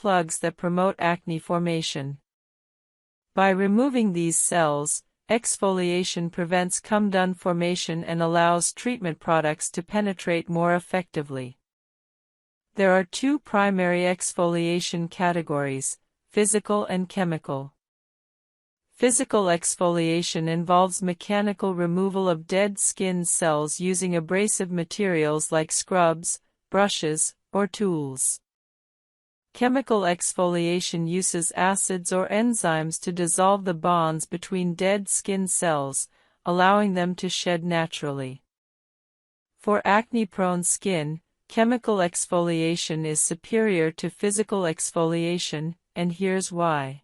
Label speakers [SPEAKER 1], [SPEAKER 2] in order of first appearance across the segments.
[SPEAKER 1] plugs that promote acne formation. By removing these cells, exfoliation prevents comedone formation and allows treatment products to penetrate more effectively. There are two primary exfoliation categories: physical and chemical. Physical exfoliation involves mechanical removal of dead skin cells using abrasive materials like scrubs, brushes, or tools. Chemical exfoliation uses acids or enzymes to dissolve the bonds between dead skin cells, allowing them to shed naturally. For acne-prone skin, chemical exfoliation is superior to physical exfoliation, and here's why.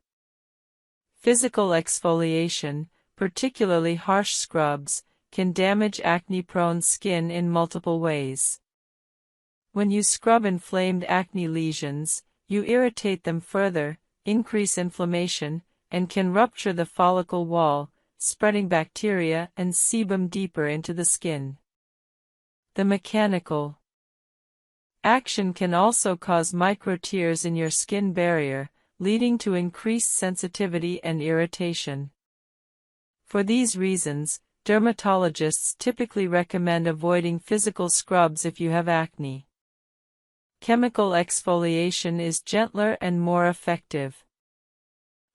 [SPEAKER 1] Physical exfoliation, particularly harsh scrubs, can damage acne-prone skin in multiple ways. When you scrub inflamed acne lesions, you irritate them further, increase inflammation, and can rupture the follicle wall, spreading bacteria and sebum deeper into the skin. The mechanical action can also cause microtears in your skin barrier, leading to increased sensitivity and irritation. For these reasons, dermatologists typically recommend avoiding physical scrubs if you have acne. Chemical exfoliation is gentler and more effective.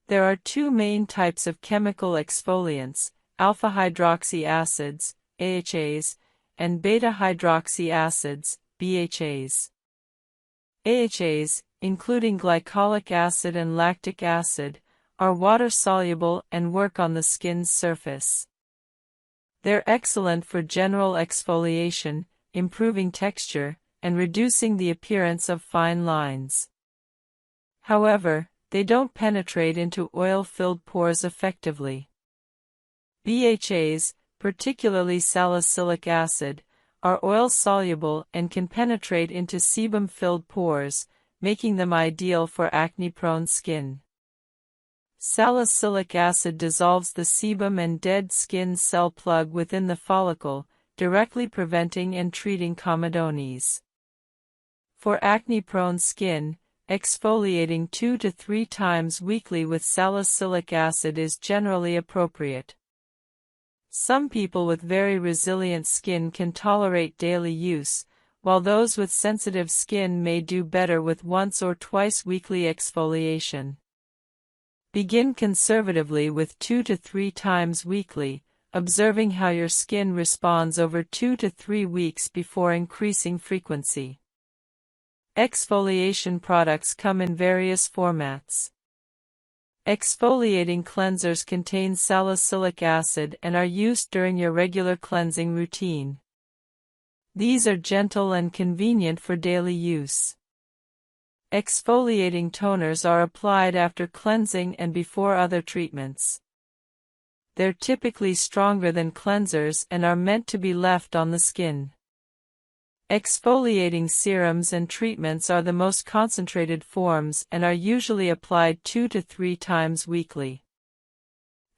[SPEAKER 1] There are two main types of chemical exfoliants: alpha-hydroxy acids, AHAs, and beta-hydroxy acids, BHAs. AHAs, including glycolic acid and lactic acid, are water-soluble and work on the skin's surface. They're excellent for general exfoliation, improving texture, and reducing the appearance of fine lines. However, they don't penetrate into oil-filled pores effectively. BHAs, particularly salicylic acid, are oil-soluble and can penetrate into sebum-filled pores, making them ideal for acne-prone skin. Salicylic acid dissolves the sebum and dead skin cell plug within the follicle, directly preventing and treating comedones. For acne-prone skin, exfoliating 2 to 3 times weekly with salicylic acid is generally appropriate. Some people with very resilient skin can tolerate daily use, while those with sensitive skin may do better with once or twice weekly exfoliation. Begin conservatively with 2 to 3 times weekly, observing how your skin responds over 2 to 3 weeks before increasing frequency. Exfoliation products come in various formats. Exfoliating cleansers contain salicylic acid and are used during your regular cleansing routine. These are gentle and convenient for daily use. Exfoliating toners are applied after cleansing and before other treatments. They're typically stronger than cleansers and are meant to be left on the skin. Exfoliating serums and treatments are the most concentrated forms and are usually applied 2 to 3 times weekly.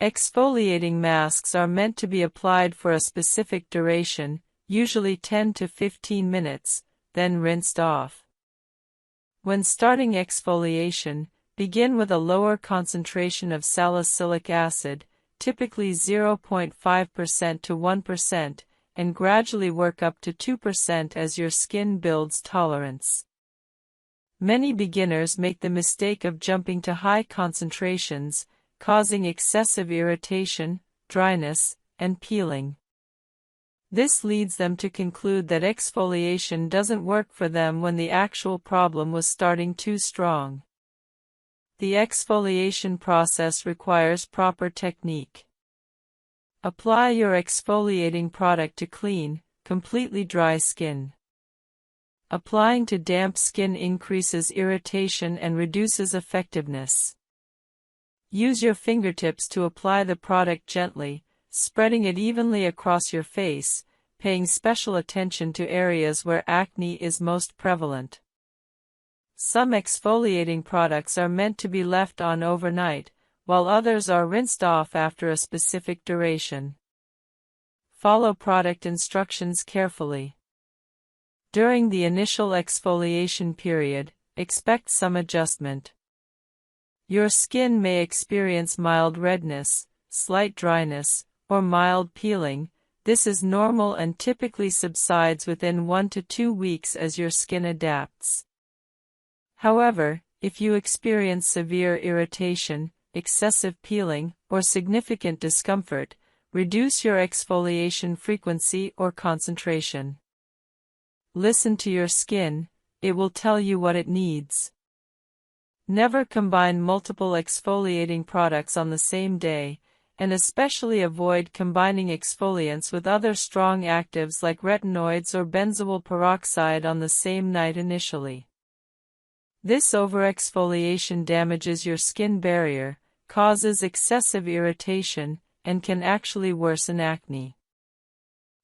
[SPEAKER 1] Exfoliating masks are meant to be applied for a specific duration, usually 10 to 15 minutes, then rinsed off. When starting exfoliation, begin with a lower concentration of salicylic acid, typically 0.5% to 1%, and gradually work up to 2% as your skin builds tolerance. Many beginners make the mistake of jumping to high concentrations, causing excessive irritation, dryness, and peeling. This leads them to conclude that exfoliation doesn't work for them when the actual problem was starting too strong. The exfoliation process requires proper technique. Apply your exfoliating product to clean, completely dry skin. Applying to damp skin increases irritation and reduces effectiveness. Use your fingertips to apply the product gently, spreading it evenly across your face, paying special attention to areas where acne is most prevalent. Some exfoliating products are meant to be left on overnight, while others are rinsed off after a specific duration. Follow product instructions carefully. During the initial exfoliation period, expect some adjustment. Your skin may experience mild redness, slight dryness, or mild peeling. This is normal and typically subsides within 1 to 2 weeks as your skin adapts. However, if you experience severe irritation, excessive peeling, or significant discomfort, reduce your exfoliation frequency or concentration. Listen to your skin, it will tell you what it needs. Never combine multiple exfoliating products on the same day, and especially avoid combining exfoliants with other strong actives like retinoids or benzoyl peroxide on the same night initially. This overexfoliation damages your skin barrier, causes excessive irritation, and can actually worsen acne.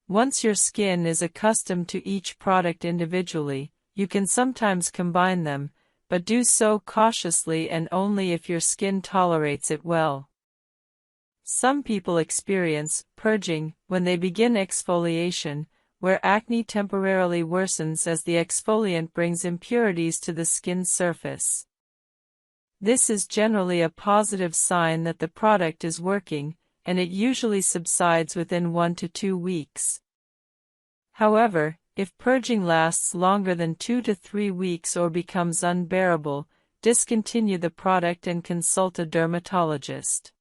[SPEAKER 1] Once your skin is accustomed to each product individually, you can sometimes combine them, but do so cautiously and only if your skin tolerates it well. Some people experience purging when they begin exfoliation, where acne temporarily worsens as the exfoliant brings impurities to the skin surface. This is generally a positive sign that the product is working, and it usually subsides within 1 to 2 weeks. However, if purging lasts longer than 2 to 3 weeks or becomes unbearable, discontinue the product and consult a dermatologist.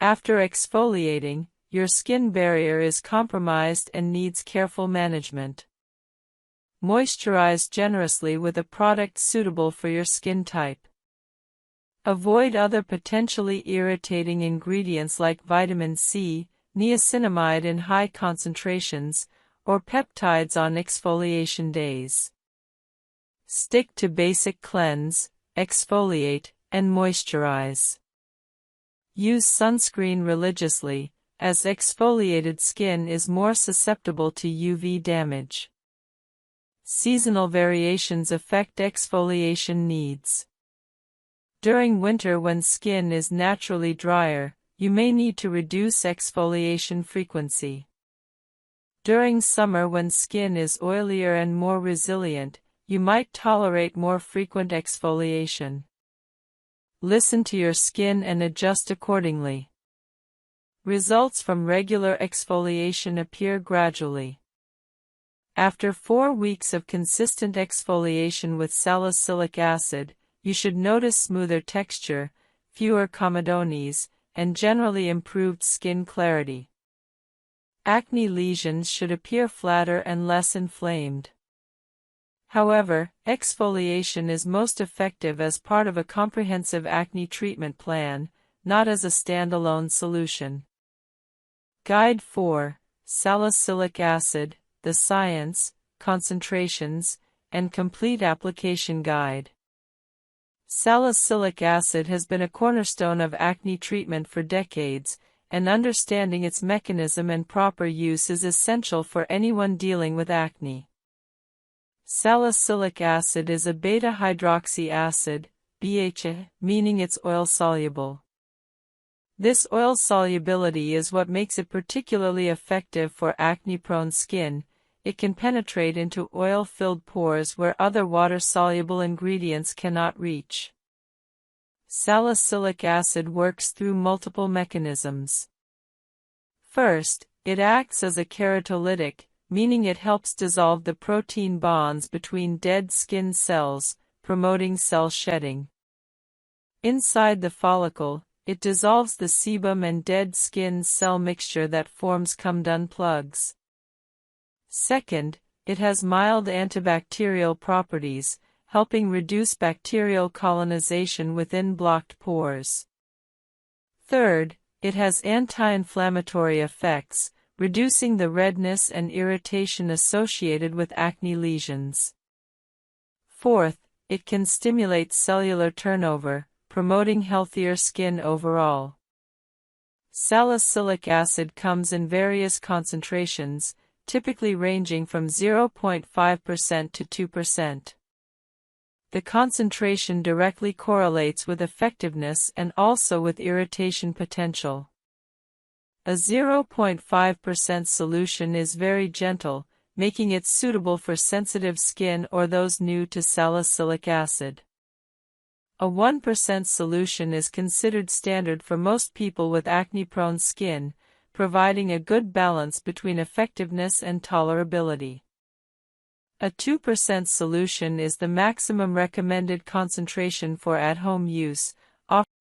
[SPEAKER 1] After exfoliating, your skin barrier is compromised and needs careful management. Moisturize generously with a product suitable for your skin type. Avoid other potentially irritating ingredients like vitamin C, niacinamide in high concentrations, or peptides on exfoliation days. Stick to basic cleanse, exfoliate, and moisturize. Use sunscreen religiously, as exfoliated skin is more susceptible to UV damage. Seasonal variations affect exfoliation needs. During winter, when skin is naturally drier, you may need to reduce exfoliation frequency. During summer, when skin is oilier and more resilient, you might tolerate more frequent exfoliation. Listen to your skin and adjust accordingly. Results from regular exfoliation appear gradually. After 4 weeks of consistent exfoliation with salicylic acid, you should notice smoother texture, fewer comedones, and generally improved skin clarity. Acne lesions should appear flatter and less inflamed. However, exfoliation is most effective as part of a comprehensive acne treatment plan, not as a standalone solution. Guide 4: Salicylic Acid, the Science, Concentrations, and Complete Application Guide. Salicylic acid has been a cornerstone of acne treatment for decades, and understanding its mechanism and proper use is essential for anyone dealing with acne. Salicylic acid is a beta-hydroxy acid, BHA, meaning it's oil-soluble. This oil solubility is what makes it particularly effective for acne-prone skin. It can penetrate into oil-filled pores where other water-soluble ingredients cannot reach. Salicylic acid works through multiple mechanisms. First, it acts as a keratolytic, meaning it helps dissolve the protein bonds between dead skin cells, promoting cell shedding. Inside the follicle, it dissolves the sebum and dead skin cell mixture that forms come-done plugs. Second, it has mild antibacterial properties, helping reduce bacterial colonization within blocked pores. Third, it has anti-inflammatory effects, reducing the redness and irritation associated with acne lesions. Fourth, it can stimulate cellular turnover, promoting healthier skin overall. Salicylic acid comes in various concentrations, typically ranging from 0.5% to 2%. The concentration directly correlates with effectiveness and also with irritation potential. A 0.5% solution is very gentle, making it suitable for sensitive skin or those new to salicylic acid. A 1% solution is considered standard for most people with acne-prone skin, providing a good balance between effectiveness and tolerability. A 2% solution is the maximum recommended concentration for at-home use.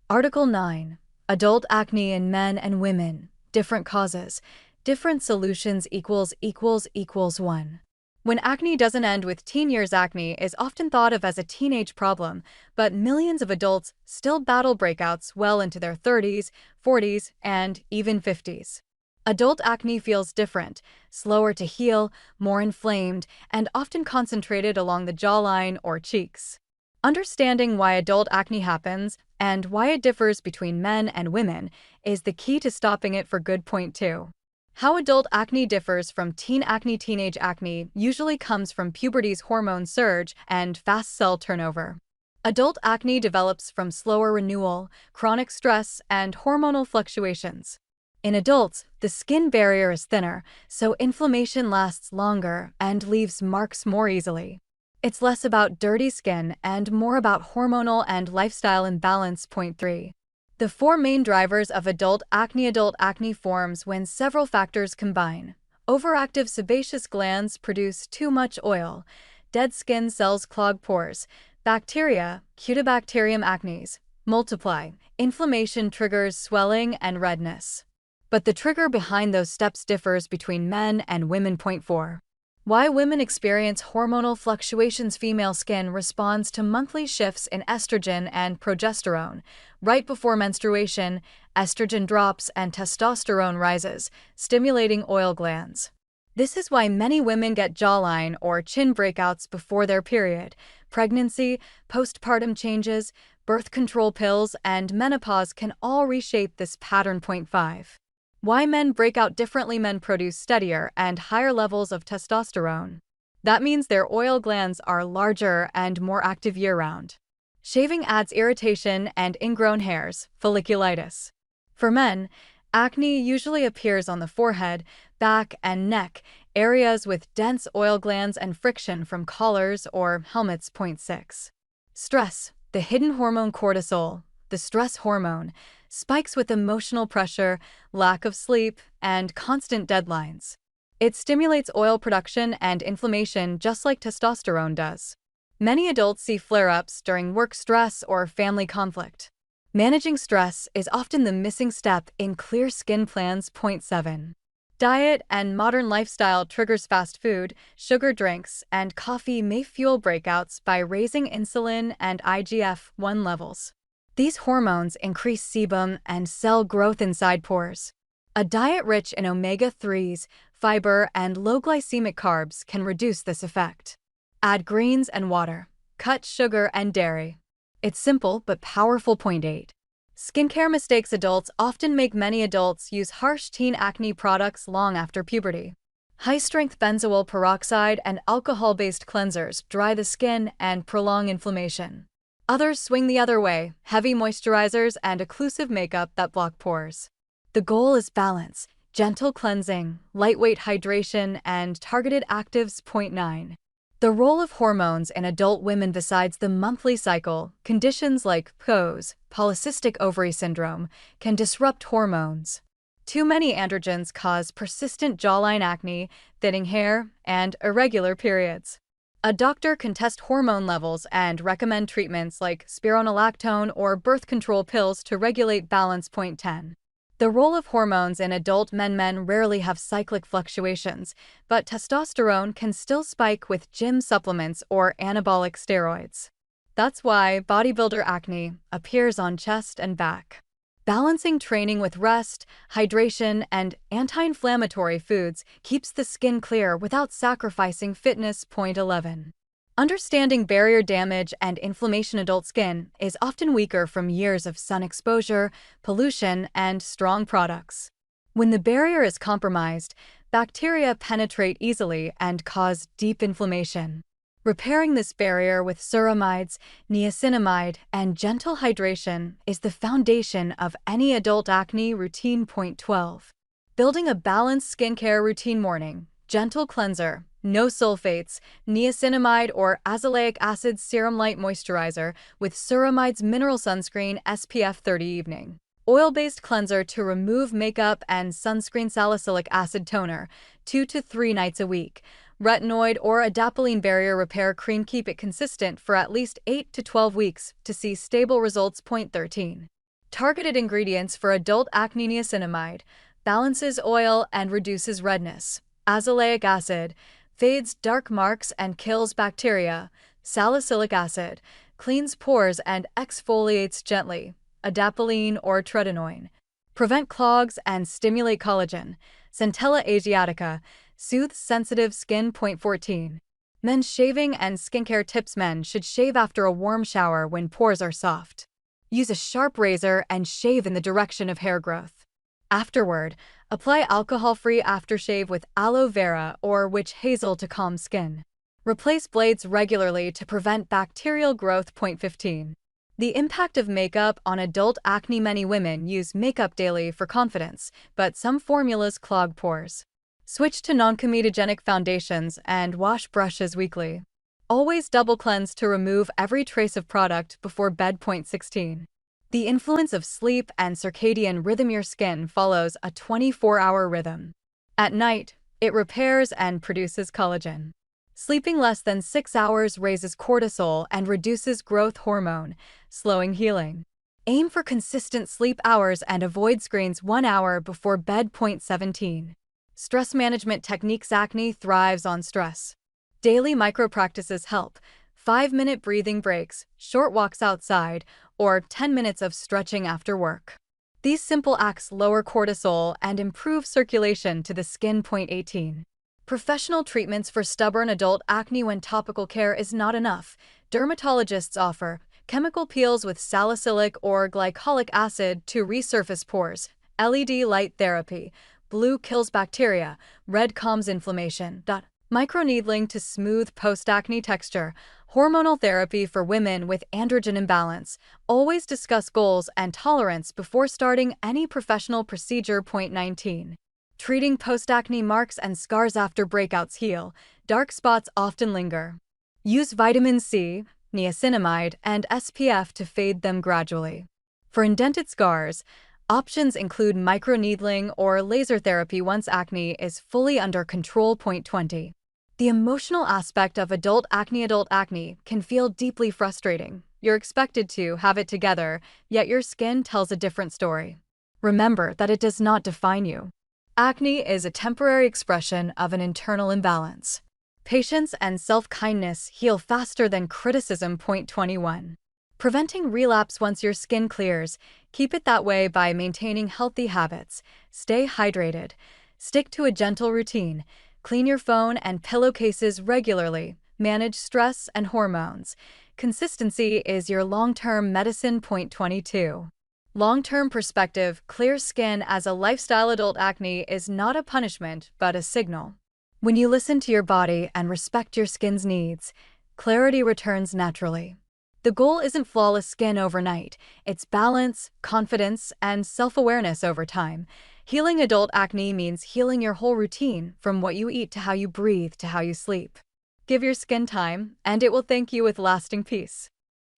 [SPEAKER 2] Article 9. Adult acne in men and women. Different causes. Different solutions == 1. When acne doesn't end with teen years, acne is often thought of as a teenage problem, but millions of adults still battle breakouts well into their 30s, 40s, and even 50s. Adult acne feels different, slower to heal, more inflamed, and often concentrated along the jawline or cheeks. Understanding why adult acne happens and why it differs between men and women is the key to stopping it for good. Point 2. How adult acne differs from teen acne. Teenage acne usually comes from puberty's hormone surge and fast cell turnover. Adult acne develops from slower renewal, chronic stress, and hormonal fluctuations. In adults, the skin barrier is thinner, so inflammation lasts longer and leaves marks more easily. It's less about dirty skin and more about hormonal and lifestyle imbalance. Point 3. The 4 main drivers of adult acne forms when several factors combine. Overactive sebaceous glands produce too much oil. Dead skin cells clog pores. Bacteria, Cutibacterium acnes, multiply. Inflammation triggers swelling and redness. But the trigger behind those steps differs between men and women. Point 4. Why women experience hormonal fluctuations. Female skin responds to monthly shifts in estrogen and progesterone. Right before menstruation, estrogen drops and testosterone rises, stimulating oil glands. This is why many women get jawline or chin breakouts before their period. Pregnancy, postpartum changes, birth control pills, and menopause can all reshape this pattern. Point 5. Why men break out differently. Men produce steadier and higher levels of testosterone. That means their oil glands are larger and more active year-round. Shaving adds irritation and ingrown hairs, folliculitis. For men, acne usually appears on the forehead, back, and neck, areas with dense oil glands and friction from collars or helmets. Point 6. Stress, the hidden hormone cortisol, the stress hormone, spikes with emotional pressure, lack of sleep, and constant deadlines. It stimulates oil production and inflammation just like testosterone does. Many adults see flare-ups during work stress or family conflict. Managing stress is often the missing step in clear skin plans. Point 7. Diet and modern lifestyle triggers. Fast food, sugar drinks, and coffee may fuel breakouts by raising insulin and IGF-1 levels. These hormones increase sebum and cell growth inside pores. A diet rich in omega-3s, fiber, and low glycemic carbs can reduce this effect. Add greens and water. Cut sugar and dairy. It's simple but powerful. Point 8. Skincare mistakes. Adults often make. Many adults use harsh teen acne products long after puberty. High-strength benzoyl peroxide and alcohol-based cleansers dry the skin and prolong inflammation. Others swing the other way, heavy moisturizers and occlusive makeup that block pores. The goal is balance, gentle cleansing, lightweight hydration, and targeted actives. Point 9. The role of hormones in adult women. Besides the monthly cycle, conditions like PCOS, polycystic ovary syndrome, can disrupt hormones. Too many androgens cause persistent jawline acne, thinning hair, and irregular periods. A doctor can test hormone levels and recommend treatments like spironolactone or birth control pills to regulate balance. Point 10. The role of hormones in adult men. Men rarely have cyclic fluctuations, but testosterone can still spike with gym supplements or anabolic steroids. That's why bodybuilder acne appears on chest and back. Balancing training with rest, hydration, and anti-inflammatory foods keeps the skin clear without sacrificing fitness. Point 11. Understanding barrier damage and inflammation. Adult skin is often weaker from years of sun exposure, pollution, and strong products. When the barrier is compromised, bacteria penetrate easily and cause deep inflammation. Repairing this barrier with ceramides, niacinamide, and gentle hydration is the foundation of any adult acne routine. Point 12. Building a balanced skincare routine. Morning, gentle cleanser, No sulfates, niacinamide or azelaic acid serum light moisturizer with ceramides mineral sunscreen SPF 30 evening. Oil-based cleanser to remove makeup and sunscreen salicylic acid toner 2 to 3 nights a week. Retinoid or adapalene barrier repair cream. Keep it consistent for at least 8 to 12 weeks to see stable results. Point 13. Targeted ingredients for adult acne. Niacinamide balances oil and reduces redness. Azelaic acid fades dark marks and kills bacteria. Salicylic acid cleans pores and exfoliates gently. Adapalene or tretinoin prevent clogs and stimulate collagen. Centella asiatica soothes sensitive skin. Point 14. Men's shaving and skincare tips. Men should shave after a warm shower when pores are soft. Use a sharp razor and shave in the direction of hair growth. Afterward, apply alcohol-free aftershave with aloe vera or witch hazel to calm skin. Replace blades regularly to prevent bacterial growth. Point 15. The impact of makeup on adult acne. Many women use makeup daily for confidence, but some formulas clog pores. Switch to non-comedogenic foundations and wash brushes weekly. Always double cleanse to remove every trace of product before bed. Point 16. The influence of sleep and circadian rhythm. Your skin follows a 24-hour rhythm. At night, it repairs and produces collagen. Sleeping less than 6 hours raises cortisol and reduces growth hormone, slowing healing. Aim for consistent sleep hours and avoid screens 1 hour before bed. Point 17. Stress management techniques. Acne thrives on stress. Daily micro-practices help. 5-minute breathing breaks, short walks outside, or 10 minutes of stretching after work. These simple acts lower cortisol and improve circulation to the skin. Point 18. Professional treatments for stubborn adult acne. When topical care is not enough, dermatologists offer chemical peels with salicylic or glycolic acid to resurface pores. LED light therapy. Blue kills bacteria, red calms inflammation. Microneedling to smooth post-acne texture. Hormonal therapy for women with androgen imbalance. Always discuss goals and tolerance before starting any professional procedure. Point 19. Treating post-acne marks and scars. After breakouts heal, dark spots often linger. Use vitamin C, niacinamide, and SPF to fade them gradually. For indented scars, options include microneedling or laser therapy once acne is fully under control. Point 20. The emotional aspect of adult acne. Adult acne can feel deeply frustrating. You're expected to have it together, yet your skin tells a different story. Remember that it does not define you. Acne is a temporary expression of an internal imbalance. Patience and self-kindness heal faster than criticism. Point 21. Preventing relapse. Once your skin clears, keep it that way by maintaining healthy habits. Stay hydrated. Stick to a gentle routine. Clean your phone and pillowcases regularly. Manage stress and hormones. Consistency is your long-term medicine. Point 22. Long-term perspective. Clear skin as a lifestyle. Adult acne is not a punishment, but a signal. When you listen to your body and respect your skin's needs, clarity returns naturally. The goal isn't flawless skin overnight. It's balance, confidence, and self-awareness over time. Healing adult acne means healing your whole routine, from what you eat to how you breathe to how you sleep. Give your skin time, and it will thank you with lasting peace.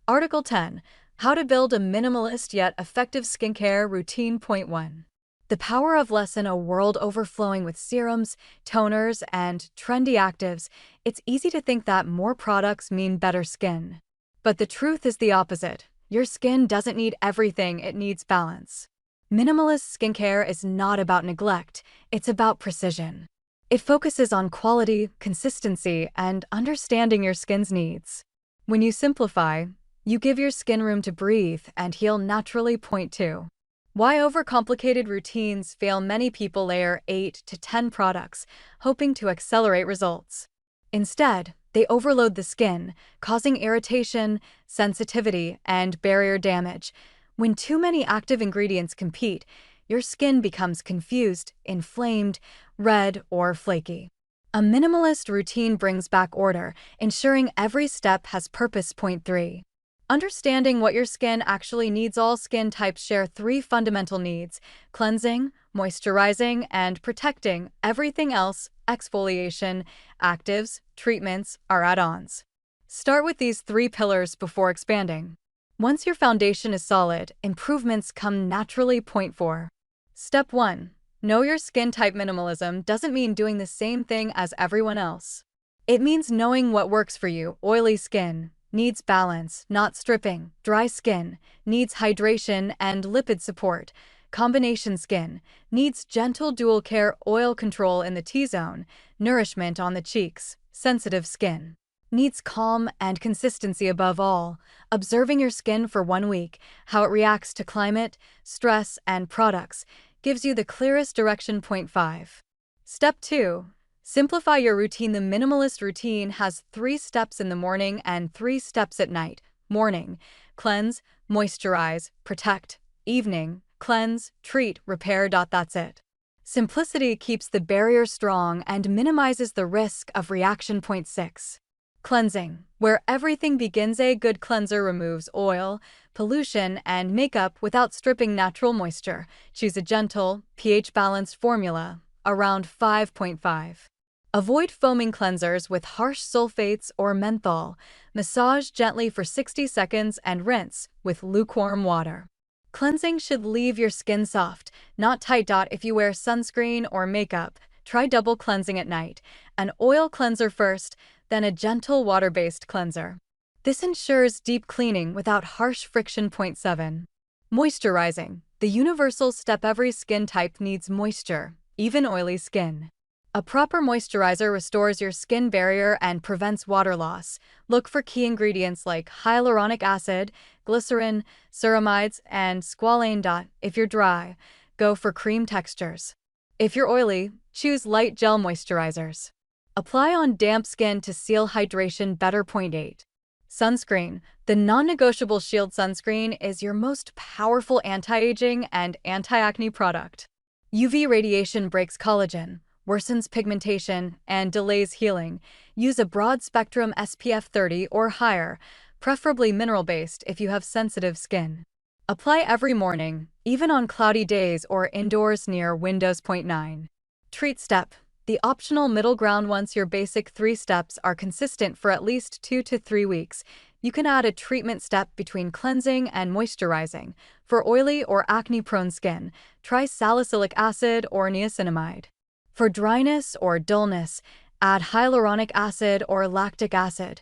[SPEAKER 2] Article 10. How to build a minimalist yet effective skincare routine. Point 1. The power of less in a world overflowing with serums, toners, and trendy actives. It's easy to think that more products mean better skin. But the truth is the opposite. Your skin doesn't need everything, it needs balance. Minimalist skincare is not about neglect, it's about precision. It focuses on quality, consistency, and understanding your skin's needs. When you simplify, you give your skin room to breathe and heal naturally. Point 2. Why overcomplicated routines fail. Many people layer 8 to 10 products, hoping to accelerate results. Instead, they overload the skin, causing irritation, sensitivity, and barrier damage. When too many active ingredients compete, your skin becomes confused, inflamed, red, or flaky. A minimalist routine brings back order, ensuring every step has purpose. Point 3. Understanding what your skin actually needs. All skin types share 3 fundamental needs: cleansing, moisturizing, and protecting. Everything else exfoliation, actives, treatments, or add-ons. Start with these 3 pillars before expanding. Once your foundation is solid, improvements come naturally. Point 4. Step 1. Know your skin type. Minimalism doesn't mean doing the same thing as everyone else. It means knowing what works for you. Oily skin needs balance, not stripping. Dry skin needs hydration and lipid support. Combination skin needs gentle dual care, oil control in the T-zone, nourishment on the cheeks. Sensitive skin needs calm and consistency. Above all, observing your skin for 1 week, how it reacts to climate, stress, and products, gives you the clearest direction. Point 5. Step 2. Simplify your routine. The minimalist routine has 3 steps in the morning and 3 steps at night. Morning: cleanse, moisturize, protect. Evening: cleanse, treat, repair. That's it. Simplicity keeps the barrier strong and minimizes the risk of reaction. Point 6. Cleansing, where everything begins. A good cleanser removes oil, pollution, and makeup without stripping natural moisture. Choose a gentle, pH-balanced formula, around 5.5. Avoid foaming cleansers with harsh sulfates or menthol. Massage gently for 60 seconds and rinse with lukewarm water. Cleansing should leave your skin soft, not tight. If you wear sunscreen or makeup, try double cleansing at night. An oil cleanser first, then a gentle water-based cleanser. This ensures deep cleaning without harsh friction. Point 7. Moisturizing, the universal step. Every skin type needs moisture, even oily skin. A proper moisturizer restores your skin barrier and prevents water loss. Look for key ingredients like hyaluronic acid, glycerin, ceramides, and squalane. If you're dry, go for cream textures. If you're oily, choose light gel moisturizers. Apply on damp skin to seal hydration better. Point 8. Sunscreen. The non-negotiable Shield sunscreen is your most powerful anti-aging and anti-acne product. UV radiation breaks collagen, worsens pigmentation, and delays healing. Use a broad-spectrum SPF 30 or higher, preferably mineral-based if you have sensitive skin. Apply every morning, even on cloudy days or indoors near windows. Point 9. Treat step. The optional middle ground. Once your basic 3 steps are consistent for at least 2 to 3 weeks, you can add a treatment step between cleansing and moisturizing. For oily or acne-prone skin, try salicylic acid or niacinamide. For dryness or dullness, add hyaluronic acid or lactic acid.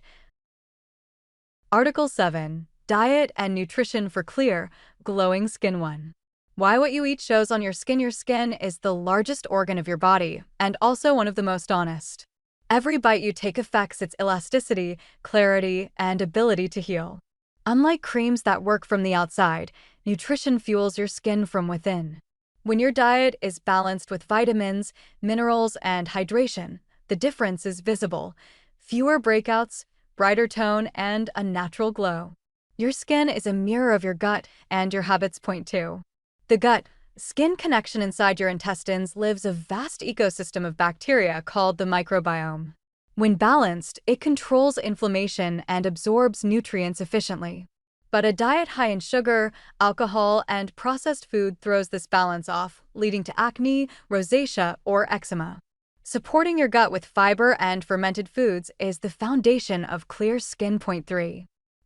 [SPEAKER 2] Article 7. Diet and nutrition for clear, glowing skin. 1. Why what you eat shows on your skin. Your skin is the largest organ of your body, and also one of the most honest. Every bite you take affects its elasticity, clarity, and ability to heal. Unlike creams that work from the outside, nutrition fuels your skin from within. When your diet is balanced with vitamins, minerals, and hydration, the difference is visible. Fewer breakouts, brighter tone, and a natural glow. Your skin is a mirror of your gut and your habits. Point 2. The gut-skin connection. Inside your intestines lives a vast ecosystem of bacteria called the microbiome. When balanced, it controls inflammation and absorbs nutrients efficiently. But a diet high in sugar, alcohol, and processed food throws this balance off, leading to acne, rosacea, or eczema. Supporting your gut with fiber and fermented foods is the foundation of clear skin. Point 3.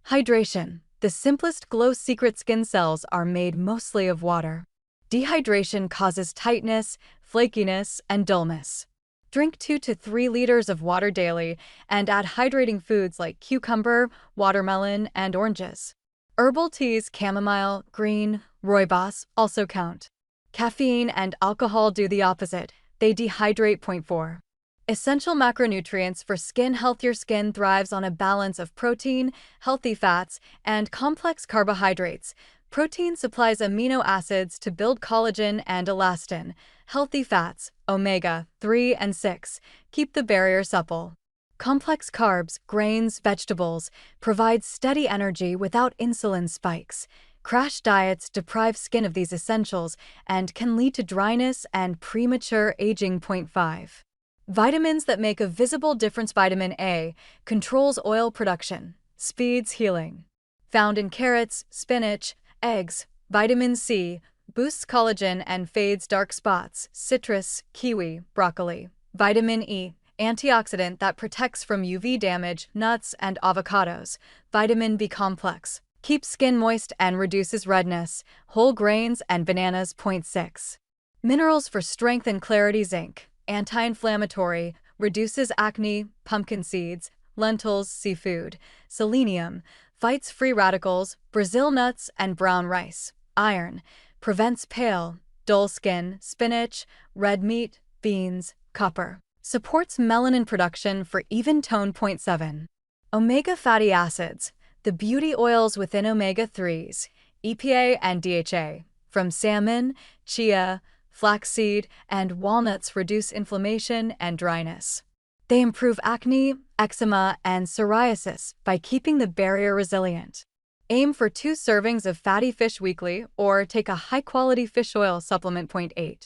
[SPEAKER 2] Hydration. The simplest glow secret. Skin cells are made mostly of water. Dehydration causes tightness, flakiness, and dullness. Drink 2 to 3 liters of water daily and add hydrating foods like cucumber, watermelon, and oranges. Herbal teas, chamomile, green, rooibos also count. Caffeine and alcohol do the opposite. They dehydrate. Point 4. Essential macronutrients for skin health. Your skin thrives on a balance of protein, healthy fats, and complex carbohydrates. Protein supplies amino acids to build collagen and elastin. Healthy fats, omega-3 and 6, keep the barrier supple. Complex carbs, grains, vegetables, provide steady energy without insulin spikes. Crash diets deprive skin of these essentials and can lead to dryness and premature aging. Point 5. Vitamins that make a visible difference. Vitamin A controls oil production, speeds healing. Found in carrots, spinach, eggs. Vitamin C boosts collagen and fades dark spots. Citrus, kiwi, broccoli. Vitamin E, antioxidant that protects from UV damage, nuts and avocados. Vitamin B complex, keeps skin moist and reduces redness. Whole grains and bananas. 0.6. Minerals for strength and clarity. Zinc, anti-inflammatory, reduces acne. Pumpkin seeds, lentils, seafood. Selenium, fights free radicals. Brazil nuts and brown rice. Iron, prevents pale, dull skin. Spinach, red meat, beans. Copper, supports melanin production for even tone. 0.7. Omega fatty acids, the beauty oils within omega-3s, EPA and DHA, from salmon, chia, flaxseed, and walnuts reduce inflammation and dryness. They improve acne, eczema, and psoriasis by keeping the barrier resilient. Aim for 2 servings of fatty fish weekly or take a high-quality fish oil supplement. 0.8.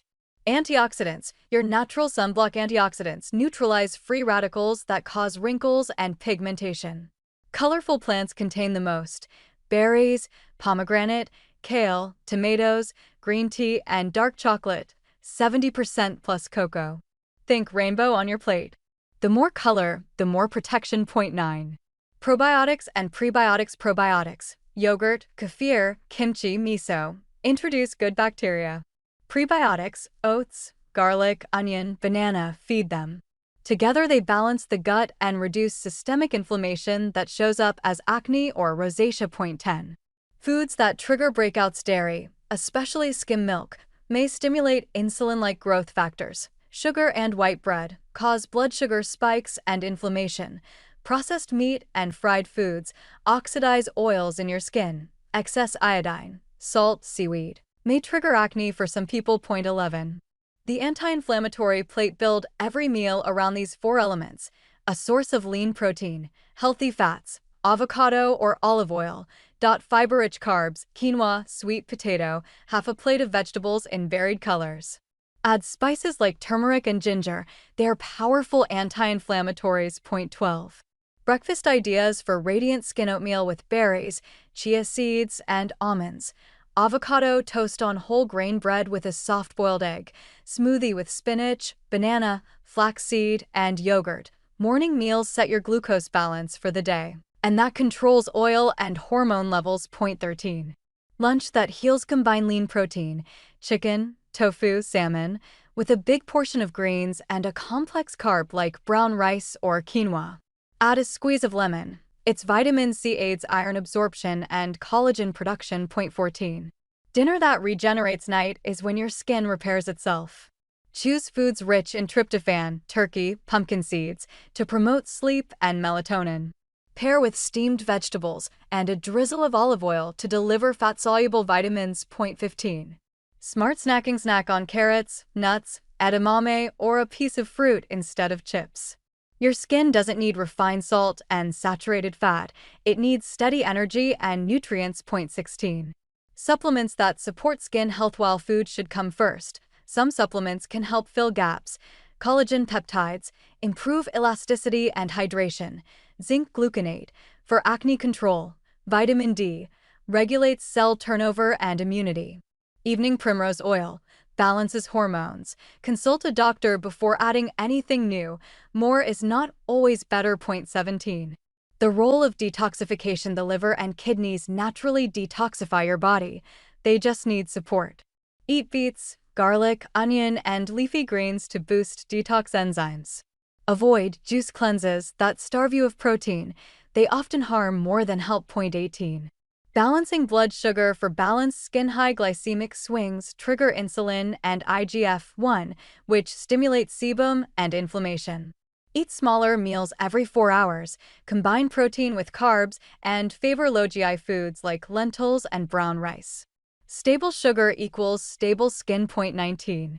[SPEAKER 2] Antioxidants, your natural sunblock antioxidants neutralize free radicals that cause wrinkles and pigmentation. Colorful plants contain the most: berries, pomegranate, kale, tomatoes, green tea, and dark chocolate, 70% plus cocoa. Think rainbow on your plate. The more color, the more protection. 0.9. Probiotics and prebiotics. Probiotics, yogurt, kefir, kimchi, miso, introduce good bacteria. Prebiotics, oats, garlic, onion, banana, feed them. Together they balance the gut and reduce systemic inflammation that shows up as acne or rosacea. 0.10. Foods that trigger breakouts. Dairy, especially skim milk, may stimulate insulin-like growth factors. Sugar and white bread cause blood sugar spikes and inflammation. Processed meat and fried foods oxidize oils in your skin. Excess iodine, salt, seaweed may trigger acne for some people. 0.11. The anti-inflammatory plate. Build every meal around these 4 elements: a source of lean protein, healthy fats, avocado or olive oil, fiber-rich carbs, quinoa, sweet potato, half a plate of vegetables in varied colors. Add spices like turmeric and ginger. They are powerful anti-inflammatories. 0.12. Breakfast ideas for radiant skin: oatmeal with berries, chia seeds, and almonds. Avocado toast on whole grain bread with a soft-boiled egg. Smoothie with spinach, banana, flaxseed, and yogurt. Morning meals set your glucose balance for the day, and that controls oil and hormone levels. 0.13. Lunch that heals: combine lean protein, chicken, tofu, salmon, with a big portion of greens and a complex carb like brown rice or quinoa. Add a squeeze of lemon. Its vitamin C aids iron absorption and collagen production. 0.14. Dinner that regenerates: night is when your skin repairs itself. Choose foods rich in tryptophan, turkey, pumpkin seeds, to promote sleep and melatonin. Pair with steamed vegetables and a drizzle of olive oil to deliver fat-soluble vitamins. 0.15. Smart snacking: snack on carrots, nuts, edamame, or a piece of fruit instead of chips. Your skin doesn't need refined salt and saturated fat. It needs steady energy and nutrients. 0.16. Supplements that support skin health: while food should come first, some supplements can help fill gaps. Collagen peptides improve elasticity and hydration. Zinc gluconate for acne control. Vitamin D regulates cell turnover and immunity. Evening primrose oil balances hormones. Consult a doctor before adding anything new. More is not always better. 0.17. The role of detoxification: the liver and kidneys naturally detoxify your body. They just need support. Eat beets, garlic, onion, and leafy greens to boost detox enzymes. Avoid juice cleanses that starve you of protein. They often harm more than help. 0.18. Balancing blood sugar for balanced skin: high glycemic swings trigger insulin and IGF-1, which stimulates sebum and inflammation. Eat smaller meals every 4 hours, combine protein with carbs, and favor low GI foods like lentils and brown rice. Stable sugar equals stable skin. 0.19.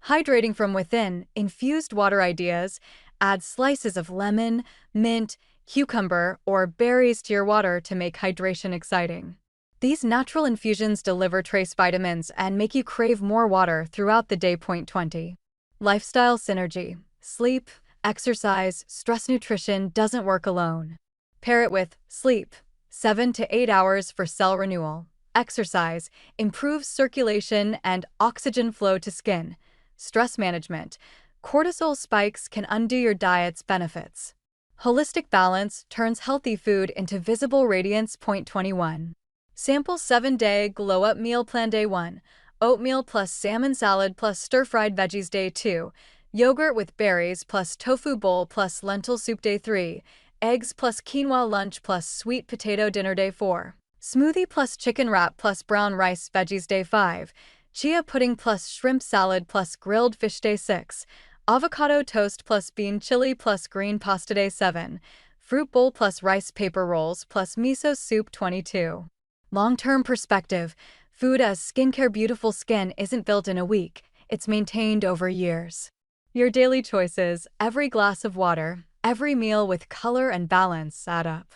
[SPEAKER 2] Hydrating from within: infused water ideas. Add slices of lemon, mint, cucumber, or berries to your water to make hydration exciting. These natural infusions deliver trace vitamins and make you crave more water throughout the day. 0.20. Lifestyle synergy: sleep, exercise, stress. Nutrition doesn't work alone. Pair it with sleep, 7 to 8 hours for cell renewal. Exercise improves circulation and oxygen flow to skin. Stress management Cortisol spikes can undo your diet's benefits. Holistic balance turns healthy food into visible radiance. Point 21. Sample 7-day Glow Up Meal Plan. Day 1. Oatmeal plus salmon salad plus stir-fried veggies. Day 2. Yogurt with berries plus tofu bowl plus lentil soup. Day 3. Eggs plus quinoa lunch plus sweet potato dinner. Day 4. Smoothie plus chicken wrap plus brown rice veggies. Day 5. Chia pudding plus shrimp salad plus grilled fish. Day 6. Avocado toast plus bean chili plus green pasta. Day 7. Fruit bowl plus rice paper rolls plus miso soup. 22. Long-term perspective. Food as skincare. Beautiful skin isn't built in a week, it's maintained over years. Your daily choices, every glass of water, every meal with color and balance add up.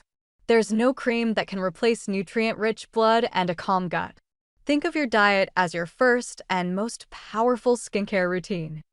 [SPEAKER 2] There's no cream that can replace nutrient-rich blood and a calm gut. Think of your diet as your first and most powerful skincare routine.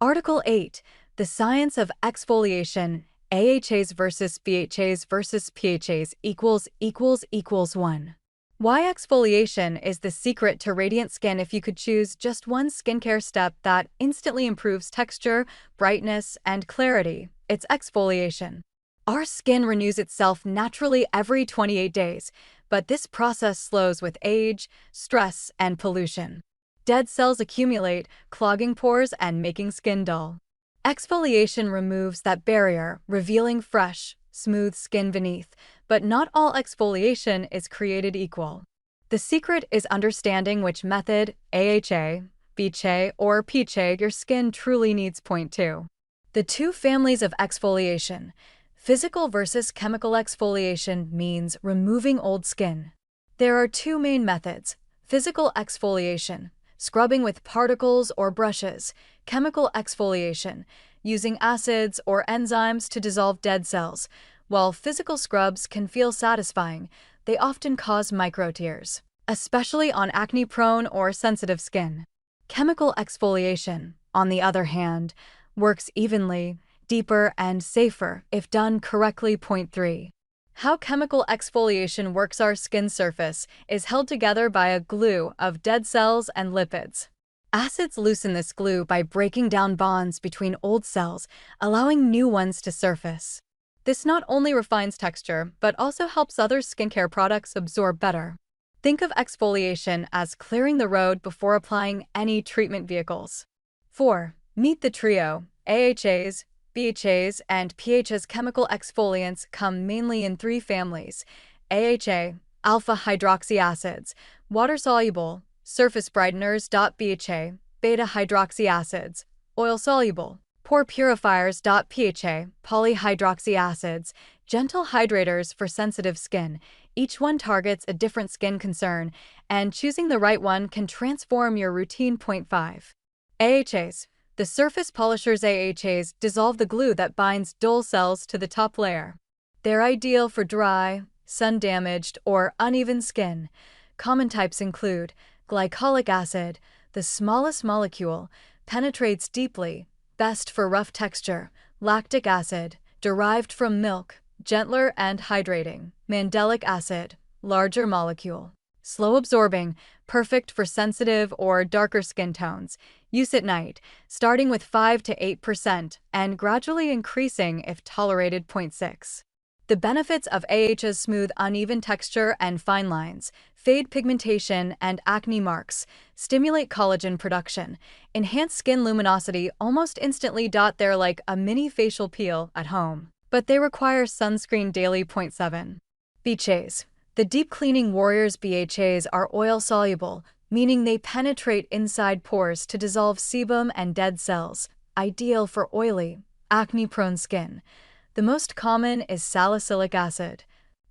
[SPEAKER 2] Article 8. The Science of Exfoliation. AHAs versus BHAs versus PHAs == 1. Why exfoliation is the secret to radiant skin. If you could choose just one skincare step that instantly improves texture, brightness, and clarity, it's exfoliation. Our skin renews itself naturally every 28 days, but this process slows with age, stress, and pollution. Dead cells accumulate, clogging pores and making skin dull. Exfoliation removes that barrier, revealing fresh, smooth skin beneath, but not all exfoliation is created equal. The secret is understanding which method, AHA, BHA, or PHA, your skin truly needs. Point 2. The two families of exfoliation. Physical versus chemical exfoliation means removing old skin. There are two main methods: physical exfoliation, scrubbing with particles or brushes; chemical exfoliation, using acids or enzymes to dissolve dead cells. While physical scrubs can feel satisfying, they often cause microtears, especially on acne-prone or sensitive skin. Chemical exfoliation, on the other hand, works evenly, deeper, and safer if done correctly. Point 3. How chemical exfoliation works. Our skin surface is held together by a glue of dead cells and lipids. Acids loosen this glue by breaking down bonds between old cells, allowing new ones to surface. This not only refines texture, but also helps other skincare products absorb better. Think of exfoliation as clearing the road before applying any treatment vehicles. 4. Meet the trio. AHAs, BHAs, and PHAs. Chemical exfoliants come mainly in three families: AHA, alpha-hydroxy acids, water-soluble, surface brighteners. BHA, beta-hydroxy acids, oil-soluble, pore purifiers. PHA, polyhydroxy acids, gentle hydrators for sensitive skin. Each one targets a different skin concern, and choosing the right one can transform your routine. Point 5. AHAs. The surface polishers. AHAs dissolve the glue that binds dull cells to the top layer. They're ideal for dry, sun-damaged, or uneven skin. Common types include glycolic acid, the smallest molecule, penetrates deeply, best for rough texture; lactic acid, derived from milk, gentler and hydrating; mandelic acid, larger molecule, slow absorbing, perfect for sensitive or darker skin tones. Use at night, starting with 5 to 8% and gradually increasing if tolerated. Point 6. The benefits of AHAs: smooth, uneven texture and fine lines, fade pigmentation and acne marks, stimulate collagen production, enhance skin luminosity almost instantly. They're like a mini facial peel at home, but they require sunscreen daily. Point 7. BHAs. The deep cleaning warriors. BHAs are oil-soluble, meaning they penetrate inside pores to dissolve sebum and dead cells, ideal for oily, acne-prone skin. The most common is salicylic acid.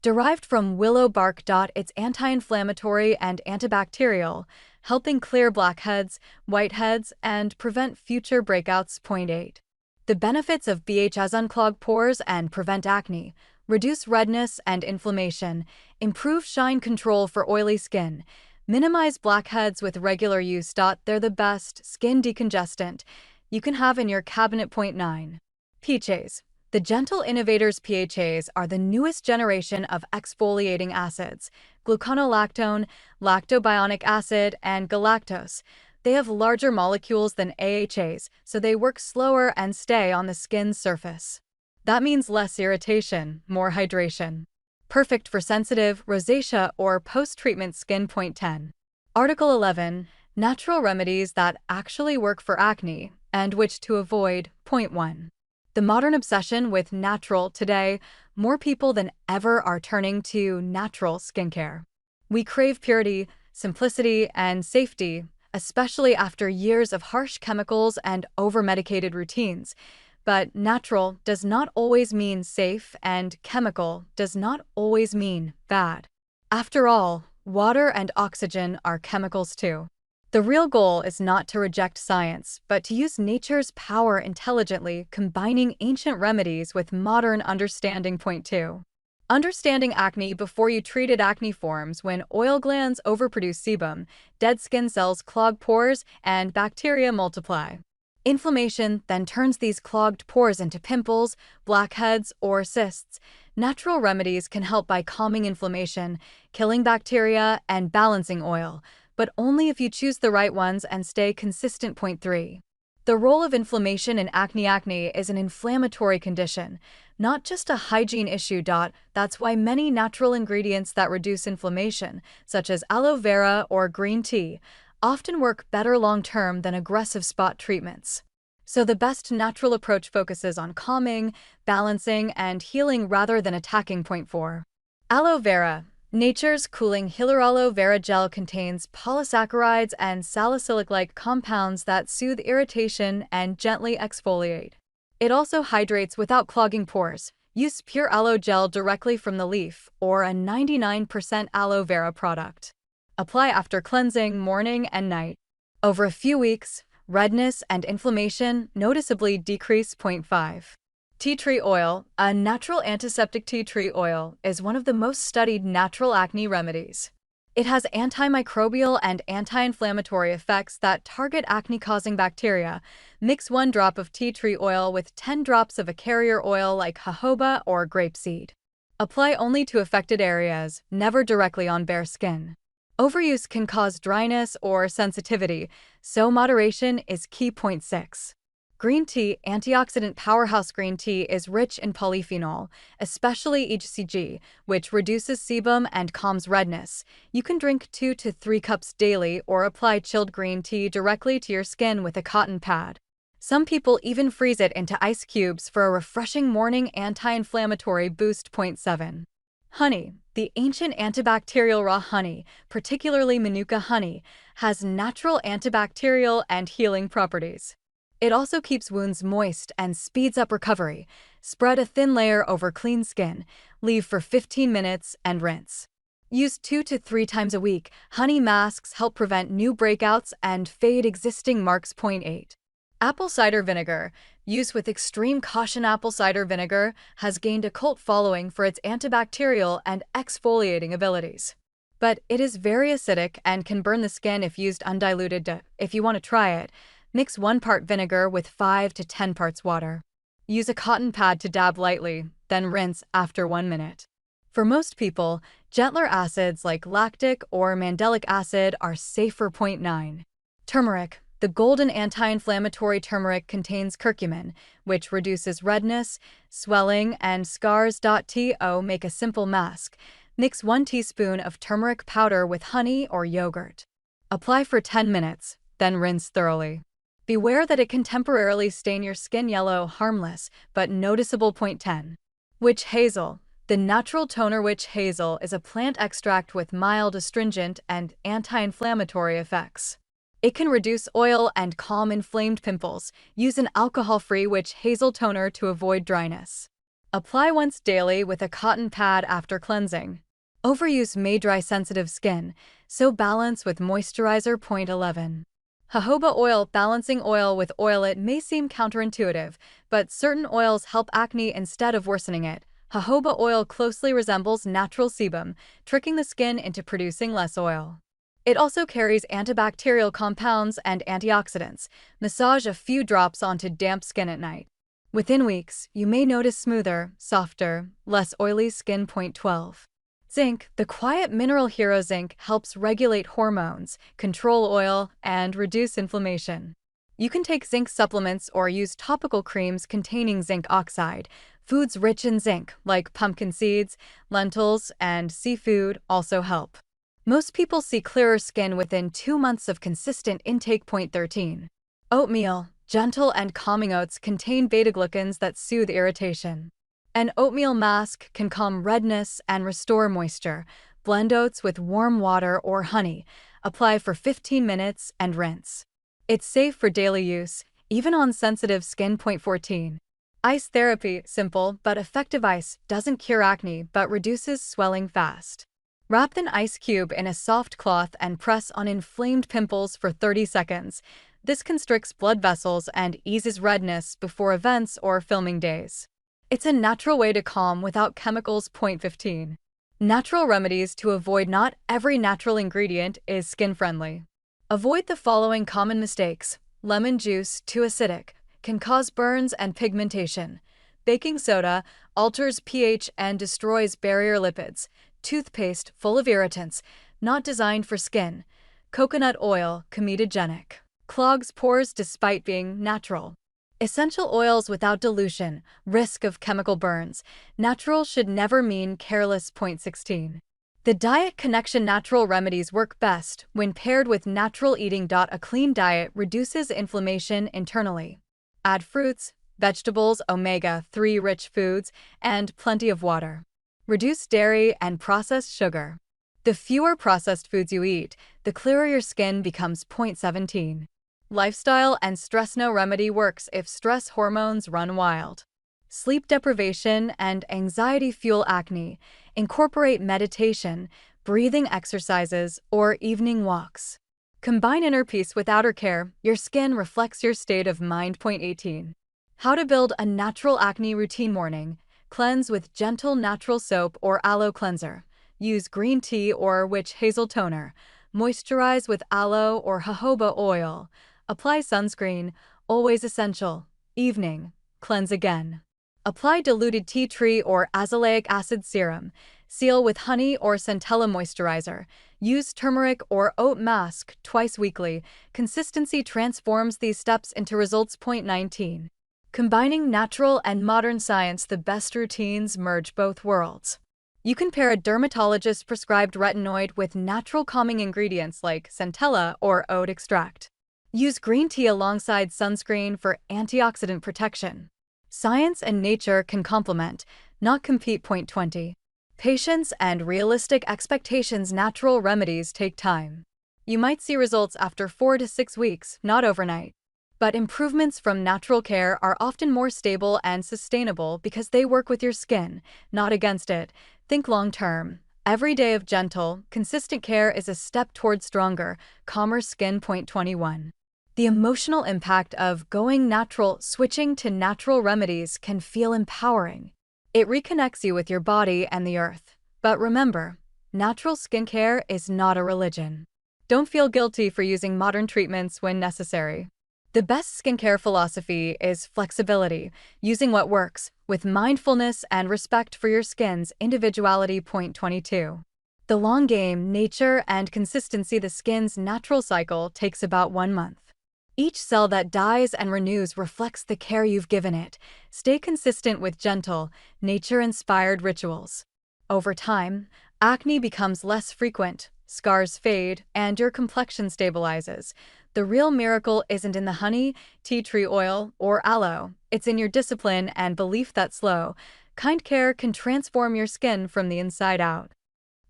[SPEAKER 2] Derived from willow bark. It's anti-inflammatory and antibacterial, helping clear blackheads, whiteheads, and prevent future breakouts. Point 8. The benefits of BHAs: unclog pores and prevent acne, reduce redness and inflammation, improve shine control for oily skin, minimize blackheads with regular use. They're the best skin decongestant you can have in your cabinet. Point 9. PHAs. The gentle innovators. PHAs are the newest generation of exfoliating acids: gluconolactone, lactobionic acid, and galactose. They have larger molecules than AHAs, so they work slower and stay on the skin's surface. That means less irritation, more hydration. Perfect for sensitive, rosacea, or post-treatment skin. Point 10. Article 11. Natural remedies that actually work for acne, and which to avoid. Point 1. The modern obsession with natural today, more people than ever are turning to natural skincare. We crave purity, simplicity, and safety, especially after years of harsh chemicals and over-medicated routines. But natural does not always mean safe, and chemical does not always mean bad. After all, water and oxygen are chemicals too. The real goal is not to reject science, but to use nature's power intelligently, combining ancient remedies with modern understanding. Point 2. Understanding acne before you treated. Acne forms when oil glands overproduce sebum, dead skin cells clog pores, and bacteria multiply. Inflammation then turns these clogged pores into pimples, blackheads, or cysts. Natural remedies can help by calming inflammation, killing bacteria, and balancing oil, but only if you choose the right ones and stay consistent. Point 3. The role of inflammation in acne. Acne is an inflammatory condition, not just a hygiene issue. That's why many natural ingredients that reduce inflammation, such as aloe vera or green tea, often work better long-term than aggressive spot treatments. So the best natural approach focuses on calming, balancing, and healing rather than attacking. Point 4. Aloe vera. Nature's cooling healer. Aloe vera gel contains polysaccharides and salicylic-like compounds that soothe irritation and gently exfoliate. It also hydrates without clogging pores. Use pure aloe gel directly from the leaf or a 99% aloe vera product. Apply after cleansing morning and night. Over a few weeks, redness and inflammation noticeably decrease. Point 5. Tea tree oil. A natural antiseptic. Tea tree oil is one of the most studied natural acne remedies. It has antimicrobial and anti-inflammatory effects that target acne-causing bacteria. Mix 1 drop of tea tree oil with 10 drops of a carrier oil like jojoba or grapeseed. Apply only to affected areas, never directly on bare skin. Overuse can cause dryness or sensitivity, so moderation is key. Point 6. Green tea. Antioxidant powerhouse. Green tea is rich in polyphenol, especially EGCG, which reduces sebum and calms redness. You can drink 2 to 3 cups daily or apply chilled green tea directly to your skin with a cotton pad. Some people even freeze it into ice cubes for a refreshing morning anti-inflammatory boost. Point 7. Honey. The ancient antibacterial. Raw honey, particularly Manuka honey, has natural antibacterial and healing properties. It also keeps wounds moist and speeds up recovery. Spread a thin layer over clean skin, leave for 15 minutes, and rinse. Use 2 to 3 times a week. Honey masks help prevent new breakouts and fade existing marks. Point 8. Apple cider vinegar. Use with extreme caution. Apple cider vinegar has gained a cult following for its antibacterial and exfoliating abilities. But it is very acidic and can burn the skin if used undiluted. If you want to try it, mix 1 part vinegar with 5 to 10 parts water. Use a cotton pad to dab lightly, then rinse after 1 minute. For most people, gentler acids like lactic or mandelic acid are safer. Point 9. Turmeric. The golden anti-inflammatory turmeric contains curcumin, which reduces redness, swelling, and scars. To make a simple mask, mix 1 teaspoon of turmeric powder with honey or yogurt. Apply for 10 minutes, then rinse thoroughly. Beware that it can temporarily stain your skin yellow. Harmless, but noticeable. Point 10. Witch hazel. The natural toner. Witch hazel is a plant extract with mild astringent and anti-inflammatory effects. It can reduce oil and calm inflamed pimples. Use an alcohol-free witch hazel toner to avoid dryness. Apply once daily with a cotton pad after cleansing. Overuse may dry sensitive skin, so balance with moisturizer. Point 11. Jojoba oil. Balancing oil with oil. It may seem counterintuitive, but certain oils help acne instead of worsening it. Jojoba oil closely resembles natural sebum, tricking the skin into producing less oil. It also carries antibacterial compounds and antioxidants. Massage a few drops onto damp skin at night. Within weeks, you may notice smoother, softer, less oily skin. Point 12. Zinc, the quiet mineral hero zinc, helps regulate hormones, control oil, and reduce inflammation. You can take zinc supplements or use topical creams containing zinc oxide. Foods rich in zinc, like pumpkin seeds, lentils, and seafood, also help. Most people see clearer skin within 2 months of consistent intake. 13. Oatmeal, gentle and calming oats contain beta-glucans that soothe irritation. An oatmeal mask can calm redness and restore moisture. Blend oats with warm water or honey. Apply for 15 minutes and rinse. It's safe for daily use, even on sensitive skin. 14. Ice therapy, simple but effective. Ice doesn't cure acne but reduces swelling fast. Wrap an ice cube in a soft cloth and press on inflamed pimples for 30 seconds. This constricts blood vessels and eases redness before events or filming days. It's a natural way to calm without chemicals. 15. Natural remedies to avoid. Not every natural ingredient is skin-friendly. Avoid the following common mistakes. Lemon juice, too acidic, can cause burns and pigmentation. Baking soda alters pH and destroys barrier lipids. Toothpaste, full of irritants, not designed for skin. Coconut oil, comedogenic, clogs pores despite being natural. Essential oils without dilution, risk of chemical burns. Natural should never mean careless. 16. The diet connection. Natural remedies work best when paired with natural eating. A clean diet reduces inflammation internally. Add fruits, vegetables, omega-3 rich foods, and plenty of water. Reduce dairy and processed sugar. The fewer processed foods you eat, the clearer your skin becomes. 17. Lifestyle and stress. No remedy works if stress hormones run wild. Sleep deprivation and anxiety fuel acne. Incorporate meditation, breathing exercises, or evening walks. Combine inner peace with outer care. Your skin reflects your state of mind. 18. How to build a natural acne routine. Morning. Cleanse with gentle natural soap or aloe cleanser. Use green tea or witch hazel toner. Moisturize with aloe or jojoba oil. Apply sunscreen, always essential. Evening. Cleanse again. Apply diluted tea tree or azelaic acid serum. Seal with honey or centella moisturizer. Use turmeric or oat mask twice weekly. Consistency transforms these steps into results. 19. Combining natural and modern science. The best routines merge both worlds. You can pair a dermatologist-prescribed retinoid with natural calming ingredients like centella or oat extract. Use green tea alongside sunscreen for antioxidant protection. Science and nature can complement, not compete. 20. Patience and realistic expectations. Natural remedies take time. You might see results after 4 to 6 weeks, not overnight. But improvements from natural care are often more stable and sustainable because they work with your skin, not against it. Think long-term. Every day of gentle, consistent care is a step toward stronger, calmer skin. 21. The emotional impact of going natural. Switching to natural remedies can feel empowering. It reconnects you with your body and the earth. But remember, natural skincare is not a religion. Don't feel guilty for using modern treatments when necessary. The best skincare philosophy is flexibility, using what works, with mindfulness and respect for your skin's individuality. 22. The long game. Nature and consistency. The skin's natural cycle takes about 1 month. Each cell that dies and renews reflects the care you've given it. Stay consistent with gentle, nature-inspired rituals. Over time, acne becomes less frequent, scars fade, and your complexion stabilizes. The real miracle isn't in the honey, tea tree oil, or aloe. It's in your discipline and belief that slow, kind care can transform your skin from the inside out.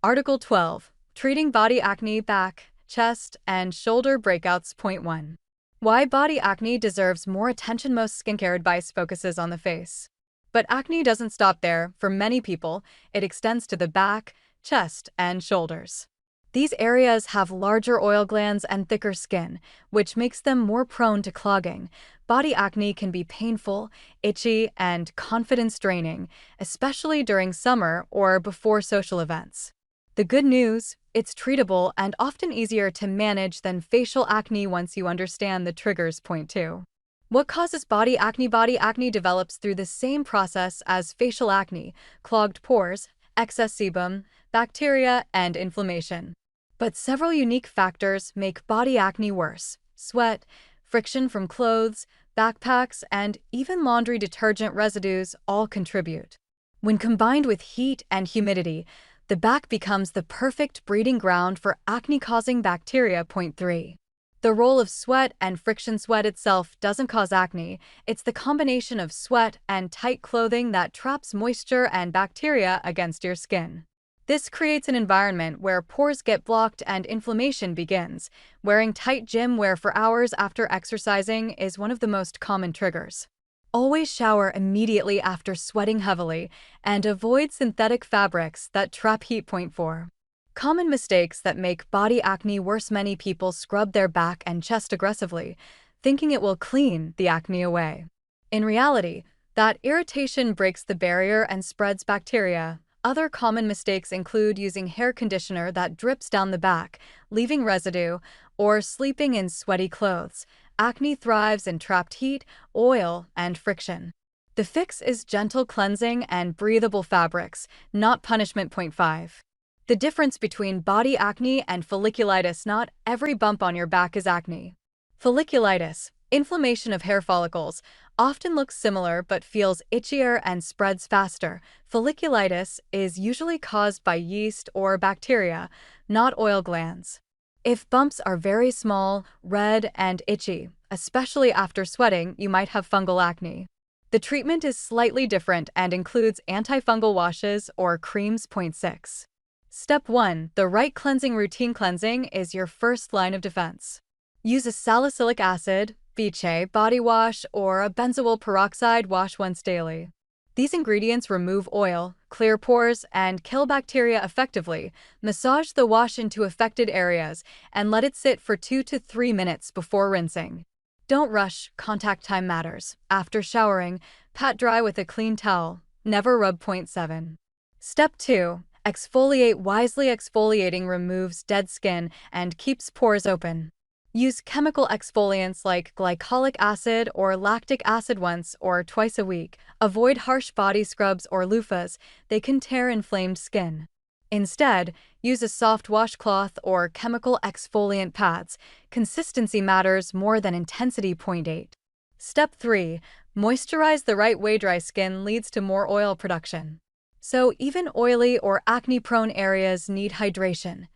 [SPEAKER 2] Article 12. Treating body acne. Back, chest, and shoulder breakouts. 1. Why body acne deserves more attention. Most skincare advice focuses on the face. But acne doesn't stop there. For many people, it extends to the back, chest, and shoulders. These areas have larger oil glands and thicker skin, which makes them more prone to clogging. Body acne can be painful, itchy, and confidence-draining, especially during summer or before social events. The good news, it's treatable and often easier to manage than facial acne once you understand the triggers. 2. What causes body acne? Body acne develops through the same process as facial acne: clogged pores, excess sebum, bacteria, and inflammation. But several unique factors make body acne worse. Sweat, friction from clothes, backpacks, and even laundry detergent residues all contribute. When combined with heat and humidity, the back becomes the perfect breeding ground for acne-causing bacteria. Point 3. The role of sweat and friction. Sweat itself doesn't cause acne. It's the combination of sweat and tight clothing that traps moisture and bacteria against your skin. This creates an environment where pores get blocked and inflammation begins. Wearing tight gym wear for hours after exercising is one of the most common triggers. Always shower immediately after sweating heavily and avoid synthetic fabrics that trap heat. Point 4. Common mistakes that make body acne worse. Many people scrub their back and chest aggressively, thinking it will clean the acne away. In reality, that irritation breaks the barrier and spreads bacteria. Other common mistakes include using hair conditioner that drips down the back, leaving residue, or sleeping in sweaty clothes. Acne thrives in trapped heat, oil, and friction. The fix is gentle cleansing and breathable fabrics, not punishment. Point 5. The difference between body acne and folliculitis. Not every bump on your back is acne. Folliculitis, inflammation of hair follicles, often looks similar but feels itchier and spreads faster. Folliculitis is usually caused by yeast or bacteria, not oil glands. If bumps are very small, red, and itchy, especially after sweating, you might have fungal acne. The treatment is slightly different and includes antifungal washes or creams. Point 6. Step 1. The right cleansing routine. Cleansing is your first line of defense. Use a salicylic acid, ∏ body wash, or a benzoyl peroxide wash once daily. These ingredients remove oil, clear pores, and kill bacteria effectively. Massage the wash into affected areas and let it sit for 2 to 3 minutes before rinsing. Don't rush, contact time matters. After showering, pat dry with a clean towel. Never rub. Point 7. Step 2. Exfoliate wisely. Exfoliating removes dead skin and keeps pores open. Use chemical exfoliants like glycolic acid or lactic acid once or twice a week. Avoid harsh body scrubs or loofahs. They can tear inflamed skin. Instead, use a soft washcloth or chemical exfoliant pads. Consistency matters more than intensity. Point 8. Step 3. Moisturize the right way. Dry skin leads to more oil production. So even oily or acne-prone areas need hydration.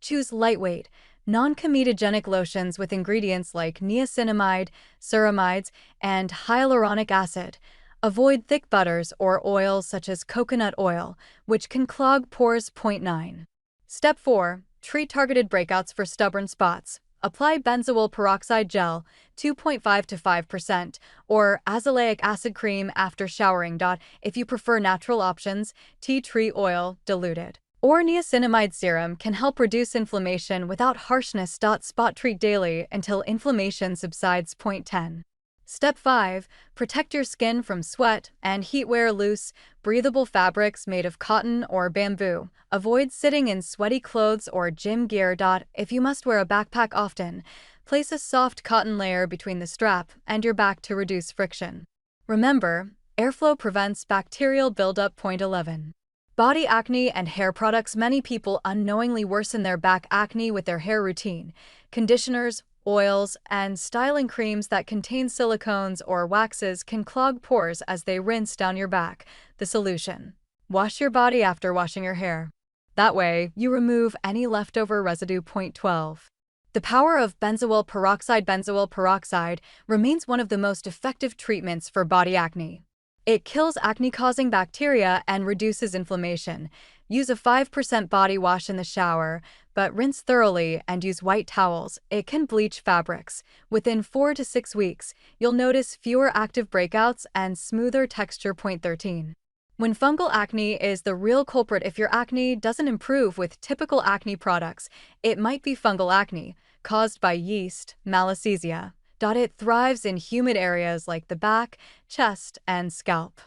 [SPEAKER 2] Choose lightweight, non-comedogenic lotions with ingredients like niacinamide, ceramides, and hyaluronic acid. Avoid thick butters or oils such as coconut oil, which can clog pores. Point 9. Step 4. Treat targeted breakouts for stubborn spots. Apply benzoyl peroxide gel, 2.5 to 5%, or azelaic acid cream after showering. If you prefer natural options, tea tree oil, diluted, or niacinamide serum can help reduce inflammation without harshness. Spot treat daily until inflammation subsides. Point 10. Step 5. Protect your skin from sweat and heat. Wear loose, breathable fabrics made of cotton or bamboo. Avoid sitting in sweaty clothes or gym gear. If you must wear a backpack often, place a soft cotton layer between the strap and your back to reduce friction. Remember, airflow prevents bacterial buildup. Point 11. Body acne and hair products. Many people unknowingly worsen their back acne with their hair routine. Conditioners, oils, and styling creams that contain silicones or waxes can clog pores as they rinse down your back. The solution: wash your body after washing your hair. That way, you remove any leftover residue. Point 12. The power of benzoyl peroxide. Benzoyl peroxide remains one of the most effective treatments for body acne. It kills acne-causing bacteria and reduces inflammation. Use a 5% body wash in the shower, but rinse thoroughly and use white towels. It can bleach fabrics. Within 4 to 6 weeks, you'll notice fewer active breakouts and smoother texture. Point 13. When fungal acne is the real culprit. If your acne doesn't improve with typical acne products, it might be fungal acne, caused by yeast, Malassezia. It thrives in humid areas like the back, chest, and scalp.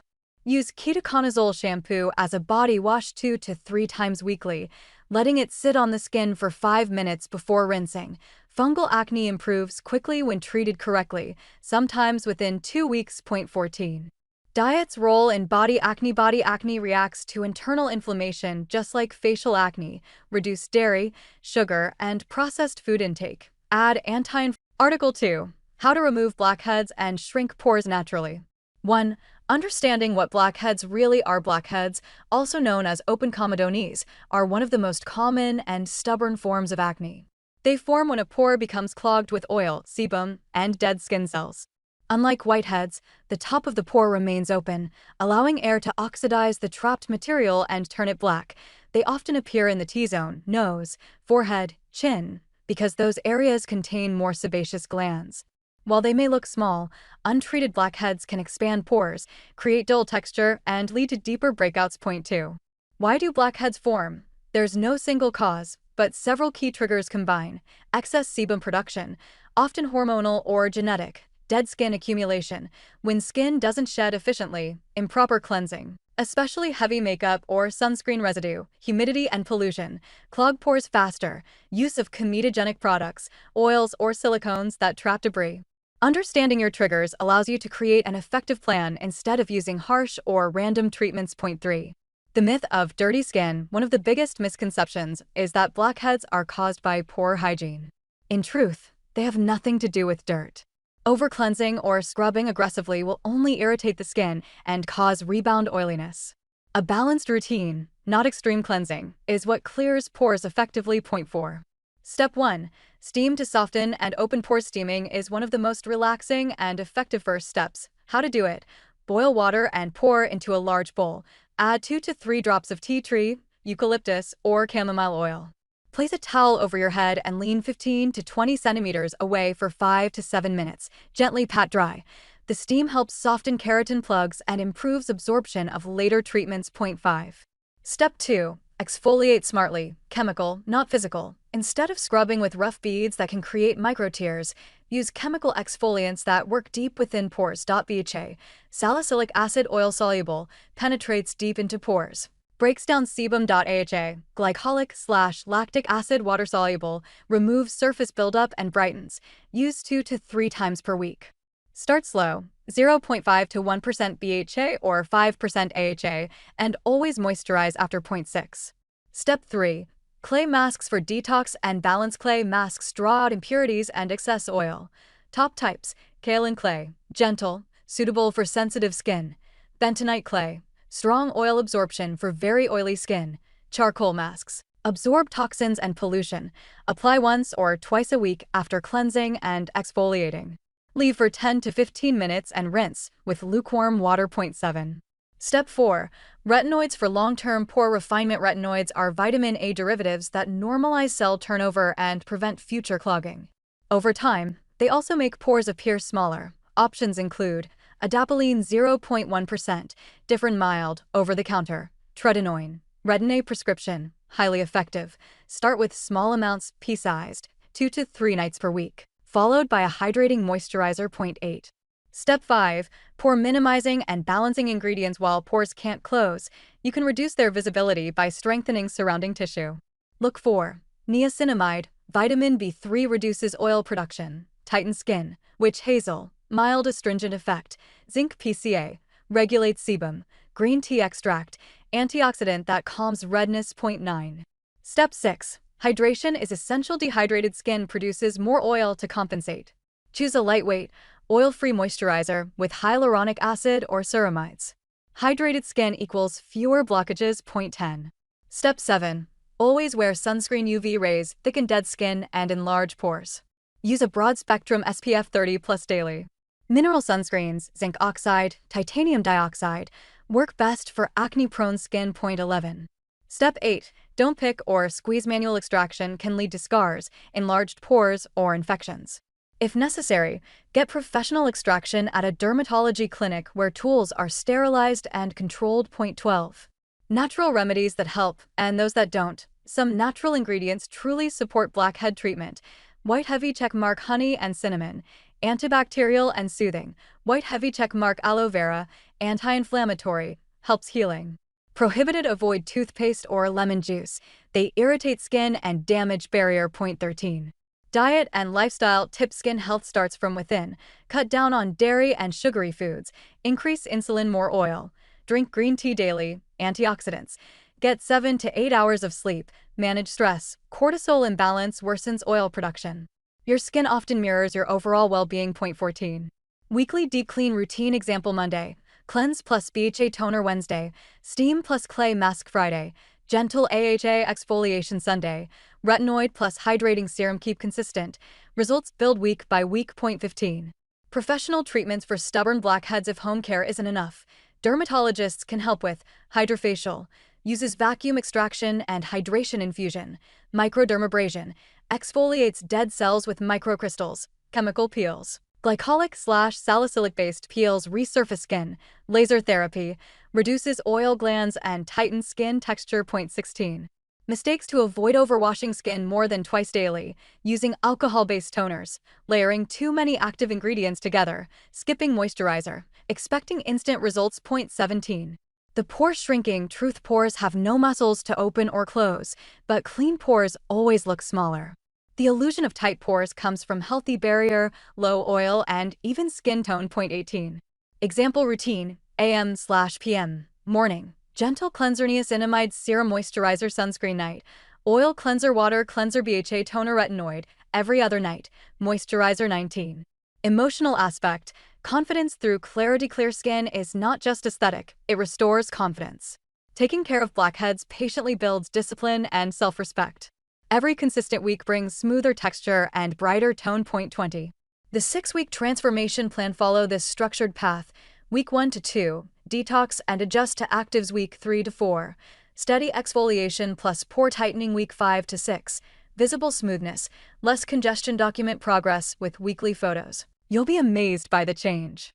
[SPEAKER 2] Use ketoconazole shampoo as a body wash 2 to 3 times weekly, letting it sit on the skin for 5 minutes before rinsing. Fungal acne improves quickly when treated correctly, sometimes within 2 weeks. Point 14. Diet's role in body acne. Body acne reacts to internal inflammation just like facial acne. Reduce dairy, sugar, and processed food intake. Add anti-inflammatory. Article 2. How to remove blackheads and shrink pores naturally. 1. Understanding what blackheads really are. Blackheads, also known as open comedones, are one of the most common and stubborn forms of acne. They form when a pore becomes clogged with oil, sebum, and dead skin cells. Unlike whiteheads, the top of the pore remains open, allowing air to oxidize the trapped material and turn it black. They often appear in the T-zone, nose, forehead, chin, because those areas contain more sebaceous glands. While they may look small, untreated blackheads can expand pores, create dull texture, and lead to deeper breakouts. Point 2. Why do blackheads form? There's no single cause, but several key triggers combine. Excess sebum production, often hormonal or genetic. Dead skin accumulation, when skin doesn't shed efficiently. Improper cleansing, especially heavy makeup or sunscreen residue. Humidity and pollution, clog pores faster. Use of comedogenic products, oils, or silicones that trap debris. Understanding your triggers allows you to create an effective plan instead of using harsh or random treatments. Point 3. The myth of dirty skin. One of the biggest misconceptions is that blackheads are caused by poor hygiene. In truth, they have nothing to do with dirt. Over-cleansing or scrubbing aggressively will only irritate the skin and cause rebound oiliness. A balanced routine, not extreme cleansing, is what clears pores effectively. Point 4. Step 1. Steam to soften and open pores. Steaming is one of the most relaxing and effective first steps. How to do it? Boil water and pour into a large bowl. Add 2 to 3 drops of tea tree, eucalyptus, or chamomile oil. Place a towel over your head and lean 15 to 20 centimeters away for 5 to 7 minutes. Gently pat dry. The steam helps soften keratin plugs and improves absorption of later treatments. Point 5. Step 2. Exfoliate smartly. Chemical, not physical. Instead of scrubbing with rough beads that can create micro tears, use chemical exfoliants that work deep within pores. BHA, salicylic acid oil soluble, penetrates deep into pores. Breaks down sebum. AHA, glycolic/lactic acid water soluble, removes surface buildup and brightens. Use 2 to 3 times per week. Start slow, 0.5 to 1% BHA or 5% AHA, and always moisturize after. Point 6. Step 3. Clay masks for detox and balance. Clay masks draw out impurities and excess oil. Top types: kaolin clay, gentle, suitable for sensitive skin. Bentonite clay, strong oil absorption for very oily skin. Charcoal masks, absorb toxins and pollution. Apply once or twice a week after cleansing and exfoliating. Leave for 10 to 15 minutes and rinse with lukewarm water. Point 7. Step 4. Retinoids for long-term pore refinement. Retinoids are vitamin A derivatives that normalize cell turnover and prevent future clogging. Over time, they also make pores appear smaller. Options include adapalene 0.1%, different mild, over-the-counter, tretinoin, Retin-A prescription, highly effective. Start with small amounts, pea-sized, 2 to 3 nights per week, followed by a hydrating moisturizer. Point 8. Step 5. Pore minimizing and balancing ingredients. While pores can't close, you can reduce their visibility by strengthening surrounding tissue. Look for niacinamide, vitamin B3 reduces oil production, tightens skin, witch hazel, mild astringent effect, zinc PCA, regulates sebum, green tea extract, antioxidant that calms redness. Point 9. Step 6. Hydration is essential. Dehydrated skin produces more oil to compensate. Choose a lightweight, oil-free moisturizer with hyaluronic acid or ceramides. Hydrated skin equals fewer blockages. Point 10. Step 7. Always wear sunscreen. UV rays thicken dead skin and enlarge pores. Use a broad-spectrum SPF 30+ daily. Mineral sunscreens, zinc oxide, titanium dioxide, work best for acne-prone skin. Point 11. Step 8. Don't pick or squeeze. Manual extraction can lead to scars, enlarged pores, or infections. If necessary, get professional extraction at a dermatology clinic where tools are sterilized and controlled. Point 12. Natural remedies that help and those that don't. Some natural ingredients truly support blackhead treatment. White heavy checkmark honey and cinnamon, antibacterial and soothing. White heavy checkmark aloe vera, anti-inflammatory, helps healing. Prohibited. Avoid toothpaste or lemon juice. They irritate skin and damage barrier. Point 13. Diet and lifestyle tips: skin health starts from within. Cut down on dairy and sugary foods. Increase insulin, more oil. Drink green tea daily. Antioxidants. Get 7 to 8 hours of sleep. Manage stress. Cortisol imbalance worsens oil production. Your skin often mirrors your overall well-being. 14. Weekly deep clean routine. Example: Monday, cleanse plus BHA toner. Wednesday, steam plus clay mask. Friday, gentle AHA exfoliation. Sunday, retinoid plus hydrating serum. Keep consistent. Results build week by week. 15. Professional treatments for stubborn blackheads. If home care isn't enough, dermatologists can help with hydrofacial. Uses vacuum extraction and hydration infusion. Microdermabrasion. Exfoliates dead cells with microcrystals. Chemical peels. Glycolic/salicylic-based peels resurface skin. Laser therapy. Reduces oil glands and tightens skin texture. 16. Mistakes to avoid: overwashing skin more than twice daily. Using alcohol-based toners. Layering too many active ingredients together. Skipping moisturizer. Expecting instant results. 17. The pore shrinking truth: pores have no muscles to open or close, but clean pores always look smaller. The illusion of tight pores comes from healthy barrier, low oil, and even skin tone. 18. Example routine: AM/PM. Morning, gentle cleanser, niacinamide serum, moisturizer, sunscreen. Night, oil cleanser, water cleanser, BHA toner, retinoid. Every other night, moisturizer. 19. Emotional aspect: confidence through clarity. Clear skin is not just aesthetic, it restores confidence. Taking care of blackheads patiently builds discipline and self-respect. Every consistent week brings smoother texture and brighter tone. 20. The 6-week transformation plan: follow this structured path. Week 1 to 2, detox and adjust to actives. Week 3 to 4, steady exfoliation plus pore tightening. Week 5 to 6, visible smoothness, less congestion. Document progress with weekly photos. You'll be amazed by the change.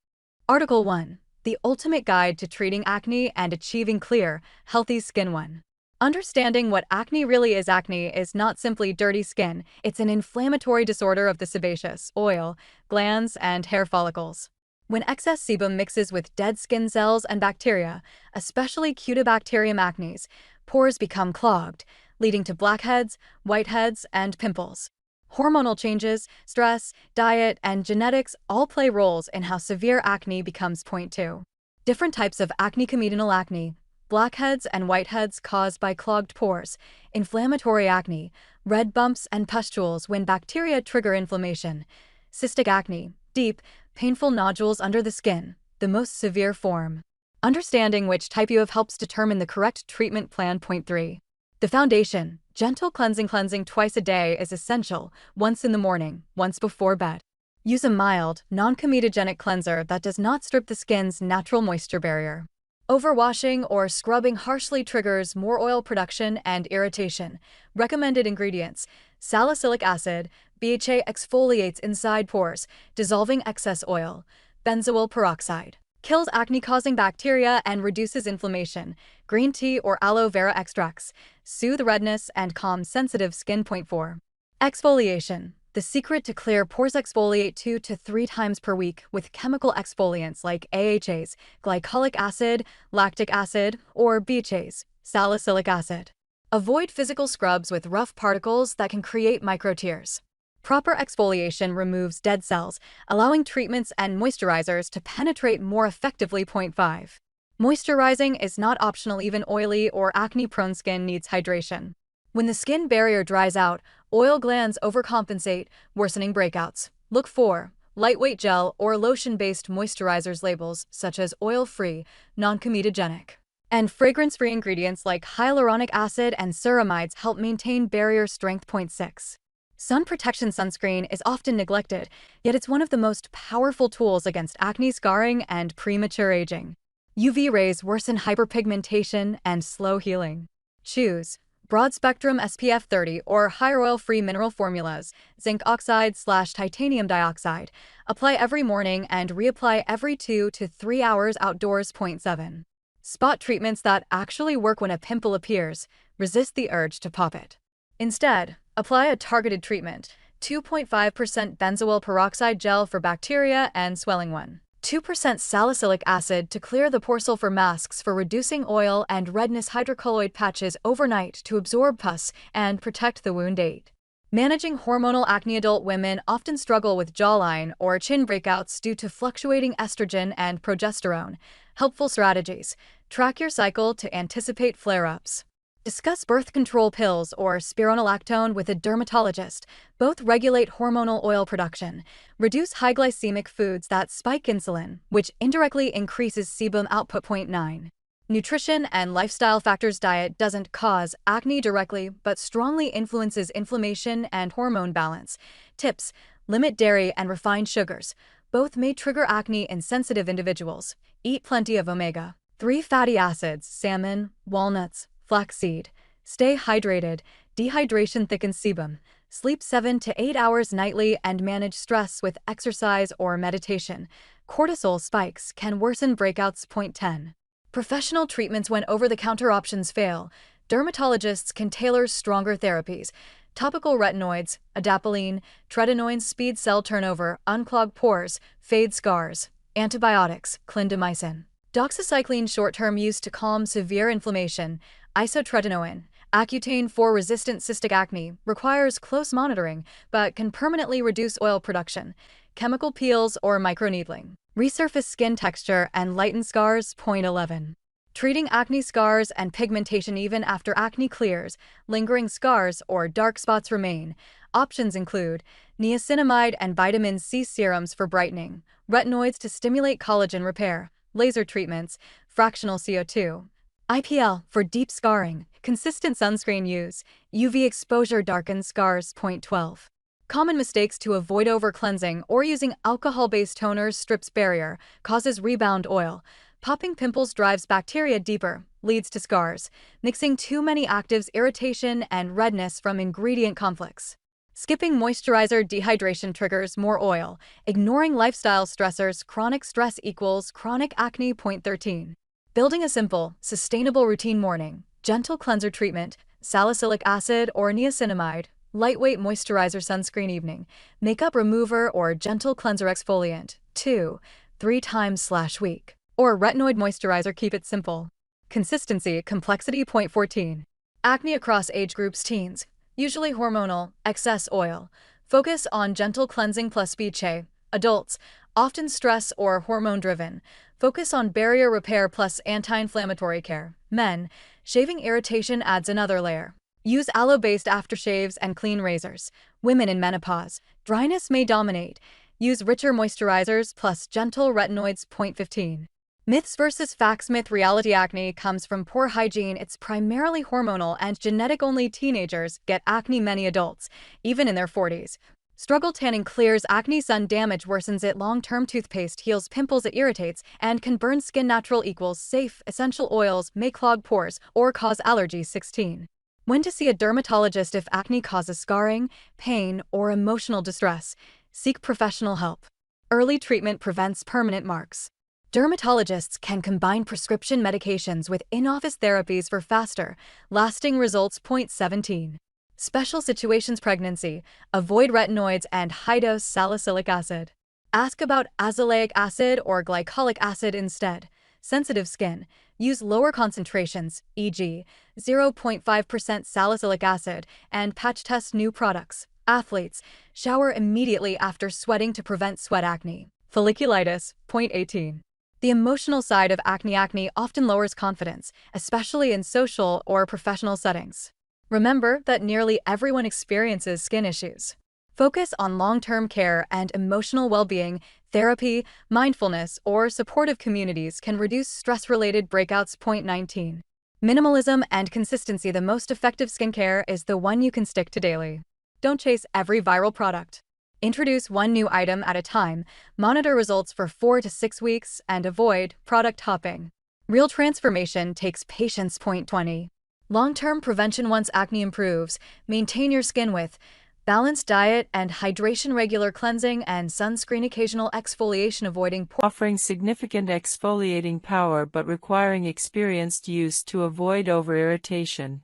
[SPEAKER 2] Article 1. The Ultimate Guide to Treating Acne and Achieving Clear, Healthy Skin. 1. Understanding what acne really is. Acne is not simply dirty skin, it's an inflammatory disorder of the sebaceous, oil, glands, and hair follicles. When excess sebum mixes with dead skin cells and bacteria, especially Cutibacterium acnes, pores become clogged, leading to blackheads, whiteheads, and pimples. Hormonal changes, stress, diet, and genetics all play roles in how severe acne becomes. 2. Different types of acne: comedonal acne, blackheads and whiteheads caused by clogged pores; inflammatory acne, red bumps and pustules when bacteria trigger inflammation; cystic acne, deep, painful nodules under the skin, the most severe form. Understanding which type you have helps determine the correct treatment plan. 3. The foundation: gentle cleansing. Cleansing twice a day is essential, once in the morning, once before bed. Use a mild, non-comedogenic cleanser that does not strip the skin's natural moisture barrier. Overwashing or scrubbing harshly triggers more oil production and irritation. Recommended ingredients: salicylic acid, BHA exfoliates inside pores, dissolving excess oil; benzoyl peroxide kills acne-causing bacteria and reduces inflammation; green tea or aloe vera extracts soothe redness and calm sensitive skin. 4. Exfoliation: the secret to clear pores. Exfoliate 2 to 3 times per week with chemical exfoliants like AHAs, glycolic acid, lactic acid, or BHAs, salicylic acid. Avoid physical scrubs with rough particles that can create microtears. Proper exfoliation removes dead cells, allowing treatments and moisturizers to penetrate more effectively. 5. Moisturizing is not optional. Even oily or acne-prone skin needs hydration. When the skin barrier dries out, oil glands overcompensate, worsening breakouts. Look for lightweight gel or lotion-based moisturizers. Labels such as oil-free, non-comedogenic, and fragrance-free ingredients like hyaluronic acid and ceramides help maintain barrier strength. 6. Sun protection. Sunscreen is often neglected, yet it's one of the most powerful tools against acne, scarring, and premature aging. UV rays worsen hyperpigmentation and slow healing. Choose broad-spectrum SPF 30 or higher oil-free mineral formulas, zinc oxide/titanium dioxide. Apply every morning and reapply every 2 to 3 hours outdoors. 7. Spot treatments that actually work. When a pimple appears, resist the urge to pop it. Instead, apply a targeted treatment: 2.5% benzoyl peroxide gel for bacteria and swelling, 2% salicylic acid to clear the pore, sulfur masks for reducing oil and redness, hydrocolloid patches overnight to absorb pus and protect the wound. 8. Managing hormonal acne. Adult women often struggle with jawline or chin breakouts due to fluctuating estrogen and progesterone. Helpful strategies. Track your cycle to anticipate flare-ups. Discuss birth control pills or spironolactone with a dermatologist. Both regulate hormonal oil production. Reduce high glycemic foods that spike insulin, which indirectly increases sebum output. 9. Nutrition and lifestyle factors. Diet doesn't cause acne directly, but strongly influences inflammation and hormone balance. Tips: limit dairy and refined sugars. Both may trigger acne in sensitive individuals. Eat plenty of omega-3 fatty acids, salmon, walnuts, flaxseed. Stay hydrated. Dehydration thickens sebum. Sleep 7 to 8 hours nightly and manage stress with exercise or meditation. Cortisol spikes can worsen breakouts. 10. Professional treatments. When over-the-counter options fail, dermatologists can tailor stronger therapies. Topical retinoids, adapalene, tretinoin speed cell turnover, unclog pores, fade scars. Antibiotics, clindamycin. Doxycycline short-term use to calm severe inflammation. Isotretinoin. Accutane for resistant cystic acne requires close monitoring but can permanently reduce oil production. Chemical peels or microneedling. Resurface skin texture and lighten scars. 11. Treating acne scars and pigmentation. Even after acne clears, lingering scars or dark spots remain. Options include niacinamide and vitamin C serums for brightening, retinoids to stimulate collagen repair, laser treatments, fractional CO2, IPL for deep scarring, consistent sunscreen use, UV exposure darkens scars. 12. Common mistakes to avoid over-cleansing or using alcohol-based toners. Strips barrier, causes rebound oil. Popping pimples drives bacteria deeper, leads to scars. Mixing too many actives, irritation and redness from ingredient conflicts. Skipping moisturizer. Dehydration triggers more oil. Ignoring lifestyle stressors. Chronic stress equals chronic acne. 13. Building a simple, sustainable routine. Morning, gentle cleanser treatment, salicylic acid or niacinamide. Lightweight moisturizer, sunscreen. Evening, makeup remover or gentle cleanser. Exfoliant 2-3 times/week. Or retinoid moisturizer. Keep it simple. Consistency, complexity. 14. Acne across age groups. Teens, usually hormonal, excess oil. Focus on gentle cleansing plus BCH. Adults, often stress or hormone-driven. Focus on barrier repair plus anti-inflammatory care. Men, shaving irritation adds another layer. Use aloe-based aftershaves and clean razors. Women in menopause, dryness may dominate. Use richer moisturizers plus gentle retinoids. 15. Myths versus facts. Myth: reality. Acne comes from poor hygiene. It's primarily hormonal and genetic. Only teenagers get acne. Many adults, even in their 40s, struggle. Tanning clears acne. Sun damage worsens it. Long-term toothpaste heals pimples. It irritates and can burn skin. Natural equals safe. Essential oils may clog pores or cause allergies. 16. When to see a dermatologist. If acne causes scarring, pain, or emotional distress, seek professional help. Early treatment prevents permanent marks. Dermatologists can combine prescription medications with in-office therapies for faster, lasting results. 17. Special situations. Pregnancy, avoid retinoids and high-dose salicylic acid. Ask about azelaic acid or glycolic acid instead. Sensitive skin, use lower concentrations, e.g., 0.5% salicylic acid, and patch test new products. Athletes, shower immediately after sweating to prevent sweat acne. Folliculitis. 18. The emotional side of acne. Acne often lowers confidence, especially in social or professional settings. Remember that nearly everyone experiences skin issues. Focus on long-term care and emotional well-being. Therapy, mindfulness, or supportive communities can reduce stress-related breakouts. 19. Minimalism and consistency. The most effective skincare is the one you can stick to daily. Don't chase every viral product. Introduce one new item at a time, monitor results for 4 to 6 weeks, and avoid product hopping. Real transformation takes patience. 20. Long-term prevention. Once acne improves, maintain your skin with balanced diet and hydration, regular cleansing and sunscreen, occasional exfoliation, avoiding
[SPEAKER 1] offering significant exfoliating power but requiring experienced use to avoid over-irritation.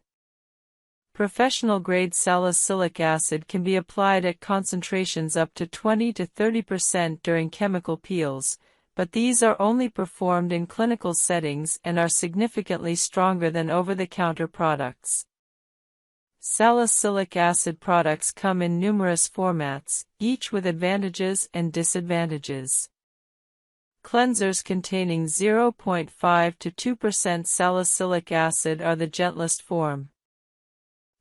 [SPEAKER 1] Professional-grade salicylic acid can be applied at concentrations up to 20 to 30% during chemical peels, but these are only performed in clinical settings and are significantly stronger than over-the-counter products. Salicylic acid products come in numerous formats, each with advantages and disadvantages. Cleansers containing 0.5 to 2% salicylic acid are the gentlest form.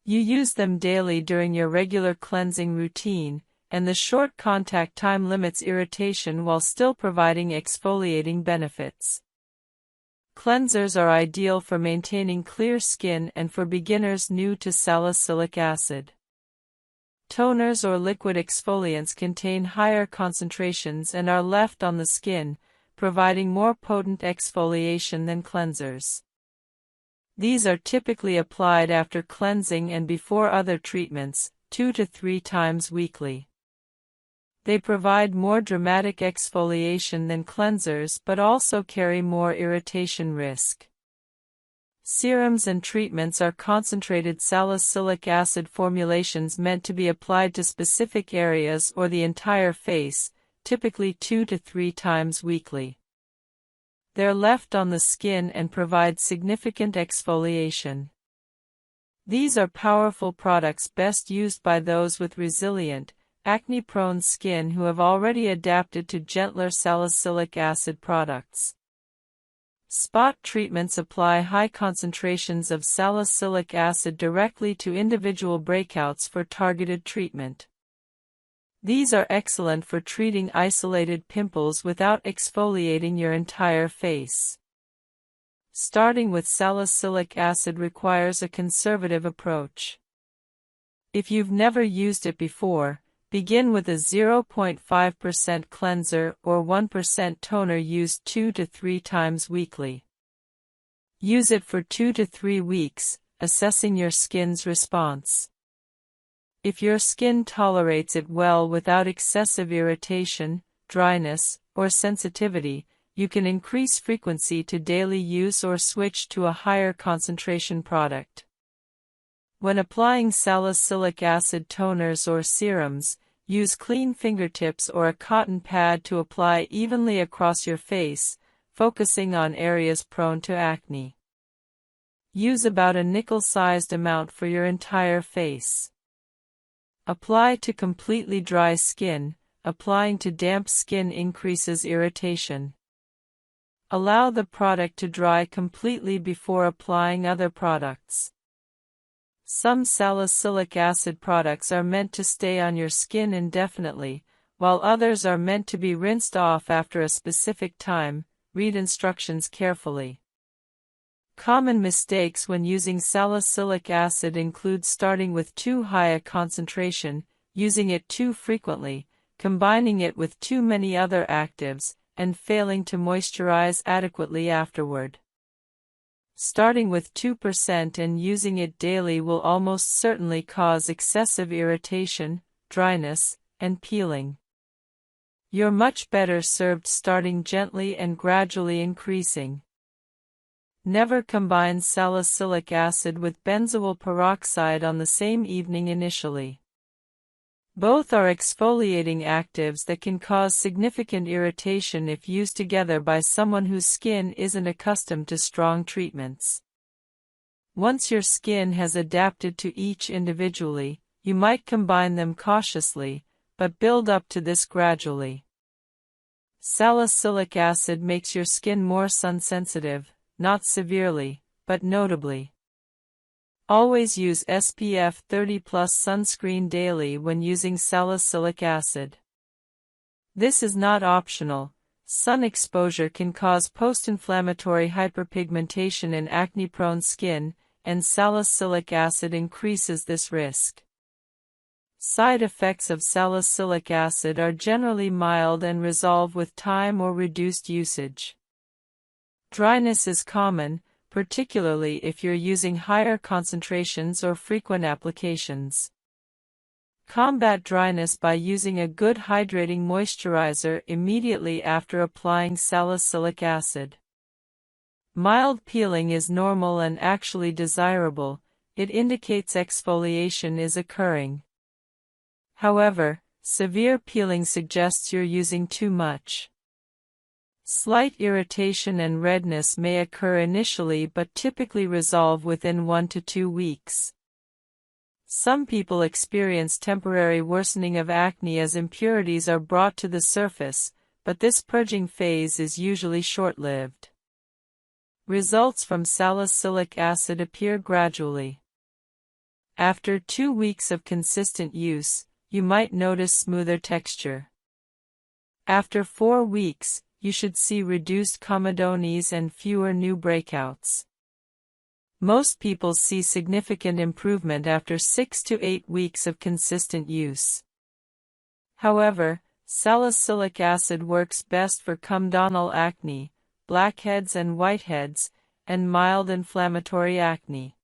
[SPEAKER 1] You use them daily during your regular cleansing routine, and the short contact time limits irritation while still providing exfoliating benefits. Cleansers are ideal for maintaining clear skin and for beginners new to salicylic acid. Toners or liquid exfoliants contain higher concentrations and are left on the skin, providing more potent exfoliation than cleansers. These are typically applied after cleansing and before other treatments, 2 to 3 times weekly. They provide more dramatic exfoliation than cleansers but also carry more irritation risk. Serums and treatments are concentrated salicylic acid formulations meant to be applied to specific areas or the entire face, typically 2 to 3 times weekly. They're left on the skin and provide significant exfoliation. These are powerful products best used by those with resilient, acne-prone skin who have already adapted to gentler salicylic acid products. Spot treatments apply high concentrations of salicylic acid directly to individual breakouts for targeted treatment. These are excellent for treating isolated pimples without exfoliating your entire face. Starting with salicylic acid requires a conservative approach. If you've never used it before, begin with a 0.5% cleanser or 1% toner used 2 to 3 times weekly. Use it for 2 to 3 weeks, assessing your skin's response. If your skin tolerates it well without excessive irritation, dryness, or sensitivity, you can increase frequency to daily use or switch to a higher concentration product. When applying salicylic acid toners or serums, use clean fingertips or a cotton pad to apply evenly across your face, focusing on areas prone to acne. Use about a nickel-sized amount for your entire face. Apply to completely dry skin. Applying to damp skin increases irritation. Allow the product to dry completely before applying other products. Some salicylic acid products are meant to stay on your skin indefinitely, while others are meant to be rinsed off after a specific time. Read instructions carefully. Common mistakes when using salicylic acid include starting with too high a concentration, using it too frequently, combining it with too many other actives, and failing to moisturize adequately afterward. Starting with 2% and using it daily will almost certainly cause excessive irritation, dryness, and peeling. You're much better served starting gently and gradually increasing. Never combine salicylic acid with benzoyl peroxide on the same evening initially. Both are exfoliating actives that can cause significant irritation if used together by someone whose skin isn't accustomed to strong treatments. Once your skin has adapted to each individually, you might combine them cautiously, but build up to this gradually. Salicylic acid makes your skin more sun-sensitive, not severely, but notably. Always use SPF 30+ sunscreen daily when using salicylic acid. This is not optional. Sun exposure can cause post-inflammatory hyperpigmentation in acne-prone skin, and salicylic acid increases this risk. Side effects of salicylic acid are generally mild and resolve with time or reduced usage. Dryness is common, particularly if you're using higher concentrations or frequent applications. Combat dryness by using a good hydrating moisturizer immediately after applying salicylic acid. Mild peeling is normal and actually desirable. It indicates exfoliation is occurring. However, severe peeling suggests you're using too much. Slight irritation and redness may occur initially but typically resolve within 1 to 2 weeks. Some people experience temporary worsening of acne as impurities are brought to the surface, but this purging phase is usually short-lived. Results from salicylic acid appear gradually. After 2 weeks of consistent use, you might notice smoother texture. After 4 weeks, you should see reduced comedones and fewer new breakouts. Most people see significant improvement after 6 to 8 weeks of consistent use. However, salicylic acid works best for comedonal acne, blackheads and whiteheads, and mild inflammatory acne.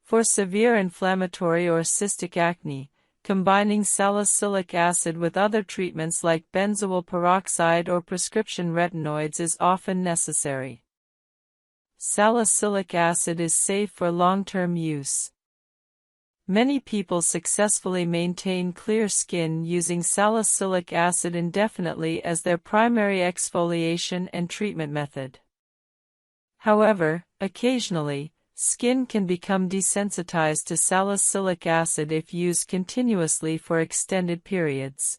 [SPEAKER 1] For severe inflammatory or cystic acne, combining salicylic acid with other treatments like benzoyl peroxide or prescription retinoids is often necessary. Salicylic acid is safe for long-term use. Many people successfully maintain clear skin using salicylic acid indefinitely as their primary exfoliation and treatment method. However, occasionally, skin can become desensitized to salicylic acid if used continuously for extended periods.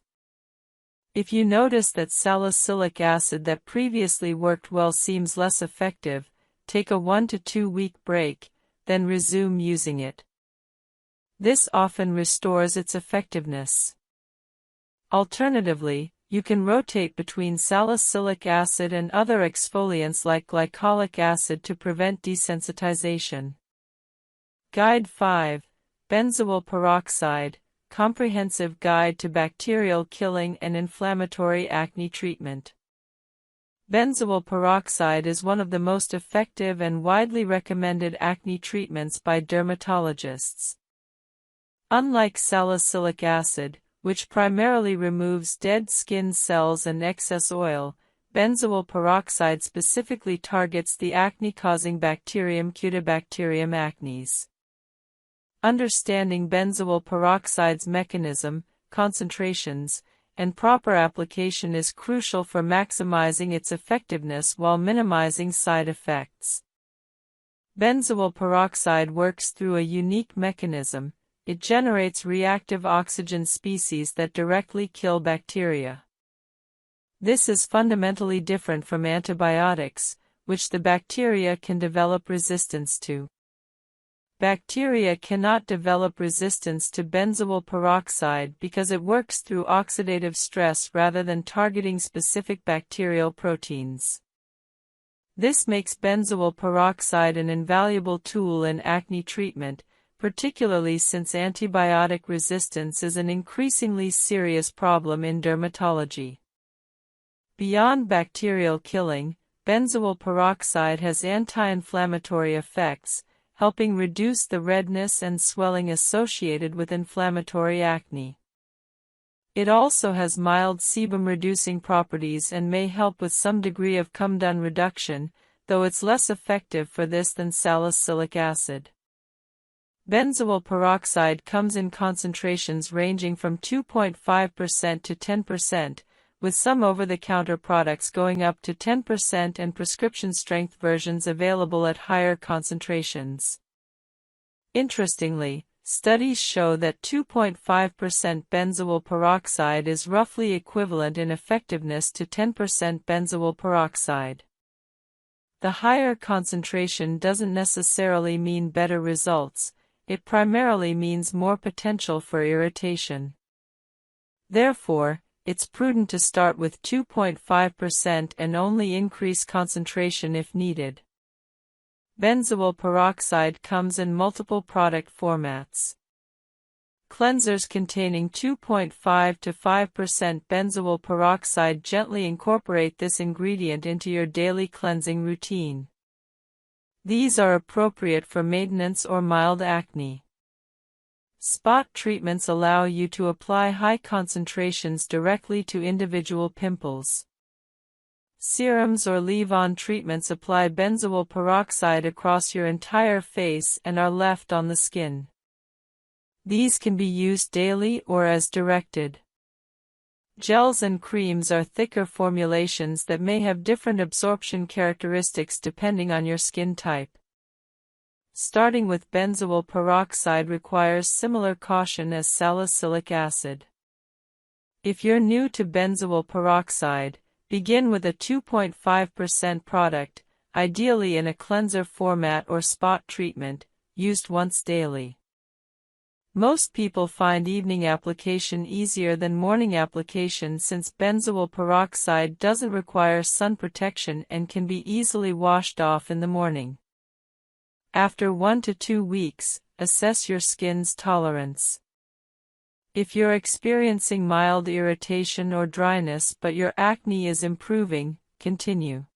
[SPEAKER 1] If you notice that salicylic acid that previously worked well seems less effective, take a 1 to 2 week break, then resume using it. This often restores its effectiveness. Alternatively, you can rotate between salicylic acid and other exfoliants like glycolic acid to prevent desensitization. Guide 5. Benzoyl peroxide, Comprehensive Guide to Bacterial Killing and Inflammatory Acne Treatment. Benzoyl peroxide is one of the most effective and widely recommended acne treatments by dermatologists. Unlike salicylic acid, which primarily removes dead skin cells and excess oil, benzoyl peroxide specifically targets the acne-causing bacterium Cutibacterium acnes. Understanding benzoyl peroxide's mechanism, concentrations, and proper application is crucial for maximizing its effectiveness while minimizing side effects. Benzoyl peroxide works through a unique mechanism. It generates reactive oxygen species that directly kill bacteria. This is fundamentally different from antibiotics, which the bacteria can develop resistance to. Bacteria cannot develop resistance to benzoyl peroxide because it works through oxidative stress rather than targeting specific bacterial proteins. This makes benzoyl peroxide an invaluable tool in acne treatment, particularly since antibiotic resistance is an increasingly serious problem in dermatology. Beyond bacterial killing, benzoyl peroxide has anti-inflammatory effects, helping reduce the redness and swelling associated with inflammatory acne. It also has mild sebum-reducing properties and may help with some degree of comedone reduction, though it's less effective for this than salicylic acid. Benzoyl peroxide comes in concentrations ranging from 2.5% to 10%, with some over-the-counter products going up to 10% and prescription-strength versions available at higher concentrations. Interestingly, studies show that 2.5% benzoyl peroxide is roughly equivalent in effectiveness to 10% benzoyl peroxide. The higher concentration doesn't necessarily mean better results, it primarily means more potential for irritation. Therefore, it's prudent to start with 2.5% and only increase concentration if needed. Benzoyl peroxide comes in multiple product formats. Cleansers containing 2.5 to 5% benzoyl peroxide gently incorporate this ingredient into your daily cleansing routine. These are appropriate for maintenance or mild acne. Spot treatments allow you to apply high concentrations directly to individual pimples. Serums or leave-on treatments apply benzoyl peroxide across your entire face and are left on the skin. These can be used daily or as directed. Gels and creams are thicker formulations that may have different absorption characteristics depending on your skin type. Starting with benzoyl peroxide requires similar caution as salicylic acid. If you're new to benzoyl peroxide, begin with a 2.5% product, ideally in a cleanser format or spot treatment, used once daily. Most people find evening application easier than morning application since benzoyl peroxide doesn't require sun protection and can be easily washed off in the morning. After 1 to 2 weeks, assess your skin's tolerance. If you're experiencing mild irritation or dryness but your acne is improving, continue.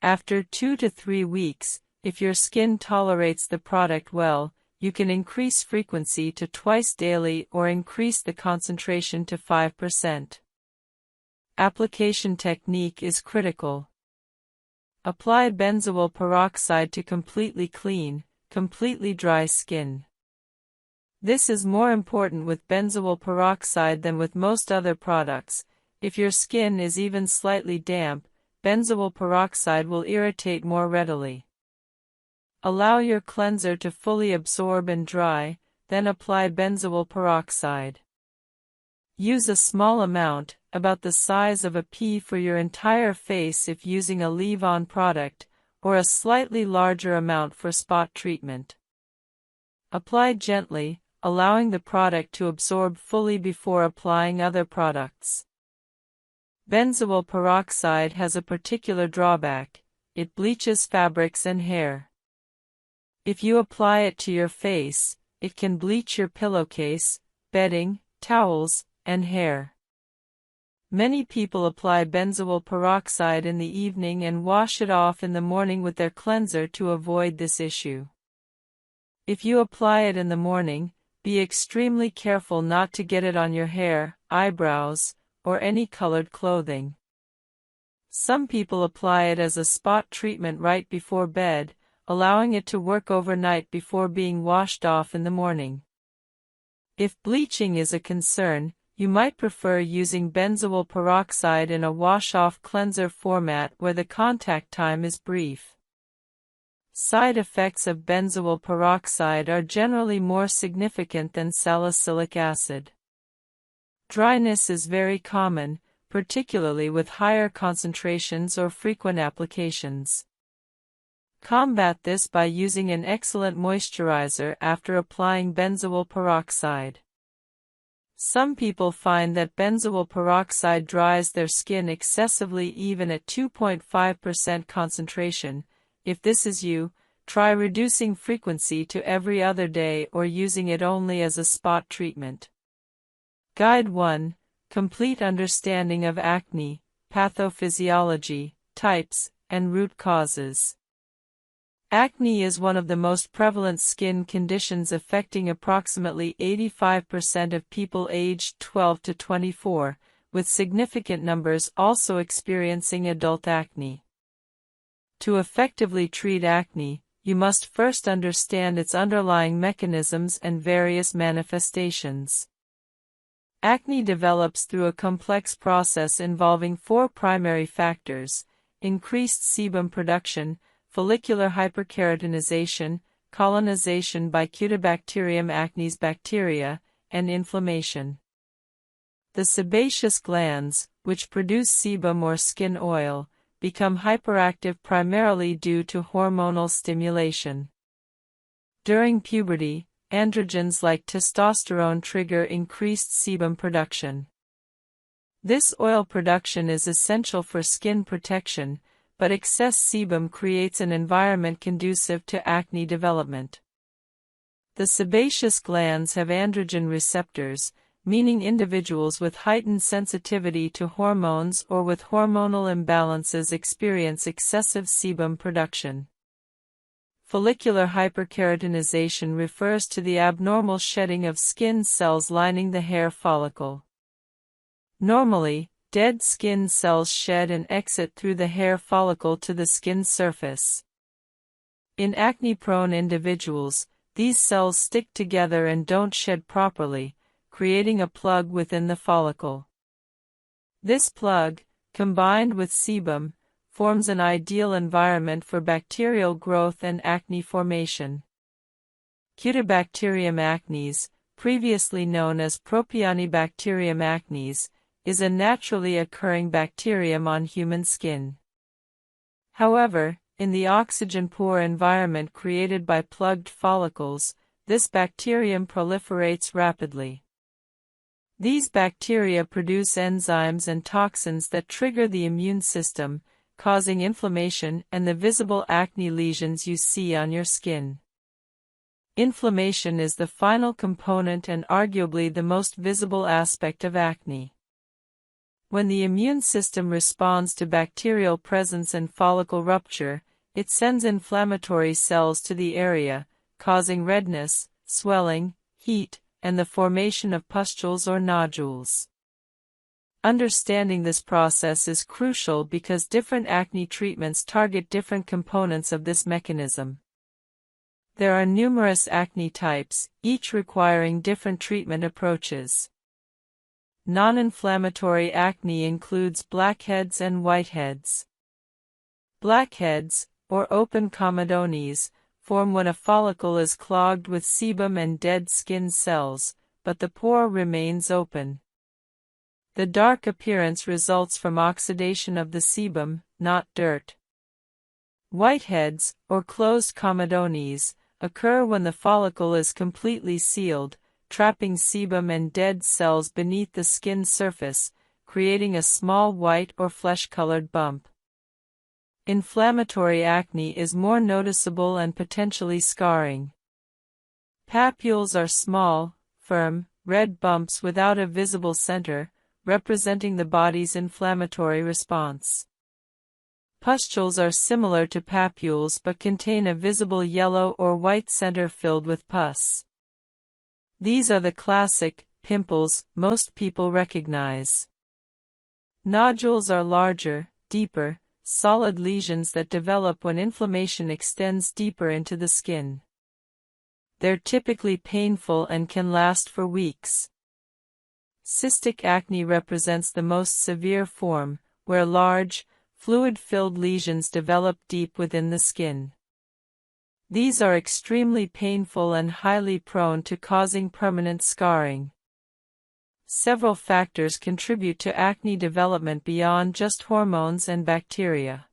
[SPEAKER 1] After 2 to 3 weeks, if your skin tolerates the product well, you can increase frequency to twice daily or increase the concentration to 5%. Application technique is critical. Apply benzoyl peroxide to completely clean, completely dry skin. This is more important with benzoyl peroxide than with most other products. If your skin is even slightly damp, benzoyl peroxide will irritate more readily. Allow your cleanser to fully absorb and dry, then apply benzoyl peroxide. Use a small amount, about the size of a pea for your entire face if using a leave-on product, or a slightly larger amount for spot treatment. Apply gently, allowing the product to absorb fully before applying other products. Benzoyl peroxide has a particular drawback: it bleaches fabrics and hair. If you apply it to your face, it can bleach your pillowcase, bedding, towels, and hair. Many people apply benzoyl peroxide in the evening and wash it off in the morning with their cleanser to avoid this issue. If you apply it in the morning, be extremely careful not to get it on your hair, eyebrows, or any colored clothing. Some people apply it as a spot treatment right before bed, allowing it to work overnight before being washed off in the morning. If bleaching is a concern, you might prefer using benzoyl peroxide in a wash-off cleanser format where the contact time is brief. Side effects of benzoyl peroxide are generally more significant than salicylic acid. Dryness is very common, particularly with higher concentrations or frequent applications. Combat this by using an excellent moisturizer after applying benzoyl peroxide. Some people find that benzoyl peroxide dries their skin excessively even at 2.5% concentration. If this is you, try reducing frequency to every other day or using it only as a spot treatment. Guide 1. Complete understanding of acne, pathophysiology, types, and root causes. Acne is one of the most prevalent skin conditions affecting approximately 85% of people aged 12 to 24, with significant numbers also experiencing adult acne. To effectively treat acne, you must first understand its underlying mechanisms and various manifestations. Acne develops through a complex process involving 4 primary factors: increased sebum production, follicular hyperkeratinization, colonization by Cutibacterium acnes bacteria, and inflammation. The sebaceous glands, which produce sebum or skin oil, become hyperactive primarily due to hormonal stimulation. During puberty, androgens like testosterone trigger increased sebum production. This oil production is essential for skin protection, but excess sebum creates an environment conducive to acne development. The sebaceous glands have androgen receptors, meaning individuals with heightened sensitivity to hormones or with hormonal imbalances experience excessive sebum production. Follicular hyperkeratinization refers to the abnormal shedding of skin cells lining the hair follicle. Normally, dead skin cells shed and exit through the hair follicle to the skin surface. In acne-prone individuals, these cells stick together and don't shed properly, creating a plug within the follicle. This plug, combined with sebum, forms an ideal environment for bacterial growth and acne formation. Cutibacterium acnes, previously known as Propionibacterium acnes, is a naturally occurring bacterium on human skin. However, in the oxygen-poor environment created by plugged follicles, this bacterium proliferates rapidly. These bacteria produce enzymes and toxins that trigger the immune system, causing inflammation and the visible acne lesions you see on your skin. Inflammation is the final component and arguably the most visible aspect of acne. When the immune system responds to bacterial presence and follicle rupture, it sends inflammatory cells to the area, causing redness, swelling, heat, and the formation of pustules or nodules. Understanding this process is crucial because different acne treatments target different components of this mechanism. There are numerous acne types, each requiring different treatment approaches. Non-inflammatory acne includes blackheads and whiteheads. Blackheads, or open comedones, form when a follicle is clogged with sebum and dead skin cells, but the pore remains open. The dark appearance results from oxidation of the sebum, not dirt. Whiteheads, or closed comedones, occur when the follicle is completely sealed, trapping sebum and dead cells beneath the skin surface, creating a small white or flesh-colored bump. Inflammatory acne is more noticeable and potentially scarring. Papules are small, firm, red bumps without a visible center, representing the body's inflammatory response. Pustules are similar to papules but contain a visible yellow or white center filled with pus. These are the classic pimples most people recognize. Nodules are larger, deeper, solid lesions that develop when inflammation extends deeper into the skin. They're typically painful and can last for weeks. Cystic acne represents the most severe form, where large, fluid-filled lesions develop deep within the skin. These are extremely painful and highly prone to causing permanent scarring. Several factors contribute to acne development beyond just hormones and bacteria.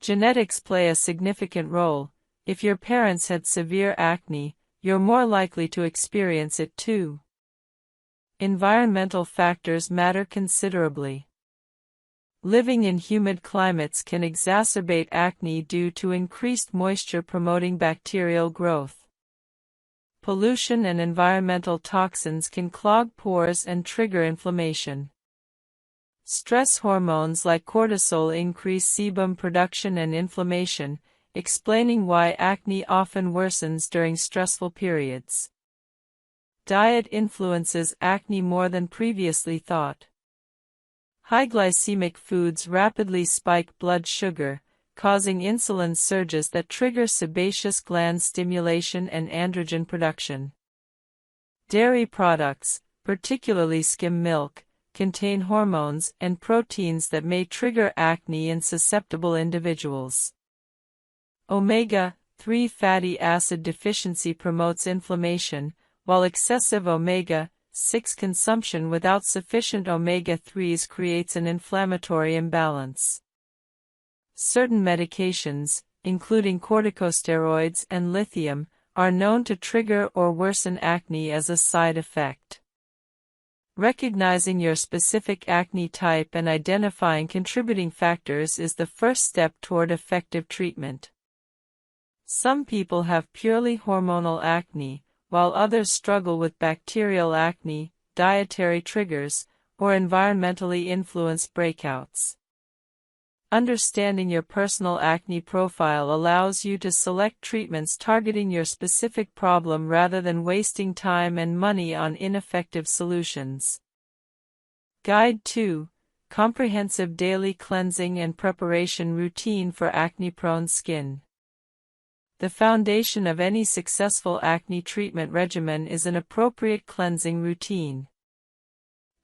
[SPEAKER 1] Genetics play a significant role. If your parents had severe acne, you're more likely to experience it too. Environmental factors matter considerably. Living in humid climates can exacerbate acne due to increased moisture promoting bacterial growth. Pollution and environmental toxins can clog pores and trigger inflammation. Stress hormones like cortisol increase sebum production and inflammation, explaining why acne often worsens during stressful periods. Diet influences acne more than previously thought. High glycemic foods rapidly spike blood sugar, causing insulin surges that trigger sebaceous gland stimulation and androgen production. Dairy products, particularly skim milk, contain hormones and proteins that may trigger acne in susceptible individuals. Omega-3 fatty acid deficiency promotes inflammation, while excessive omega-6 consumption without sufficient omega-3s creates an inflammatory imbalance. Certain medications, including corticosteroids and lithium, are known to trigger or worsen acne as a side effect. Recognizing your specific acne type and identifying contributing factors is the first step toward effective treatment. Some people have purely hormonal acne, while others struggle with bacterial acne, dietary triggers, or environmentally influenced breakouts. Understanding your personal acne profile allows you to select treatments targeting your specific problem rather than wasting time and money on ineffective solutions. Guide 2: Comprehensive Daily Cleansing and Preparation Routine for Acne-Prone Skin. The foundation of any successful acne treatment regimen is an appropriate cleansing routine.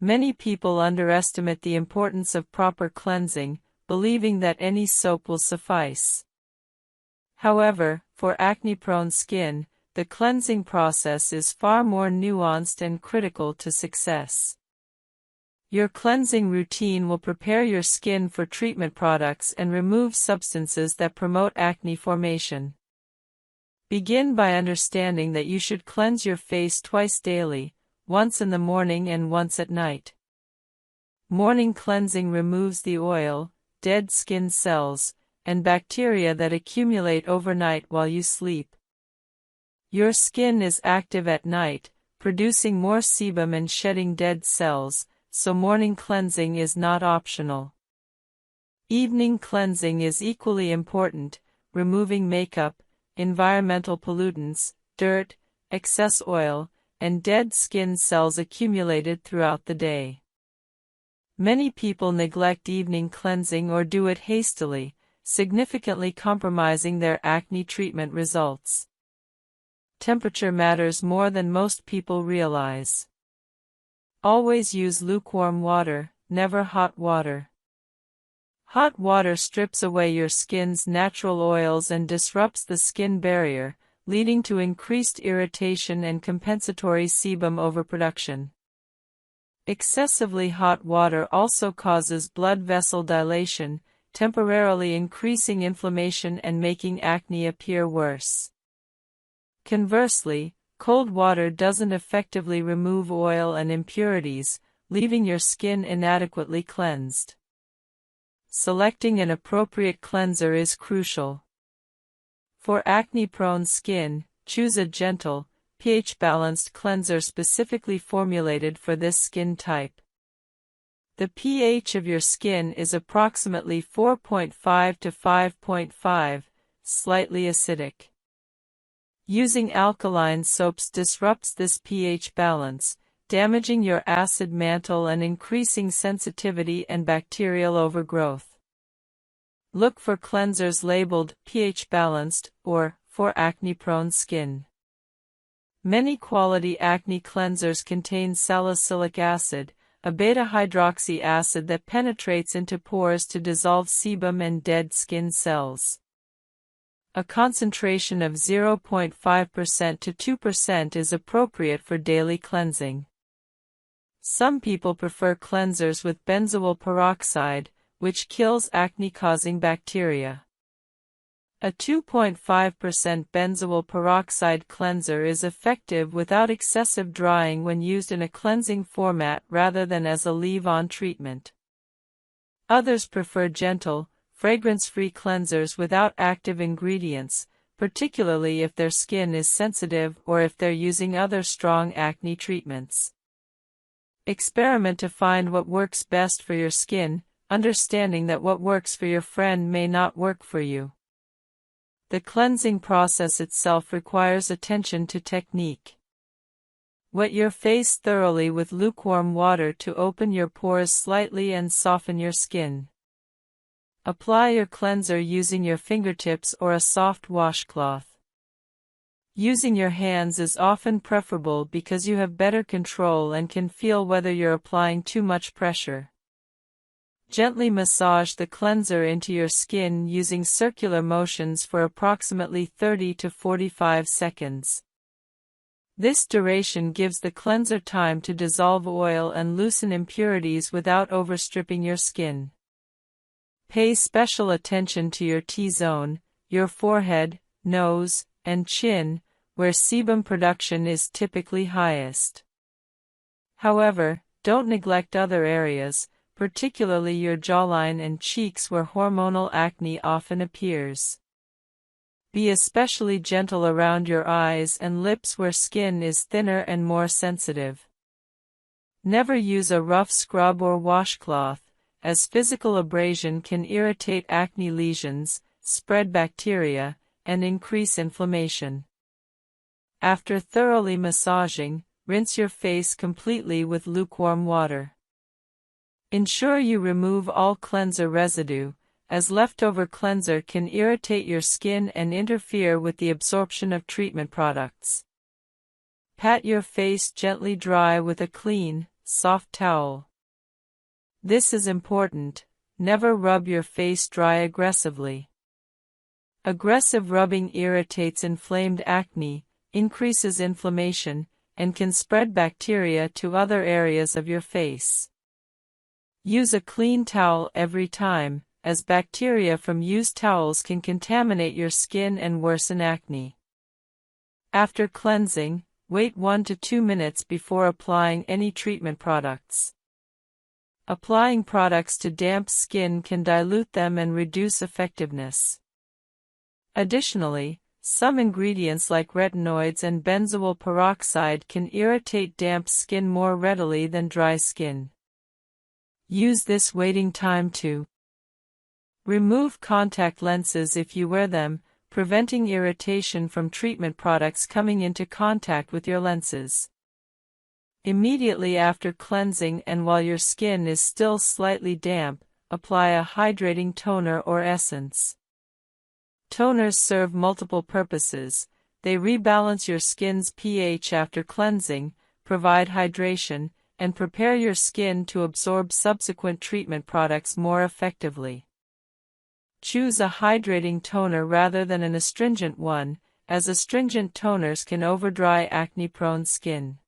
[SPEAKER 1] Many people underestimate the importance of proper cleansing, believing that any soap will suffice. However, for acne-prone skin, the cleansing process is far more nuanced and critical to success. Your cleansing routine will prepare your skin for treatment products and remove substances that promote acne formation. Begin by understanding that you should cleanse your face twice daily, once in the morning and once at night. Morning cleansing removes the oil, dead skin cells, and bacteria that accumulate overnight while you sleep. Your skin is active at night, producing more sebum and shedding dead cells, so morning cleansing is not optional. Evening cleansing is equally important, removing makeup, environmental pollutants, dirt, excess oil, and dead skin cells accumulated throughout the day. Many people neglect evening cleansing or do it hastily, significantly compromising their acne treatment results. Temperature matters more than most people realize. Always use lukewarm water, never hot water. Hot water strips away your skin's natural oils and disrupts the skin barrier, leading to increased irritation and compensatory sebum overproduction. Excessively hot water also causes blood vessel dilation, temporarily increasing inflammation and making acne appear worse. Conversely, cold water doesn't effectively remove oil and impurities, leaving your skin inadequately cleansed. Selecting an appropriate cleanser is crucial. For acne-prone skin, choose a gentle, pH-balanced cleanser specifically formulated for this skin type. The pH of your skin is approximately 4.5 to 5.5, slightly acidic. Using alkaline soaps disrupts this pH balance, damaging your acid mantle and increasing sensitivity and bacterial overgrowth. Look for cleansers labeled pH balanced or for acne-prone skin. Many quality acne cleansers contain salicylic acid, a beta-hydroxy acid that penetrates into pores to dissolve sebum and dead skin cells. A concentration of 0.5% to 2% is appropriate for daily cleansing. Some people prefer cleansers with benzoyl peroxide, which kills acne-causing bacteria. A 2.5% benzoyl peroxide cleanser is effective without excessive drying when used in a cleansing format rather than as a leave-on treatment. Others prefer gentle, fragrance-free cleansers without active ingredients, particularly if their skin is sensitive or if they're using other strong acne treatments. Experiment to find what works best for your skin, understanding that what works for your friend may not work for you. The cleansing process itself requires attention to technique. Wet your face thoroughly with lukewarm water to open your pores slightly and soften your skin. Apply your cleanser using your fingertips or a soft washcloth. Using your hands is often preferable because you have better control and can feel whether you're applying too much pressure. Gently massage the cleanser into your skin using circular motions for approximately 30 to 45 seconds. This duration gives the cleanser time to dissolve oil and loosen impurities without overstripping your skin. Pay special attention to your T-zone, your forehead, nose, and chin, where sebum production is typically highest. However, don't neglect other areas, particularly your jawline and cheeks where hormonal acne often appears. Be especially gentle around your eyes and lips where skin is thinner and more sensitive. Never use a rough scrub or washcloth, as physical abrasion can irritate acne lesions, spread bacteria, and increase inflammation. After thoroughly massaging, rinse your face completely with lukewarm water. Ensure you remove all cleanser residue, as leftover cleanser can irritate your skin and interfere with the absorption of treatment products. Pat your face gently dry with a clean, soft towel. This is important, Never rub your face dry aggressively. Aggressive rubbing irritates inflamed acne, increases inflammation, and can spread bacteria to other areas of your face. Use a clean towel every time, as bacteria from used towels can contaminate your skin and worsen acne. After cleansing, wait 1 to 2 minutes before applying any treatment products. Applying products to damp skin can dilute them and reduce effectiveness. Additionally, some ingredients like retinoids and benzoyl peroxide can irritate damp skin more readily than dry skin. Use this waiting time to remove contact lenses if you wear them, preventing irritation from treatment products coming into contact with your lenses. Immediately after cleansing and while your skin is still slightly damp, apply a hydrating toner or essence. Toners serve multiple purposes. They rebalance your skin's pH after cleansing, provide hydration, and prepare your skin to absorb subsequent treatment products more effectively. Choose a hydrating toner rather than an astringent one, as astringent toners can overdry acne-prone skin.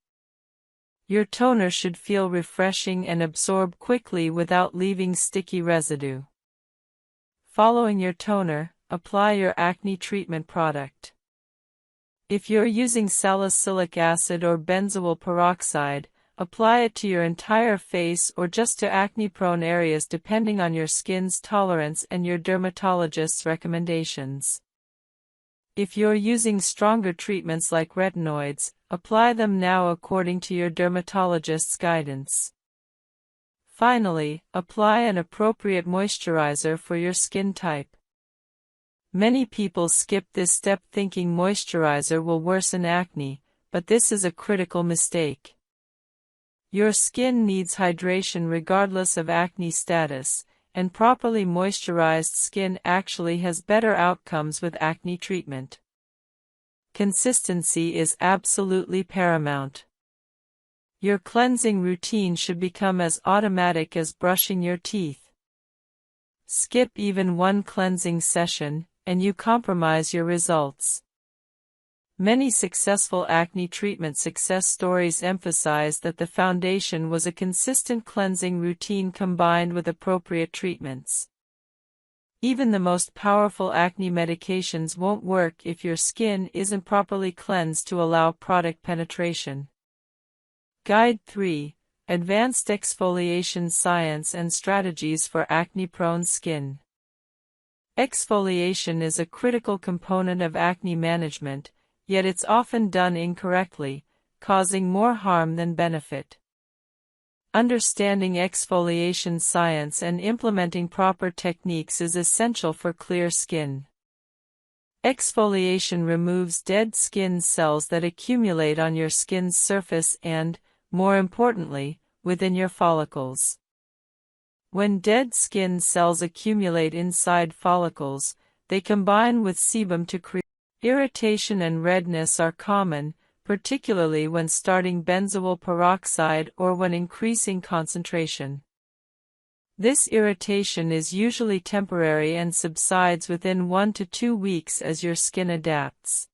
[SPEAKER 1] Your toner should feel refreshing and absorb quickly without leaving sticky residue. Following your toner, apply your acne treatment product. If you're using salicylic acid or benzoyl peroxide, apply it to your entire face or just to acne-prone areas depending on your skin's tolerance and your dermatologist's recommendations. If you're using stronger treatments like retinoids, apply them now according to your dermatologist's guidance. Finally, apply an appropriate moisturizer for your skin type. Many people skip this step thinking moisturizer will worsen acne, but this is a critical mistake. Your skin needs hydration regardless of acne status, and properly moisturized skin actually has better outcomes with acne treatment. Consistency is absolutely paramount. Your cleansing routine should become as automatic as brushing your teeth. Skip even one cleansing session, and you compromise your results. Many successful acne treatment success stories emphasize that the foundation was a consistent cleansing routine combined with appropriate treatments. Even the most powerful acne medications won't work if your skin isn't properly cleansed to allow product penetration. Guide 3: Advanced Exfoliation Science and Strategies for Acne-Prone Skin. Exfoliation is a critical component of acne management, yet it's often done incorrectly, causing more harm than benefit. Understanding exfoliation science and implementing proper techniques is essential for clear skin. Exfoliation removes dead skin cells that accumulate on your skin's surface and, more importantly, within your follicles. When dead skin cells accumulate inside follicles, they combine with sebum to create irritation and redness are common, particularly when starting benzoyl peroxide or when increasing concentration. This irritation is usually temporary and subsides within 1 to 2 weeks as your skin adapts.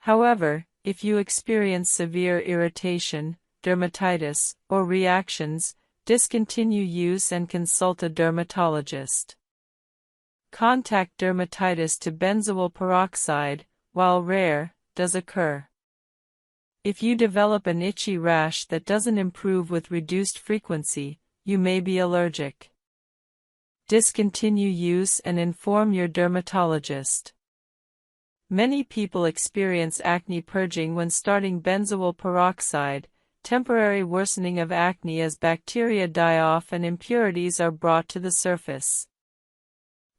[SPEAKER 1] However, if you experience severe irritation, dermatitis, or reactions, discontinue use and consult a dermatologist. Contact dermatitis to benzoyl peroxide, while rare, does occur. If you develop an itchy rash that doesn't improve with reduced frequency, you may be allergic. Discontinue use and inform your dermatologist. Many people experience acne purging when starting benzoyl peroxide, temporary worsening of acne as bacteria die off and impurities are brought to the surface.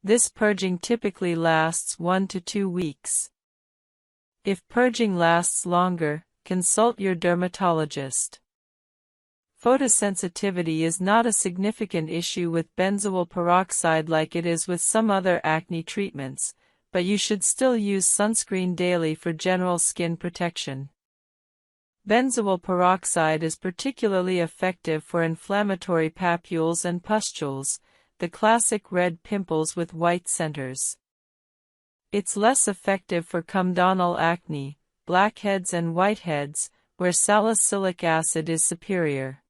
[SPEAKER 1] This purging typically lasts 1 to 2 weeks. If purging lasts longer, consult your dermatologist. Photosensitivity is not a significant issue with benzoyl peroxide like it is with some other acne treatments, but you should still use sunscreen daily for general skin protection. Benzoyl peroxide is particularly effective for inflammatory papules and pustules, the classic red pimples with white centers. It's less effective for comedonal acne, blackheads and whiteheads, where salicylic acid is superior.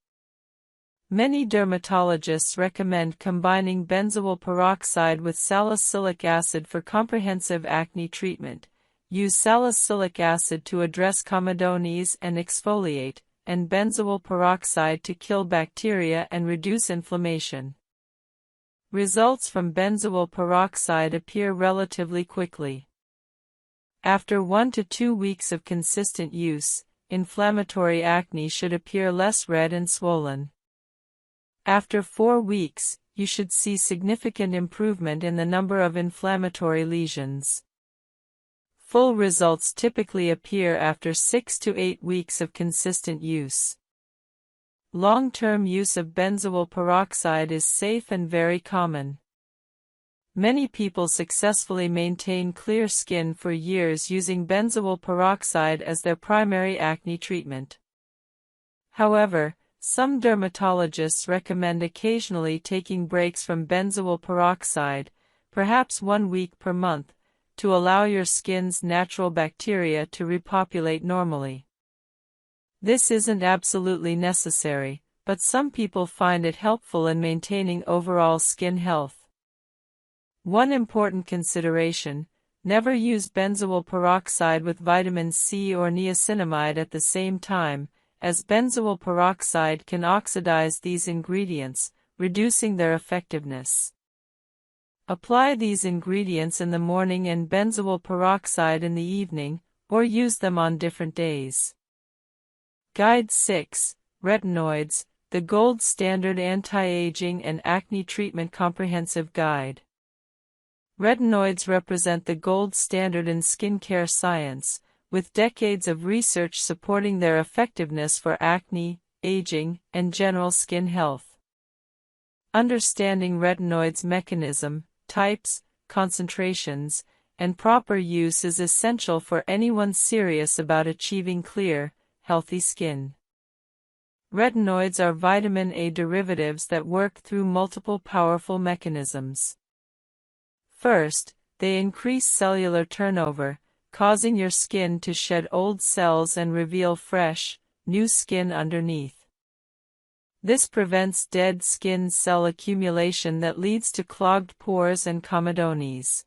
[SPEAKER 1] Many dermatologists recommend combining benzoyl peroxide with salicylic acid for comprehensive acne treatment. Use salicylic acid to address comedones and exfoliate, and benzoyl peroxide to kill bacteria and reduce inflammation. Results from benzoyl peroxide appear relatively quickly. After 1 to 2 weeks of consistent use, inflammatory acne should appear less red and swollen. After 4 weeks, you should see significant improvement in the number of inflammatory lesions. Full results typically appear after 6 to 8 weeks of consistent use. Long-term use of benzoyl peroxide is safe and very common. Many people successfully maintain clear skin for years using benzoyl peroxide as their primary acne treatment. However, some dermatologists recommend occasionally taking breaks from benzoyl peroxide, perhaps 1 week per month, to allow your skin's natural bacteria to repopulate normally. This isn't absolutely necessary, but some people find it helpful in maintaining overall skin health. One important consideration: never use benzoyl peroxide with vitamin C or niacinamide at the same time, as benzoyl peroxide can oxidize these ingredients, reducing their effectiveness. Apply these ingredients in the morning and benzoyl peroxide in the evening, or use them on different days. Guide 6, Retinoids, the gold standard anti-aging and acne treatment comprehensive guide. Retinoids represent the gold standard in skincare science, with decades of research supporting their effectiveness for acne, aging, and general skin health. Understanding retinoids' mechanism, types, concentrations, and proper use is essential for anyone serious about achieving clear, healthy skin. Retinoids are vitamin A derivatives that work through multiple powerful mechanisms. First, they increase cellular turnover, causing your skin to shed old cells and reveal fresh, new skin underneath. This prevents dead skin cell accumulation that leads to clogged pores and comedones.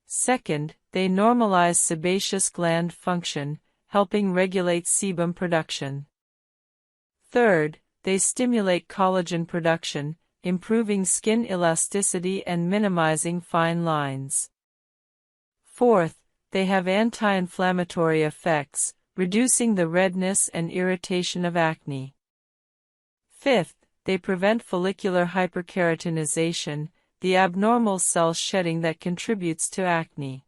[SPEAKER 1] Second, they normalize sebaceous gland function, helping regulate sebum production. Third, they stimulate collagen production, improving skin elasticity and minimizing fine lines. Fourth, they have anti-inflammatory effects, reducing the redness and irritation of acne. Fifth, they prevent follicular hyperkeratinization, the abnormal cell shedding that contributes to acne.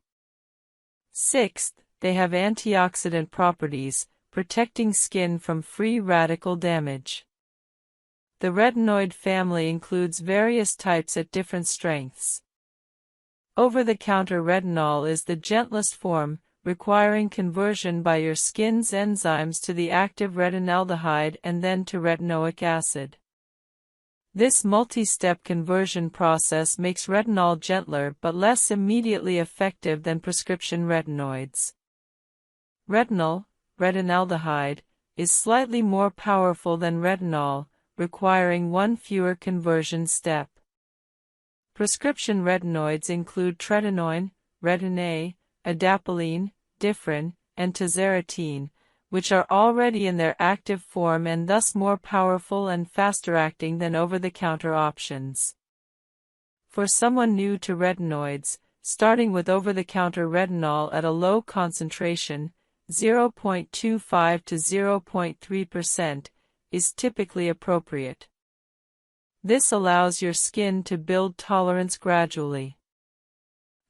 [SPEAKER 1] Sixth, they have antioxidant properties, protecting skin from free radical damage. The retinoid family includes various types at different strengths. Over-the-counter retinol is the gentlest form, requiring conversion by your skin's enzymes to the active retinaldehyde and then to retinoic acid. This multi-step conversion process makes retinol gentler but less immediately effective than prescription retinoids. Retinol, retinaldehyde, is slightly more powerful than retinol, requiring 1 fewer conversion step. Prescription retinoids include tretinoin, retin-A, adapalene, differin, and tazarotene, which are already in their active form and thus more powerful and faster-acting than over-the-counter options. For someone new to retinoids, starting with over-the-counter retinol at a low concentration, 0.25 to 0.3%, is typically appropriate. This allows your skin to build tolerance gradually.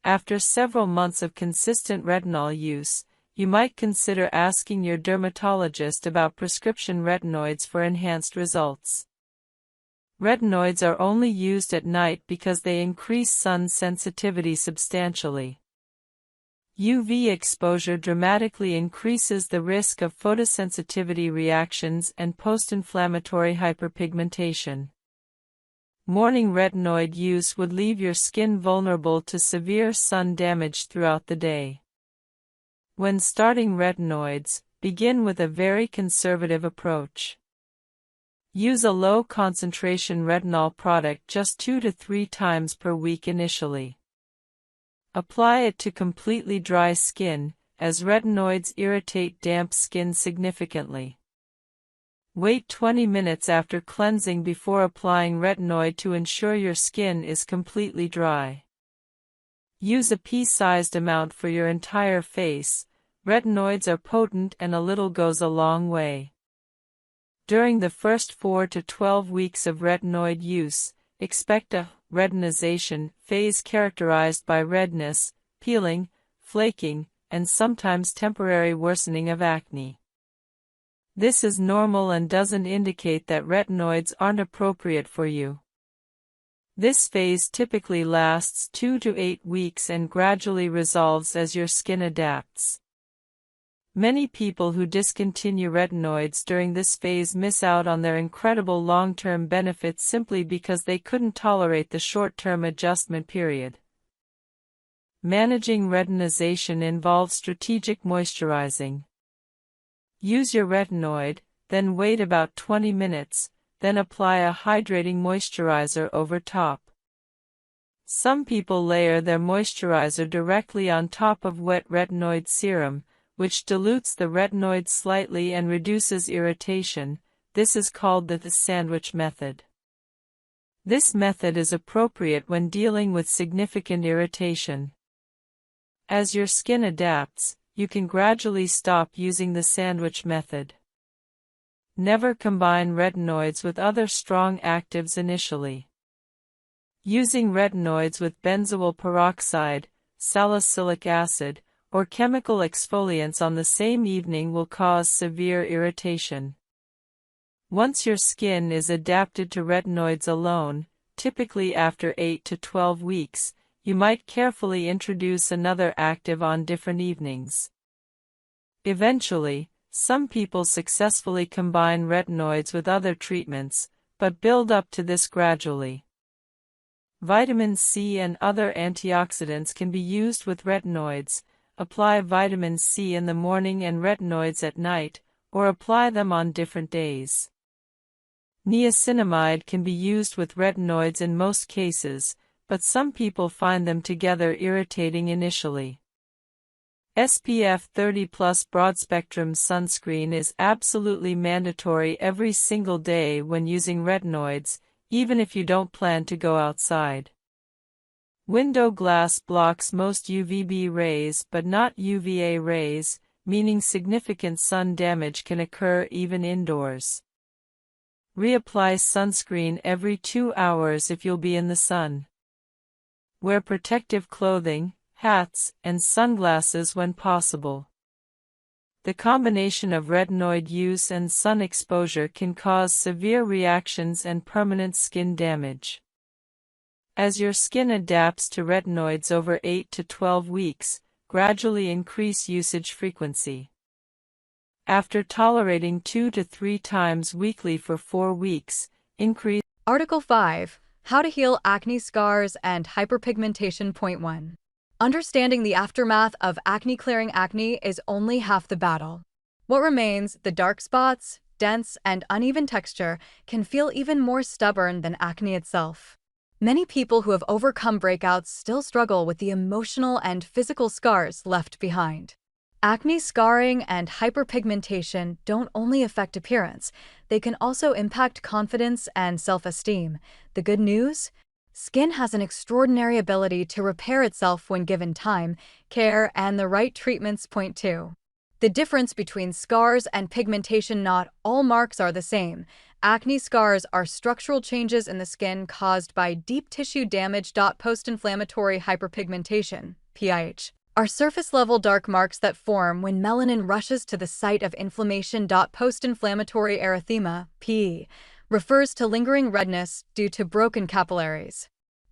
[SPEAKER 1] After several months of consistent retinol use, you might consider asking your dermatologist about prescription retinoids for enhanced results. Retinoids are only used at night because they increase sun sensitivity substantially. UV exposure dramatically increases the risk of photosensitivity reactions and post-inflammatory hyperpigmentation. Morning retinoid use would leave your skin vulnerable to severe sun damage throughout the day. When starting retinoids, begin with a very conservative approach. Use a low-concentration retinol product just 2 to 3 times per week initially. Apply it to completely dry skin, as retinoids irritate damp skin significantly. Wait 20 minutes after cleansing before applying retinoid to ensure your skin is completely dry. Use a pea-sized amount for your entire face. Retinoids are potent and a little goes a long way. During the first 4 to 12 weeks of retinoid use, expect a retinization phase characterized by redness, peeling, flaking, and sometimes temporary worsening of acne. This is normal and doesn't indicate that retinoids aren't appropriate for you. This phase typically lasts 2 to 8 weeks and gradually resolves as your skin adapts. Many people who discontinue retinoids during this phase miss out on their incredible long-term benefits simply because they couldn't tolerate the short-term adjustment period. Managing retinization involves strategic moisturizing. Use your retinoid, then wait about 20 minutes, then apply a hydrating moisturizer over top. Some people layer their moisturizer directly on top of wet retinoid serum, which dilutes the retinoid slightly and reduces irritation. This is called the sandwich method. This method is appropriate when dealing with significant irritation. As your skin adapts, you can gradually stop using the sandwich method. Never combine retinoids with other strong actives initially. Using retinoids with benzoyl peroxide, salicylic acid, or chemical exfoliants on the same evening will cause severe irritation. Once your skin is adapted to retinoids alone, typically after 8 to 12 weeks, you might carefully introduce another active on different evenings. Eventually, some people successfully combine retinoids with other treatments, but build up to this gradually. Vitamin C and other antioxidants can be used with retinoids. Apply vitamin C in the morning and retinoids at night, or apply them on different days. Niacinamide can be used with retinoids in most cases, but some people find them together irritating initially. SPF 30+ broad-spectrum sunscreen is absolutely mandatory every single day when using retinoids, even if you don't plan to go outside. Window glass blocks most UVB rays but not UVA rays, meaning significant sun damage can occur even indoors. Reapply sunscreen every 2 hours if you'll be in the sun. Wear protective clothing, hats, and sunglasses when possible. The combination of retinoid use and sun exposure can cause severe reactions and permanent skin damage. As your skin adapts to retinoids over 8 to 12 weeks, gradually increase usage frequency. After tolerating 2 to 3 times weekly for 4 weeks, increase.
[SPEAKER 2] Article 5. How to heal acne scars and hyperpigmentation. Point 1. Understanding the aftermath of acne-clearing acne is only half the battle. What remains, the dark spots, dense and uneven texture, can feel even more stubborn than acne itself. Many people who have overcome breakouts still struggle with the emotional and physical scars left behind. Acne scarring and hyperpigmentation don't only affect appearance, they can also impact confidence and self-esteem. The good news? Skin has an extraordinary ability to repair itself when given time, care, and the right treatments. Point 2. The difference between scars and pigmentation: not all marks are the same. Acne scars are structural changes in the skin caused by deep tissue damage. Post-inflammatory hyperpigmentation, PIH, are surface-level dark marks that form when melanin rushes to the site of inflammation. Post-inflammatory erythema, PE, refers to lingering redness due to broken capillaries.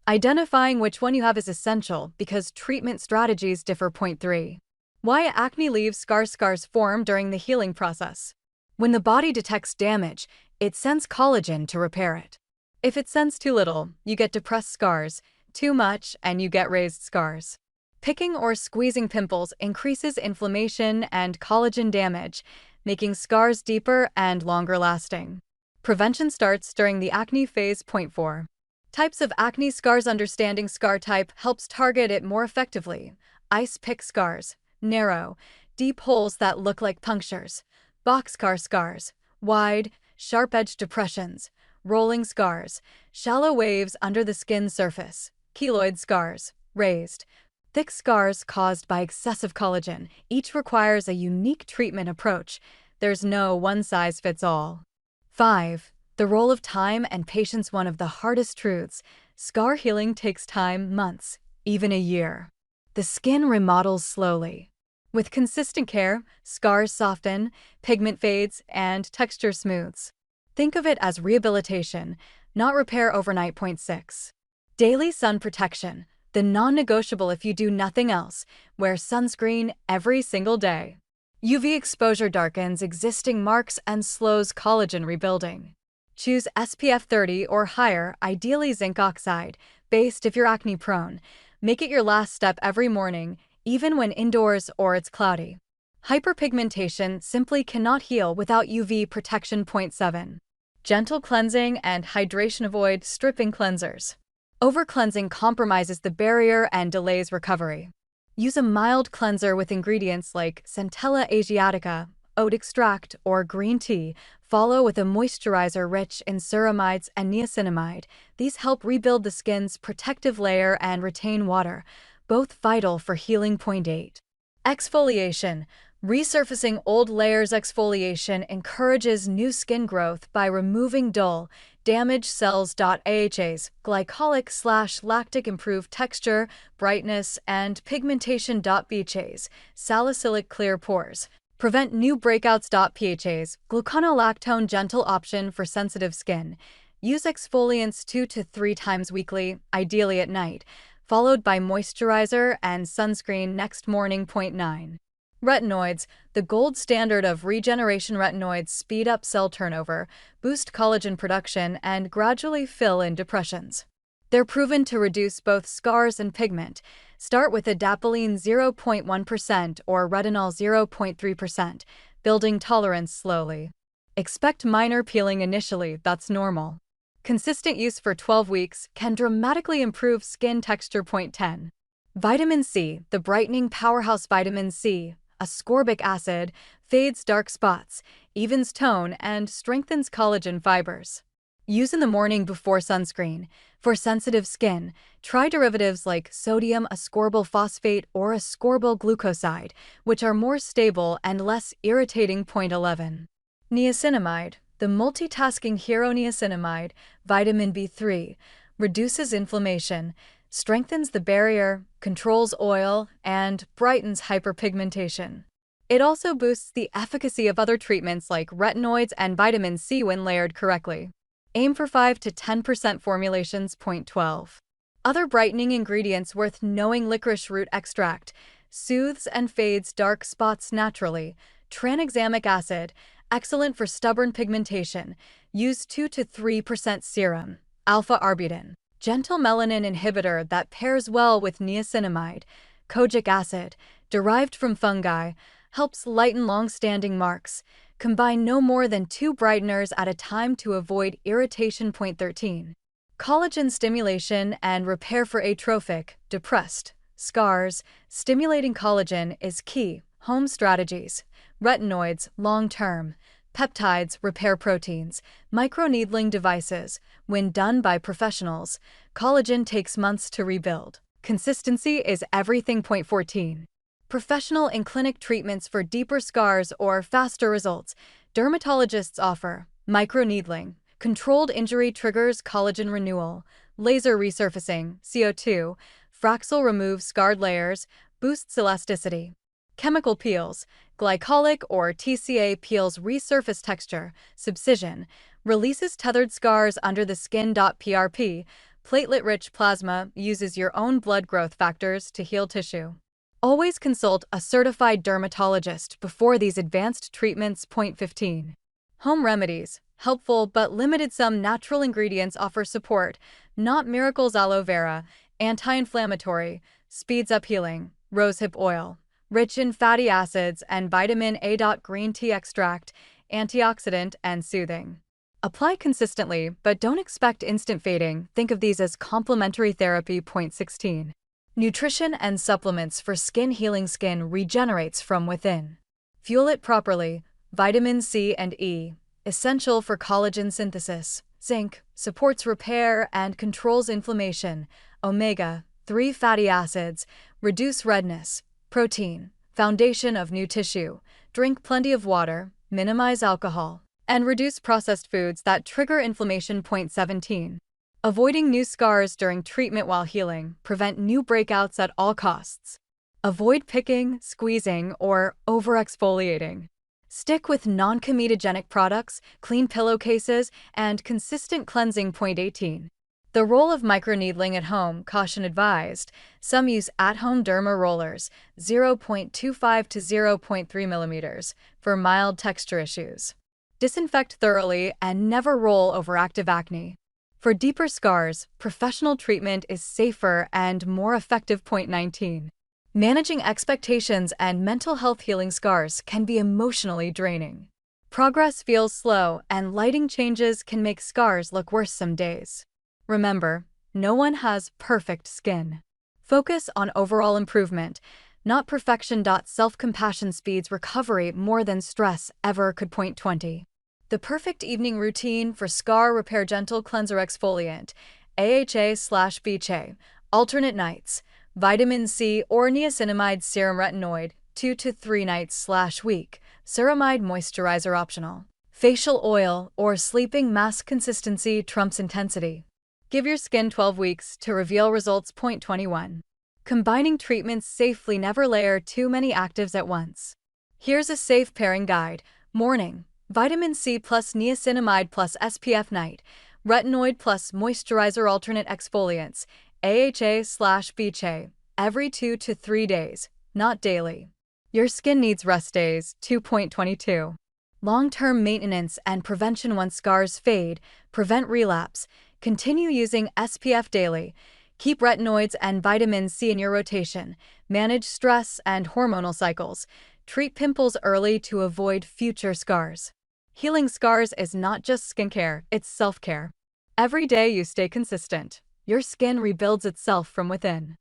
[SPEAKER 2] Identifying which one you have is essential because treatment strategies differ. Point 3. Why acne leaves scars. Scars form during the healing process. When the body detects damage, it sends collagen to repair it. If it sends too little, you get depressed scars. Too much, and you get raised scars. Picking or squeezing pimples increases inflammation and collagen damage, making scars deeper and longer lasting. Prevention starts during the acne phase. Point 4. Types of acne scars. Understanding scar type helps target it more effectively. Ice pick scars, narrow, deep holes that look like punctures. Boxcar scars, wide, sharp-edged depressions. Rolling scars, shallow waves under the skin surface. Keloid scars, raised, thick scars caused by excessive collagen. Each requires a unique treatment approach. There's no one-size-fits-all. 5. The role of time and patience. One of the hardest truths. Scar healing takes time, months, even a year. The skin remodels slowly. With consistent care, scars soften, pigment fades, and texture smooths. Think of it as rehabilitation, not repair overnight. Point 6. Daily sun protection, the non-negotiable. If you do nothing else, wear sunscreen every single day. UV exposure darkens existing marks and slows collagen rebuilding. Choose SPF 30 or higher, ideally zinc oxide, based if you're acne prone. Make it your last step every morning, even when indoors or it's cloudy. Hyperpigmentation simply cannot heal without UV protection. Point 7. Gentle cleansing and hydration. Avoid stripping cleansers. Over-cleansing compromises the barrier and delays recovery. Use a mild cleanser with ingredients like Centella Asiatica, oat extract, or green tea. Follow with a moisturizer rich in ceramides and niacinamide. These help rebuild the skin's protective layer and retain water, both vital for healing. Point 8. Exfoliation. Resurfacing old layers. Exfoliation encourages new skin growth by removing dull, damaged cells. AHAs, glycolic/lactic, improve texture, brightness, and pigmentation. BHAs, salicylic, clear pores, prevent new breakouts. PHAs, gluconolactone, gentle option for sensitive skin. Use exfoliants 2 to 3 times weekly, ideally at night, followed by moisturizer and sunscreen next morning. Point 9. Retinoids, the gold standard of regeneration. Retinoids speed up cell turnover, boost collagen production, and gradually fill in depressions. They're proven to reduce both scars and pigment. Start with adapalene 0.1% or retinol 0.3%, building tolerance slowly. Expect minor peeling initially, that's normal. Consistent use for 12 weeks can dramatically improve skin texture. Point 10. Vitamin C, the brightening powerhouse. Vitamin C, ascorbic acid, fades dark spots, evens tone, and strengthens collagen fibers. Use in the morning before sunscreen. For sensitive skin, try derivatives like sodium ascorbyl phosphate or ascorbyl glucoside, which are more stable and less irritating. Point 11. Niacinamide, the multitasking hero. Niacinamide, vitamin B3, reduces inflammation, strengthens the barrier, controls oil, and brightens hyperpigmentation. It also boosts the efficacy of other treatments like retinoids and vitamin C when layered correctly. Aim for 5 to 10% formulations. Point 12. Other brightening ingredients worth knowing. Licorice root extract soothes and fades dark spots naturally. Tranexamic acid, excellent for stubborn pigmentation. Use 2 to 3% serum. Alpha-arbutin, gentle melanin inhibitor that pairs well with niacinamide. Kojic acid, derived from fungi, helps lighten long-standing marks. Combine no more than 2 brighteners at a time to avoid irritation. Point 13. Collagen stimulation and repair for atrophic, depressed scars. Stimulating collagen is key. Home strategies: retinoids, long-term; peptides, repair proteins; microneedling devices. When done by professionals, collagen takes months to rebuild. Consistency is everything. Point 14. Professional in-clinic treatments for deeper scars or faster results. Dermatologists offer microneedling, controlled injury triggers collagen renewal; laser resurfacing, CO2, Fraxel removes scarred layers, boosts elasticity; chemical peels, glycolic or TCA peels resurface texture; subcision, releases tethered scars under the skin. PRP, platelet-rich plasma, uses your own blood growth factors to heal tissue. Always consult a certified dermatologist before these advanced treatments. Point 15. Home remedies, helpful but limited. Some natural ingredients offer support, not miracles. Aloe vera, anti-inflammatory, speeds up healing. Rosehip oil, rich in fatty acids and vitamin A. Green tea extract, antioxidant and soothing. Apply consistently, but don't expect instant fading. Think of these as complementary therapy. Point 16. Nutrition and supplements for skin healing. Skin regenerates from within. Fuel it properly. Vitamin C and E, essential for collagen synthesis. Zinc, supports repair and controls inflammation. Omega-3 fatty acids, reduce redness. Protein, foundation of new tissue. Drink plenty of water, minimize alcohol, and reduce processed foods that trigger inflammation. Point 17. Avoiding new scars during treatment while healing. Prevent new breakouts at all costs. Avoid picking, squeezing, or over-exfoliating. Stick with non-comedogenic products, clean pillowcases, and consistent cleansing. Point 18. The role of microneedling at home. Caution advised. Some use at-home derma rollers, 0.25 to 0.3 millimeters, for mild texture issues. Disinfect thoroughly and never roll over active acne. For deeper scars, professional treatment is safer and more effective. Point 19. Managing expectations and mental health. Healing scars can be emotionally draining. Progress feels slow, and lighting changes can make scars look worse some days. Remember, no one has perfect skin. Focus on overall improvement, not perfection. Self-compassion speeds recovery more than stress ever could. Point 20. The perfect evening routine for scar repair. Gentle cleanser exfoliant, AHA/BHA, alternate nights. Vitamin C or niacinamide serum. Retinoid, 2 to 3 nights/week. Ceramide moisturizer optional. Facial oil or sleeping mask. Consistency trumps intensity. Give your skin 12 weeks to reveal results. Point 21. Combining treatments safely. Never layer too many actives at once. Here's a safe pairing guide. Morning, vitamin C plus niacinamide plus SPF. Night, retinoid plus moisturizer. Alternate exfoliants, AHA/BHA, every 2 to 3 days, not daily. Your skin needs rest days. 2.22. Long-term maintenance and prevention. Once scars fade, prevent relapse. Continue using SPF daily. Keep retinoids and vitamin C in your rotation. Manage stress and hormonal cycles. Treat pimples early to avoid future scars. Healing scars is not just skincare, it's self-care. Every day you stay consistent, your skin rebuilds itself from within.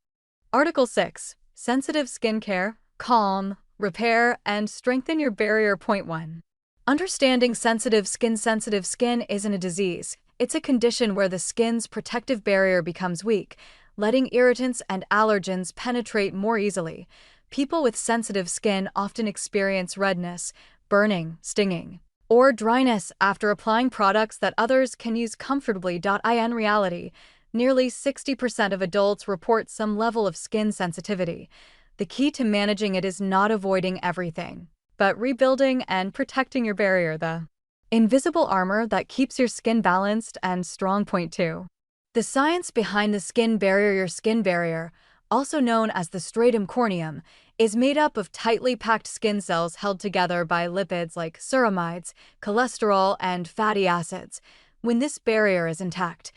[SPEAKER 2] Article 6. Sensitive skincare. Calm, repair, and strengthen your barrier. Point 1. Understanding sensitive skin. Sensitive skin isn't a disease. It's a condition where the skin's protective barrier becomes weak, letting irritants and allergens penetrate more easily. People with sensitive skin often experience redness, burning, stinging, or dryness after applying products that others can use comfortably. In reality, nearly 60% of adults report some level of skin sensitivity. The key to managing it is not avoiding everything, but rebuilding and protecting your barrier, the invisible armor that keeps your skin balanced and strong. Point 2. The science behind the skin barrier. Your skin barrier, also known as the stratum corneum, is made up of tightly packed skin cells held together by lipids like ceramides, cholesterol, and fatty acids. When this barrier is intact,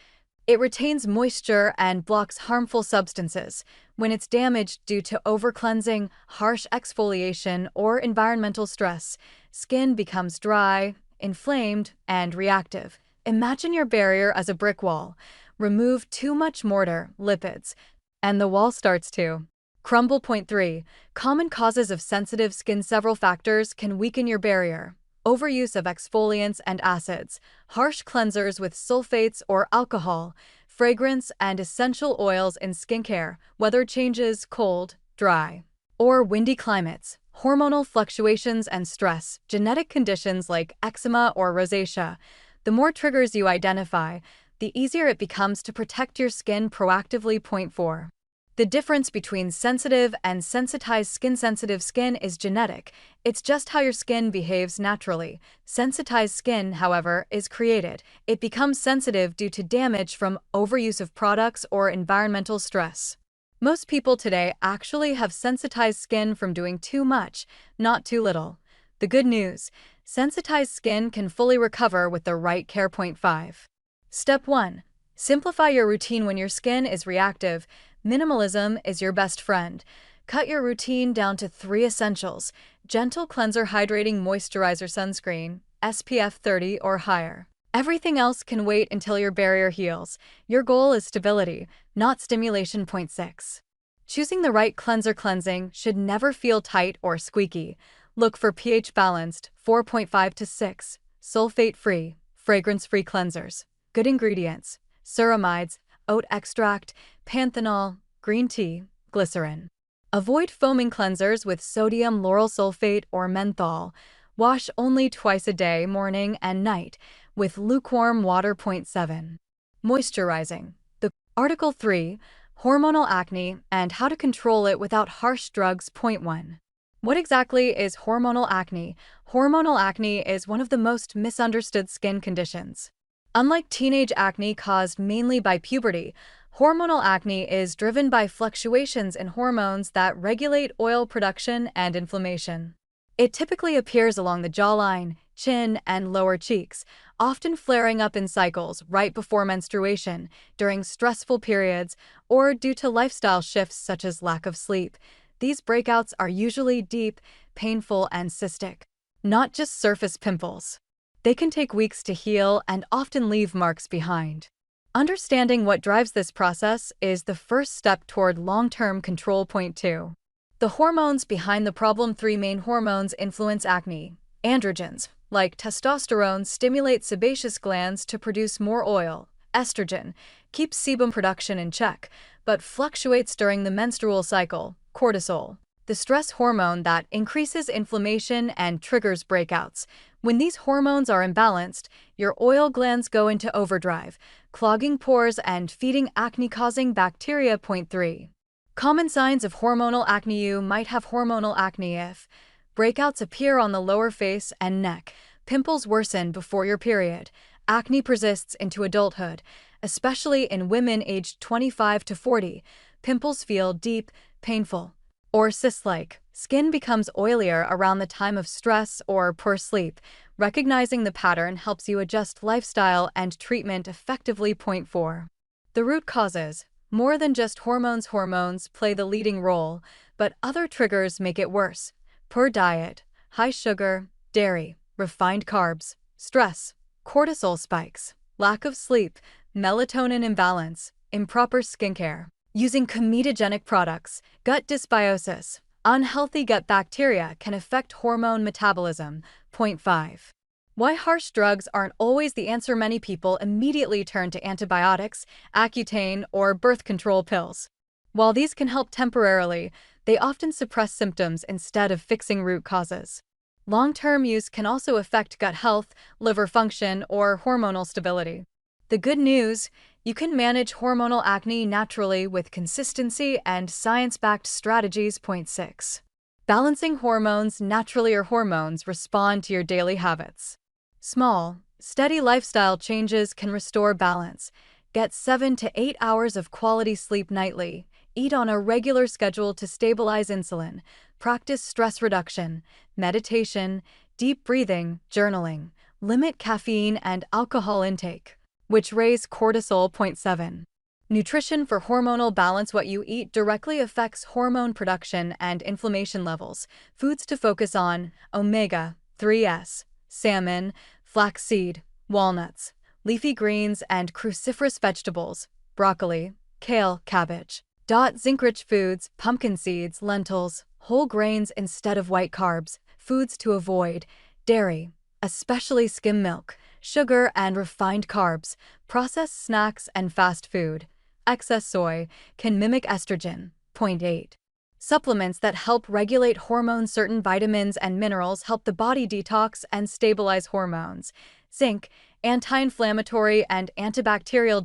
[SPEAKER 2] it retains moisture and blocks harmful substances. When it's damaged due to over-cleansing, harsh exfoliation, or environmental stress, skin becomes dry, inflamed, and reactive. Imagine your barrier as a brick wall. Remove too much mortar, lipids, and the wall starts to crumble. Point 3. Common causes of sensitive skin. Several factors can weaken your barrier. Overuse of exfoliants and acids, harsh cleansers with sulfates or alcohol, fragrance and essential oils in skincare, weather changes, cold, dry, or windy climates, hormonal fluctuations and stress, genetic conditions like eczema or rosacea. The more triggers you identify, the easier it becomes to protect your skin proactively. Point 4. The difference between sensitive and sensitized skin. Sensitive skin is genetic. It's just how your skin behaves naturally. Sensitized skin, however, is created. It becomes sensitive due to damage from overuse of products or environmental stress. Most people today actually have sensitized skin from doing too much, not too little. The good news: Sensitized skin can fully recover with the right care. 5. Step 1. Simplify your routine when your skin is reactive. Minimalism is your best friend. Cut your routine down to 3 essentials: gentle cleanser, hydrating moisturizer, sunscreen, SPF 30 or higher. Everything else can wait until your barrier heals. Your goal is stability, not stimulation. 6. Choosing the right cleanser. Cleansing should never feel tight or squeaky. Look for pH balanced, 4.5 to 6, sulfate-free, fragrance-free cleansers. Good ingredients: ceramides, oat extract, panthenol, green tea, glycerin. Avoid foaming cleansers with sodium lauryl sulfate or menthol. Wash only twice a day, morning and night, with lukewarm water. 7. Moisturizing. The Article 3, Hormonal Acne and How to Control It Without Harsh Drugs. 1. What exactly is hormonal acne? Hormonal acne is one of the most misunderstood skin conditions. Unlike teenage acne caused mainly by puberty, hormonal acne is driven by fluctuations in hormones that regulate oil production and inflammation. It typically appears along the jawline, chin, and lower cheeks, often flaring up in cycles right before menstruation, during stressful periods, or due to lifestyle shifts such as lack of sleep. These breakouts are usually deep, painful, and cystic, not just surface pimples. They can take weeks to heal and often leave marks behind. Understanding what drives this process is the first step toward long-term control. 2. The hormones behind the problem. 3 main hormones influence acne. Androgens, like testosterone, stimulate sebaceous glands to produce more oil. Estrogen keeps sebum production in check, but fluctuates during the menstrual cycle. Cortisol, the stress hormone that increases inflammation and triggers breakouts. When these hormones are imbalanced, your oil glands go into overdrive, clogging pores and feeding acne-causing bacteria. 3. Common signs of hormonal acne. You might have hormonal acne if breakouts appear on the lower face and neck, pimples worsen before your period, acne persists into adulthood, especially in women aged 25 to 40, pimples feel deep, painful, or cyst-like. Skin becomes oilier around the time of stress or poor sleep. Recognizing the pattern helps you adjust lifestyle and treatment effectively. 4. The root causes. More than just hormones. Hormones play the leading role, but other triggers make it worse. Poor diet, high sugar, dairy, refined carbs, stress, cortisol spikes, lack of sleep, melatonin imbalance, improper skincare, using comedogenic products, gut dysbiosis. Unhealthy gut bacteria can affect hormone metabolism. 5. Why harsh drugs aren't always the answer. Many people immediately turn to antibiotics, Accutane, or birth control pills. While these can help temporarily, they often suppress symptoms instead of fixing root causes. Long-term use can also affect gut health, liver function, or hormonal stability. The good news: you can manage hormonal acne naturally with consistency and science-backed strategies. 6. Balancing hormones naturally. Your hormones respond to your daily habits. Small, steady lifestyle changes can restore balance. Get 7 to 8 hours of quality sleep nightly. Eat on a regular schedule to stabilize insulin. Practice stress reduction, meditation, deep breathing, journaling. Limit caffeine and alcohol intake, which raise cortisol. 7. Nutrition for hormonal balance. What you eat directly affects hormone production and inflammation levels. Foods to focus on: omega-3s, salmon, flaxseed, walnuts, leafy greens and cruciferous vegetables, broccoli, kale, cabbage. Zinc-rich foods: pumpkin seeds, lentils, whole grains instead of white carbs. Foods to avoid: dairy, especially skim milk, sugar and refined carbs, processed snacks and fast food. Excess soy can mimic estrogen. 8. Supplements that help regulate hormones. Certain vitamins and minerals help the body detox and stabilize hormones. Zinc, anti-inflammatory and antibacterial.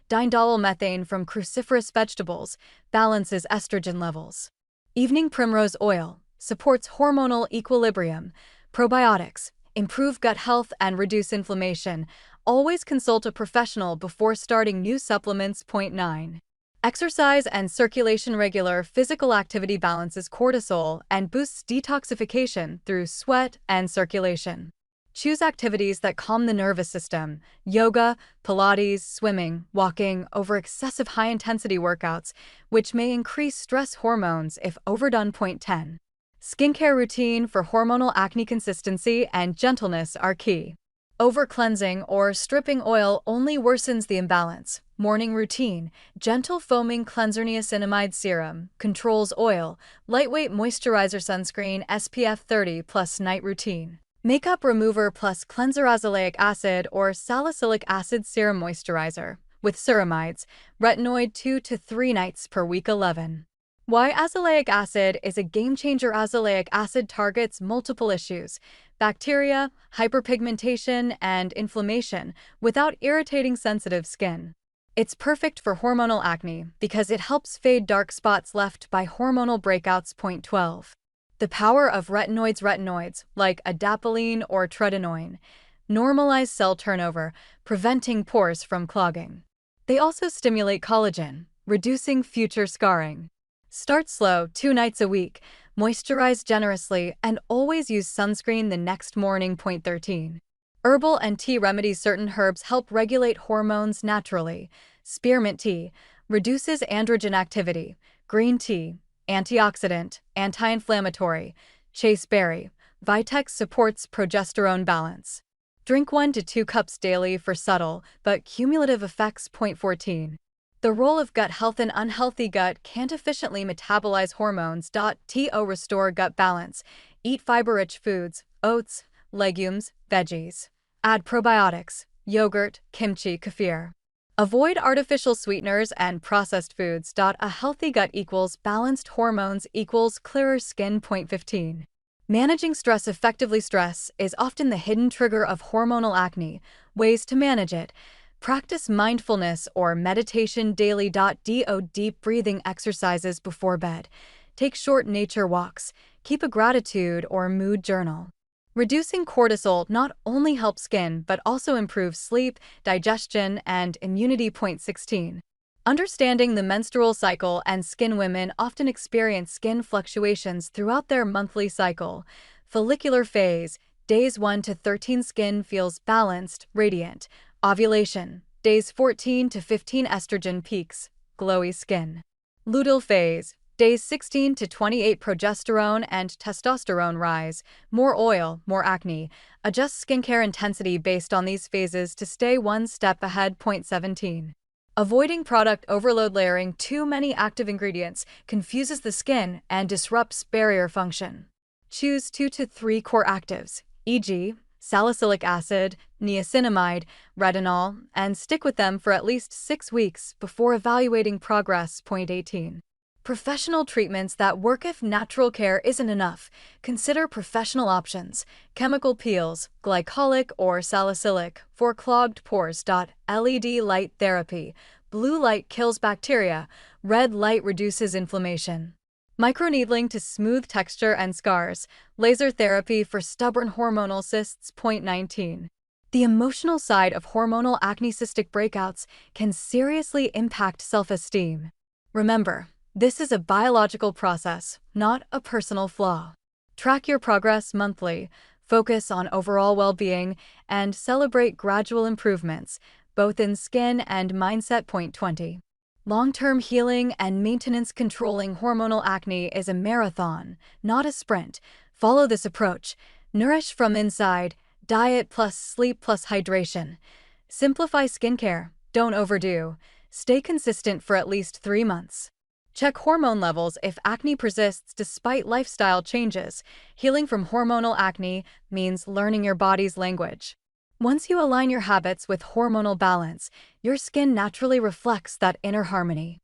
[SPEAKER 2] Diindolylmethane from cruciferous vegetables balances estrogen levels. Evening primrose oil supports hormonal equilibrium. Probiotics improve gut health and reduce inflammation. Always consult a professional before starting new supplements. 9. Exercise and circulation. Regular physical activity balances cortisol and boosts detoxification through sweat and circulation. Choose activities that calm the nervous system: yoga, Pilates, swimming, walking, over excessive high-intensity workouts, which may increase stress hormones if overdone. Point 10. Skincare routine. For hormonal acne, consistency and gentleness are key. Over-cleansing or stripping oil only worsens the imbalance. Morning routine: gentle foaming cleanser. Niacinamide serum controls oil, lightweight moisturizer. Sunscreen SPF 30+. Night routine: makeup remover plus cleanser. Azelaic acid or salicylic acid serum moisturizer with ceramides, retinoid 2 to 3 nights per week. 11. Why azelaic acid is a game-changer. Azelaic acid targets multiple issues: bacteria, hyperpigmentation, and inflammation without irritating sensitive skin. It's perfect for hormonal acne because it helps fade dark spots left by hormonal breakouts. Point 12. The power of retinoids. Retinoids, like adapalene or tretinoin, normalize cell turnover, preventing pores from clogging. They also stimulate collagen, reducing future scarring. Start slow, 2 nights a week, moisturize generously, and always use sunscreen the next morning. Point 13. Herbal and tea remedies. Certain herbs help regulate hormones naturally. Spearmint tea reduces androgen activity. Green tea, antioxidant, anti-inflammatory. Chaseberry, Vitex supports progesterone balance. Drink 1 to 2 cups daily for subtle but cumulative effects. Point 14. The role of gut health. An unhealthy gut can't efficiently metabolize hormones. To restore gut balance, eat fiber-rich foods, oats, legumes, veggies. Add probiotics, yogurt, kimchi, kefir. Avoid artificial sweeteners and processed foods. A healthy gut equals balanced hormones equals clearer skin. Point 15. Managing stress effectively. Stress is often the hidden trigger of hormonal acne. Ways to manage it: practice mindfulness or meditation daily. Do deep breathing exercises before bed. Take short nature walks. Keep a gratitude or mood journal. Reducing cortisol not only helps skin but also improves sleep, digestion, and immunity. Point 16. Understanding the menstrual cycle and skin. Women often experience skin fluctuations throughout their monthly cycle. Follicular phase, days 1 to 13, skin feels balanced, radiant. Ovulation, days 14 to 15, estrogen peaks, glowy skin. Luteal phase, days 16 to 28, progesterone and testosterone rise, more oil, more acne. Adjust skincare intensity based on these phases to stay one step ahead. Point 17. Avoiding product overload. Layering too many active ingredients confuses the skin and disrupts barrier function. Choose 2 to 3 core actives, e.g., salicylic acid, niacinamide, retinol, and stick with them for at least 6 weeks before evaluating progress. Point 18. Professional treatments. That work. If natural care isn't enough, consider professional options: chemical peels, glycolic or salicylic, for clogged pores. LED light therapy. Blue light kills bacteria, red light reduces inflammation. Microneedling to smooth texture and scars. Laser therapy for stubborn hormonal cysts. Point 19. The emotional side of hormonal acne. Cystic breakouts can seriously impact self-esteem. Remember, this is a biological process, not a personal flaw. Track your progress monthly, focus on overall well-being, and celebrate gradual improvements, both in skin and mindset. Point 20. Long-term healing and maintenance. Controlling hormonal acne is a marathon, not a sprint. Follow this approach: nourish from inside, diet plus sleep plus hydration. Simplify skincare, don't overdo. Stay consistent for at least 3 months. Check hormone levels if acne persists despite lifestyle changes. Healing from hormonal acne means learning your body's language. Once you align your habits with hormonal balance, your skin naturally reflects that inner harmony.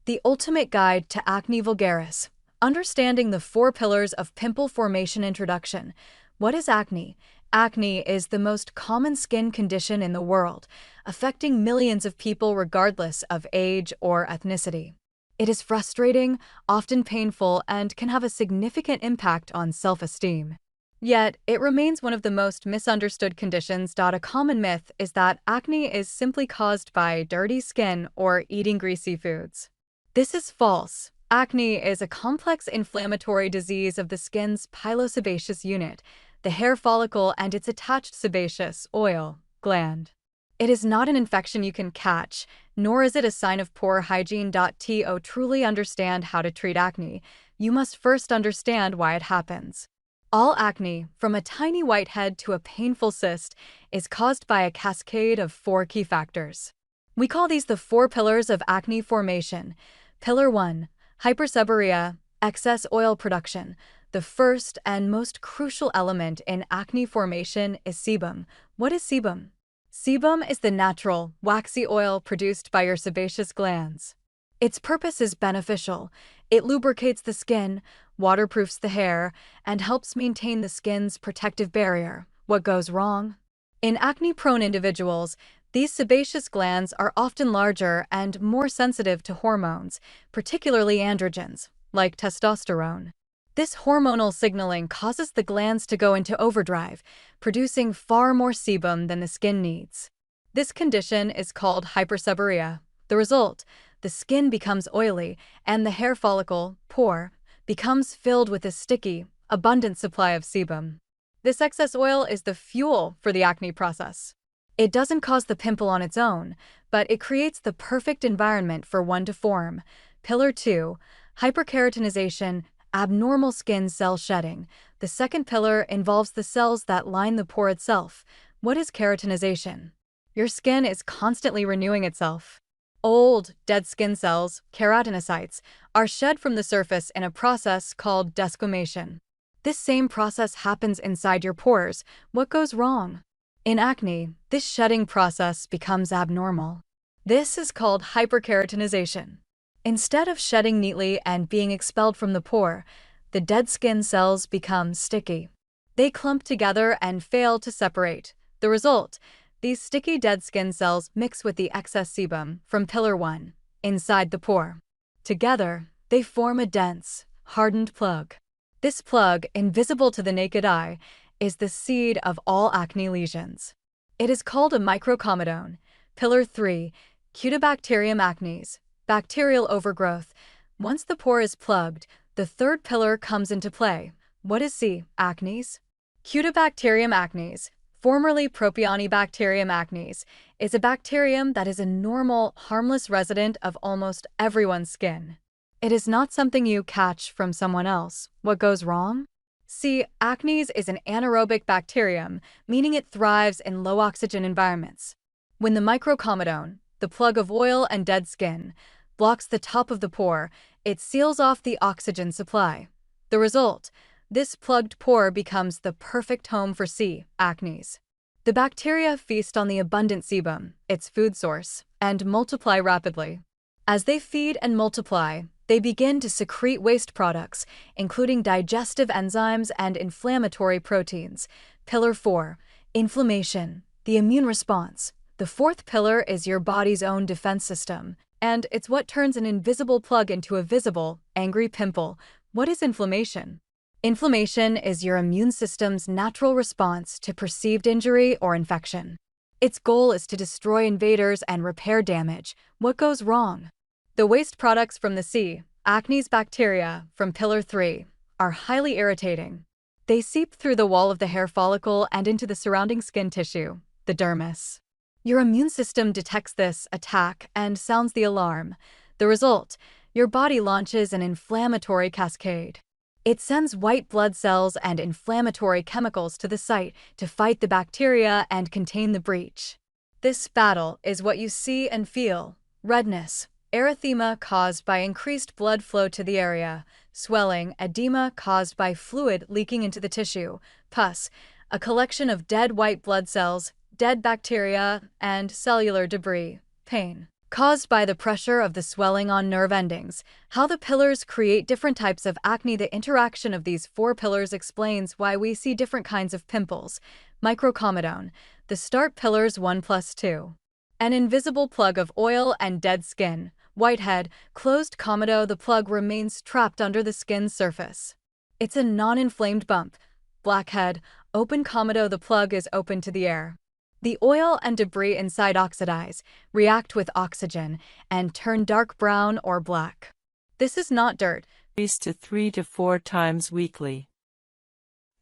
[SPEAKER 2] The ultimate guide to acne vulgaris. Understanding the 4 pillars of pimple formation. Introduction. What is acne? Acne is the most common skin condition in the world, affecting millions of people regardless of age or ethnicity. It is frustrating, often painful, and can have a significant impact on self-esteem. Yet, it remains one of the most misunderstood conditions. A common myth is that acne is simply caused by dirty skin or eating greasy foods. This is false. Acne is a complex inflammatory disease of the skin's pilosebaceous unit, the hair follicle and its attached sebaceous oil gland. It is not an infection you can catch, nor is it a sign of poor hygiene. To truly understand how to treat acne, you must first understand why it happens. All acne, from a tiny whitehead to a painful cyst, is caused by a cascade of 4 key factors. We call these the 4 pillars of acne formation. Pillar 1. Hyperseborrhea, excess oil production. The first and most crucial element in acne formation is sebum. What is sebum? Sebum is the natural, waxy oil produced by your sebaceous glands. Its purpose is beneficial. It lubricates the skin, waterproofs the hair, and helps maintain the skin's protective barrier. What goes wrong? In acne-prone individuals, these sebaceous glands are often larger and more sensitive to hormones, particularly androgens, like testosterone. This hormonal signaling causes the glands to go into overdrive, producing far more sebum than the skin needs. This condition is called hyperseborrhea. The result: the skin becomes oily, and the hair follicle, pore, becomes filled with a sticky, abundant supply of sebum. This excess oil is the fuel for the acne process. It doesn't cause the pimple on its own, but it creates the perfect environment for one to form. Pillar 2. Hyperkeratinization, abnormal skin cell shedding. The second pillar involves the cells that line the pore itself. What is keratinization? Your skin is constantly renewing itself. Old, dead skin cells, keratinocytes, are shed from the surface in a process called desquamation. This same process happens inside your pores. What goes wrong? In acne, this shedding process becomes abnormal. This is called hyperkeratinization. Instead of shedding neatly and being expelled from the pore, the dead skin cells become sticky. They clump together and fail to separate. The result: these sticky dead skin cells mix with the excess sebum from pillar 1 inside the pore. Together, they form a dense, hardened plug. This plug, invisible to the naked eye, is the seed of all acne lesions. It is called a microcomedone. Pillar 3. Cutibacterium acnes, bacterial overgrowth. Once the pore is plugged, the third pillar comes into play. What is C. acnes? Cutibacterium acnes, formerly Propionibacterium acnes, is a bacterium that is a normal, harmless resident of almost everyone's skin. It is not something you catch from someone else. What goes wrong? C. acnes is an anaerobic bacterium, meaning it thrives in low-oxygen environments. When the microcomedone, the plug of oil and dead skin, blocks the top of the pore, it seals off the oxygen supply. The result: this plugged pore becomes the perfect home for C. acnes. The bacteria feast on the abundant sebum, its food source, and multiply rapidly. As they feed and multiply, they begin to secrete waste products, including digestive enzymes and inflammatory proteins. Pillar 4. Inflammation, the immune response. The fourth pillar is your body's own defense system, and it's what turns an invisible plug into a visible, angry pimple. What is inflammation? Inflammation is your immune system's natural response to perceived injury or infection. Its goal is to destroy invaders and repair damage. What goes wrong? The waste products from the C. acnes bacteria from pillar 3 are highly irritating. They seep through the wall of the hair follicle and into the surrounding skin tissue, the dermis. Your immune system detects this attack and sounds the alarm. The result: your body launches an inflammatory cascade. It sends white blood cells and inflammatory chemicals to the site to fight the bacteria and contain the breach. This battle is what you see and feel: redness, erythema caused by increased blood flow to the area, swelling, edema caused by fluid leaking into the tissue, pus, a collection of dead white blood cells, dead bacteria, and cellular debris, pain, caused by the pressure of the swelling on nerve endings. How the pillars create different types of acne. The interaction of these 4 pillars explains why we see different kinds of pimples. Microcomedone, the start pillars 1 plus 2. An invisible plug of oil and dead skin. Whitehead, closed comedo, the plug remains trapped under the skin's surface. It's a non-inflamed bump. Blackhead, open comedo, the plug is open to the air. The oil and debris inside oxidize, react with oxygen, and turn dark brown or black. This is not dirt.
[SPEAKER 1] Increase to 3 to 4 times weekly.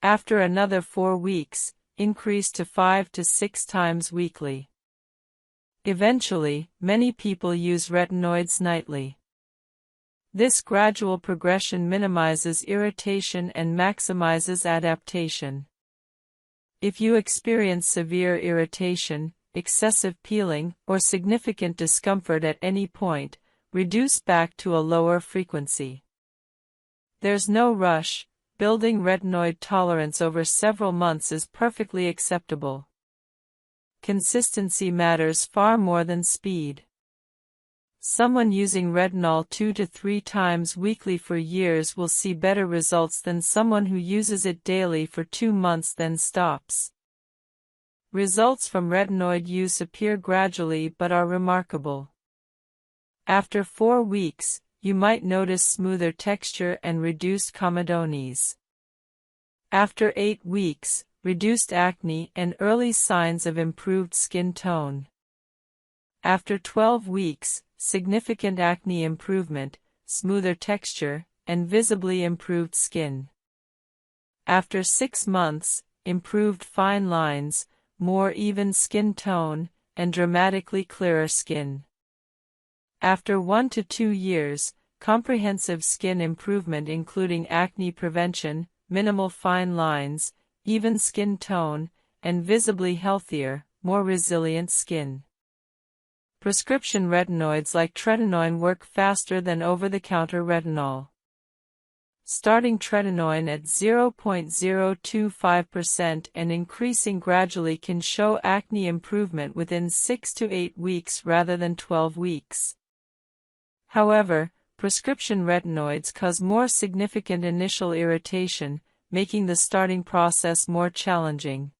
[SPEAKER 1] After another 4 weeks, increase to 5 to 6 times weekly. Eventually, many people use retinoids nightly. This gradual progression minimizes irritation and maximizes adaptation. If you experience severe irritation, excessive peeling, or significant discomfort at any point, reduce back to a lower frequency. There's no rush. Building retinoid tolerance over several months is perfectly acceptable. Consistency matters far more than speed. Someone using retinol 2 to 3 times weekly for years will see better results than someone who uses it daily for 2 months then stops. Results from retinoid use appear gradually but are remarkable. After 4 weeks, you might notice smoother texture and reduced comedones. After 8 weeks, reduced acne and early signs of improved skin tone. After 12 weeks, significant acne improvement, smoother texture, and visibly improved skin. After 6 months, improved fine lines, more even skin tone, and dramatically clearer skin. After 1 to 2 years, comprehensive skin improvement including acne prevention, minimal fine lines, even skin tone, and visibly healthier, more resilient skin. Prescription retinoids like tretinoin work faster than over-the-counter retinol. Starting tretinoin at 0.025% and increasing gradually can show acne improvement within 6 to 8 weeks rather than 12 weeks. However, prescription retinoids cause more significant initial irritation, making the starting process more challenging.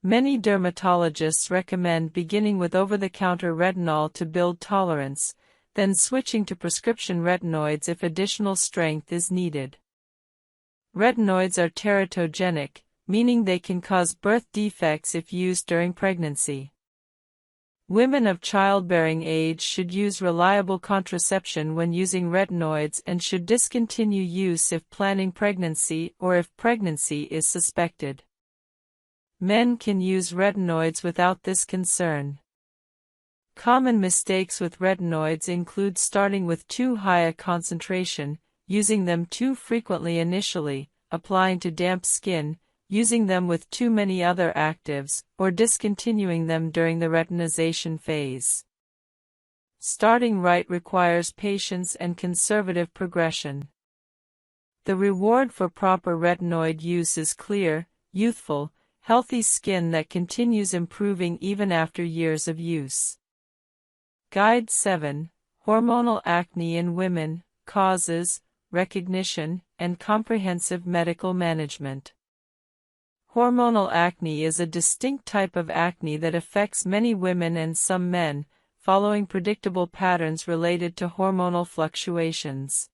[SPEAKER 1] Many dermatologists recommend beginning with over-the-counter retinol to build tolerance, then switching to prescription retinoids if additional strength is needed. Retinoids are teratogenic, meaning they can cause birth defects if used during pregnancy. Women of childbearing age should use reliable contraception when using retinoids and should discontinue use if planning pregnancy or if pregnancy is suspected. Men can use retinoids without this concern. Common mistakes with retinoids include starting with too high a concentration, using them too frequently initially, applying to damp skin, using them with too many other actives, or discontinuing them during the retinization phase. Starting right requires patience and conservative progression. The reward for proper retinoid use is clear, youthful, healthy skin that continues improving even after years of use. Guide 7. Hormonal acne in women, causes, recognition, and comprehensive medical management. Hormonal acne is a distinct type of acne that affects many women and some men, following predictable patterns related to hormonal fluctuations.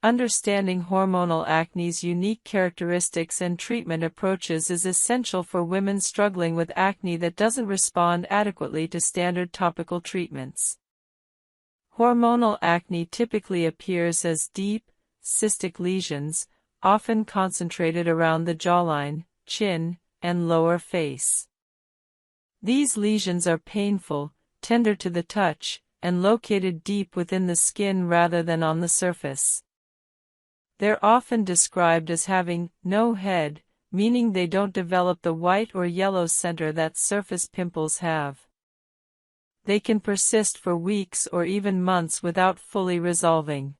[SPEAKER 1] Understanding hormonal acne's unique characteristics and treatment approaches is essential for women struggling with acne that doesn't respond adequately to standard topical treatments. Hormonal acne typically appears as deep, cystic lesions, often concentrated around the jawline, chin, and lower face. These lesions are painful, tender to the touch, and located deep within the skin rather than on the surface. They're often described as having no head, meaning they don't develop the white or yellow center that surface pimples have. They can persist for weeks or even months without fully resolving.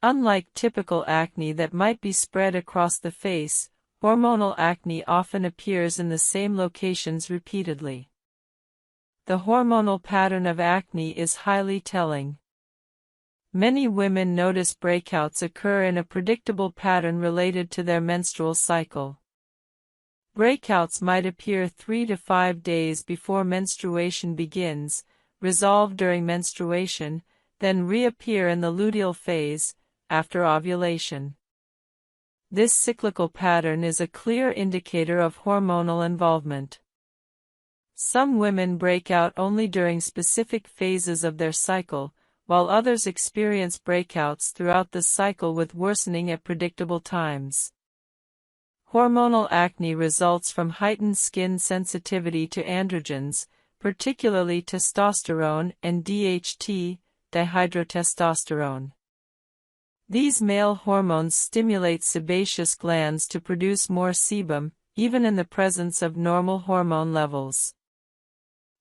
[SPEAKER 1] Unlike typical acne that might be spread across the face, hormonal acne often appears in the same locations repeatedly. The hormonal pattern of acne is highly telling. Many women notice breakouts occur in a predictable pattern related to their menstrual cycle. Breakouts might appear 3 to 5 days before menstruation begins, resolve during menstruation, then reappear in the luteal phase, after ovulation. This cyclical pattern is a clear indicator of hormonal involvement. Some women break out only during specific phases of their cycle, while others experience breakouts throughout the cycle with worsening at predictable times. Hormonal acne results from heightened skin sensitivity to androgens, particularly testosterone and DHT, dihydrotestosterone. These male hormones stimulate sebaceous glands to produce more sebum, even in the presence of normal hormone levels.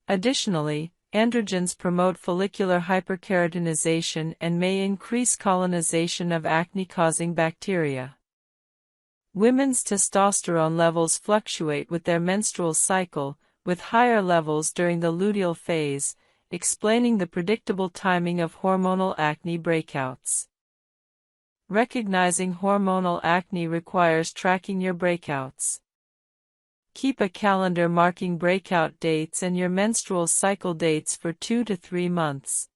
[SPEAKER 1] Additionally, androgens promote follicular hyperkeratinization and may increase colonization of acne-causing bacteria. Women's testosterone levels fluctuate with their menstrual cycle, with higher levels during the luteal phase, explaining the predictable timing of hormonal acne breakouts. Recognizing hormonal acne requires tracking your breakouts. Keep a calendar marking breakout dates and your menstrual cycle dates for 2 to 3 months.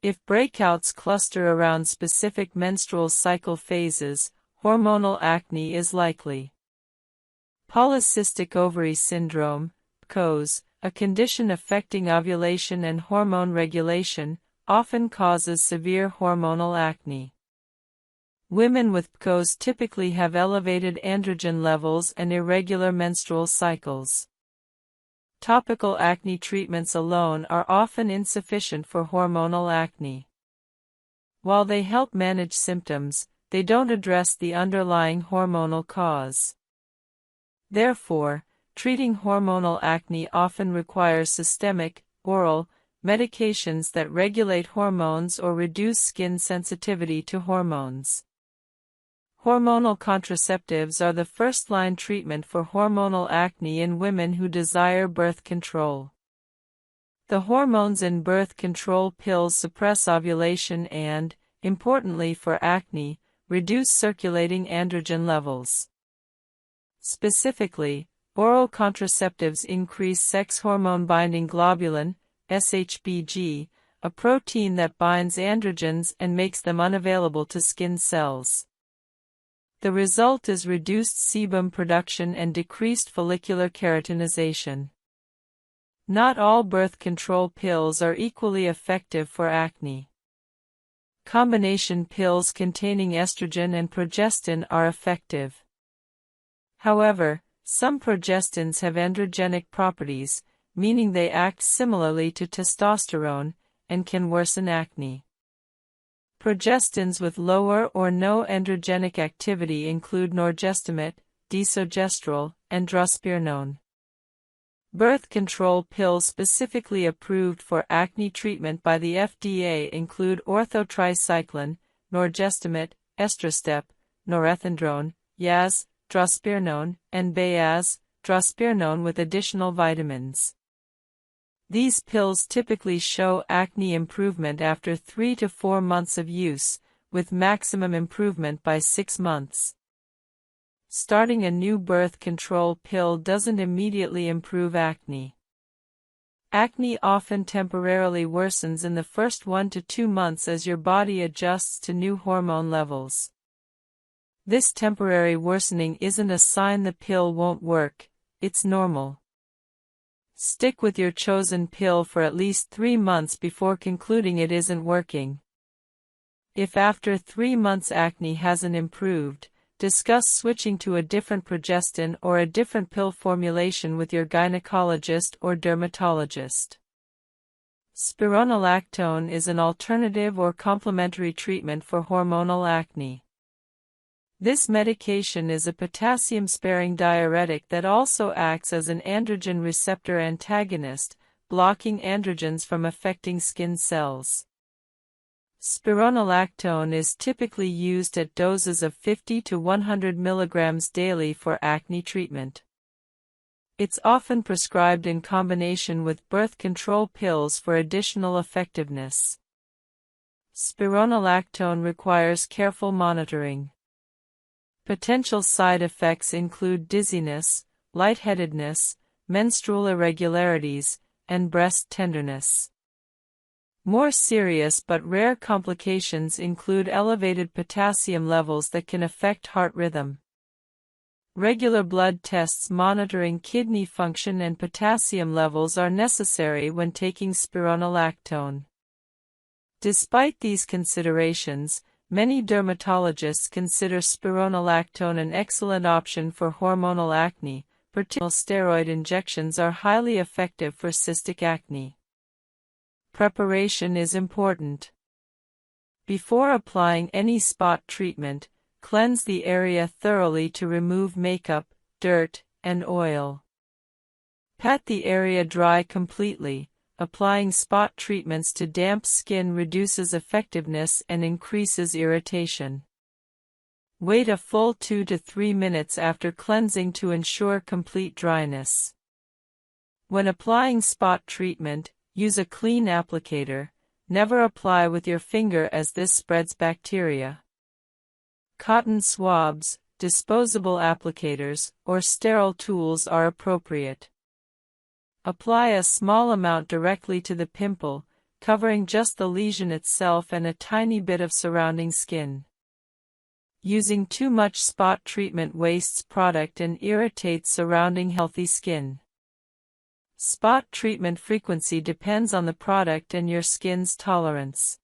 [SPEAKER 1] If breakouts cluster around specific menstrual cycle phases, hormonal acne is likely. Polycystic ovary syndrome, PCOS, a condition affecting ovulation and hormone regulation, often causes severe hormonal acne. Women with PCOS typically have elevated androgen levels and irregular menstrual cycles. Topical acne treatments alone are often insufficient for hormonal acne. While they help manage symptoms, they don't address the underlying hormonal cause. Therefore, treating hormonal acne often requires systemic, oral, medications that regulate hormones or reduce skin sensitivity to hormones. Hormonal contraceptives are the first-line treatment for hormonal acne in women who desire birth control. The hormones in birth control pills suppress ovulation and, importantly for acne, reduce circulating androgen levels. Specifically, oral contraceptives increase sex hormone-binding globulin, SHBG, a protein that binds androgens and makes them unavailable to skin cells. The result is reduced sebum production and decreased follicular keratinization. Not all birth control pills are equally effective for acne. Combination pills containing estrogen and progestin are effective. However, some progestins have androgenic properties, meaning they act similarly to testosterone, and can worsen acne. Progestins with lower or no androgenic activity include norgestimate, desogestrel, and drospirenone. Birth control pills specifically approved for acne treatment by the FDA include orthotricycline, norgestimate, estrostep, norethindrone, yaz, drospirenone, and bayaz, drospirenone with additional vitamins. These pills typically show acne improvement after 3 to 4 months of use, with maximum improvement by 6 months. Starting a new birth control pill doesn't immediately improve acne. Acne often temporarily worsens in the first 1 to 2 months as your body adjusts to new hormone levels. This temporary worsening isn't a sign the pill won't work, it's normal. Stick with your chosen pill for at least 3 months before concluding it isn't working. If after 3 months acne hasn't improved, discuss switching to a different progestin or a different pill formulation with your gynecologist or dermatologist. Spironolactone is an alternative or complementary treatment for hormonal acne. This medication is a potassium-sparing diuretic that also acts as an androgen receptor antagonist, blocking androgens from affecting skin cells. Spironolactone is typically used at doses of 50 to 100 mg daily for acne treatment. It's often prescribed in combination with birth control pills for additional effectiveness. Spironolactone requires careful monitoring. Potential side effects include dizziness, lightheadedness, menstrual irregularities, and breast tenderness. More serious but rare complications include elevated potassium levels that can affect heart rhythm. Regular blood tests monitoring kidney function and potassium levels are necessary when taking spironolactone. Despite these considerations, many dermatologists consider spironolactone an excellent option for hormonal acne. Particularly steroid injections are highly effective for cystic acne. Preparation is important. Before applying any spot treatment, cleanse the area thoroughly to remove makeup, dirt, and oil. Pat the area dry completely. Applying spot treatments to damp skin reduces effectiveness and increases irritation. Wait a full 2 to 3 minutes after cleansing to ensure complete dryness. When applying spot treatment, use a clean applicator. Never apply with your finger as this spreads bacteria. Cotton swabs, disposable applicators, or sterile tools are appropriate. Apply a small amount directly to the pimple, covering just the lesion itself and a tiny bit of surrounding skin. Using too much spot treatment wastes product and irritates surrounding healthy skin. Spot treatment frequency depends on the product and your skin's tolerance.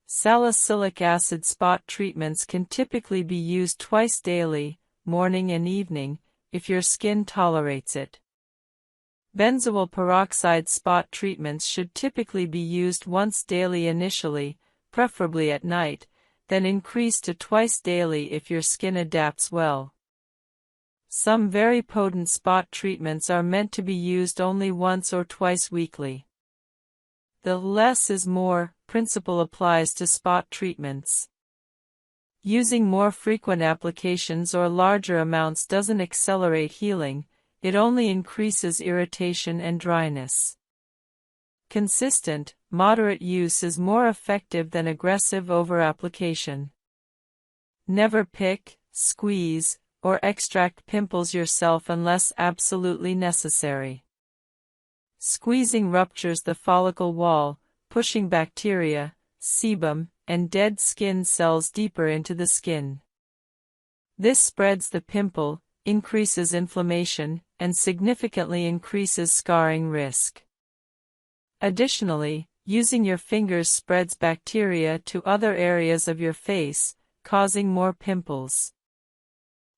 [SPEAKER 1] Salicylic acid spot treatments can typically be used twice daily, morning and evening, if your skin tolerates it. Benzoyl peroxide spot treatments should typically be used once daily initially, preferably at night, then increase to twice daily if your skin adapts well. Some very potent spot treatments are meant to be used only once or twice weekly. The less is more principle applies to spot treatments. Using more frequent applications or larger amounts doesn't accelerate healing, it only increases irritation and dryness. Consistent, moderate use is more effective than aggressive over-application. Never pick, squeeze, or extract pimples yourself unless absolutely necessary. Squeezing ruptures the follicle wall, pushing bacteria, sebum, and dead skin cells deeper into the skin. This spreads the pimple, increases inflammation, and significantly increases scarring risk. Additionally, using your fingers spreads bacteria to other areas of your face, causing more pimples.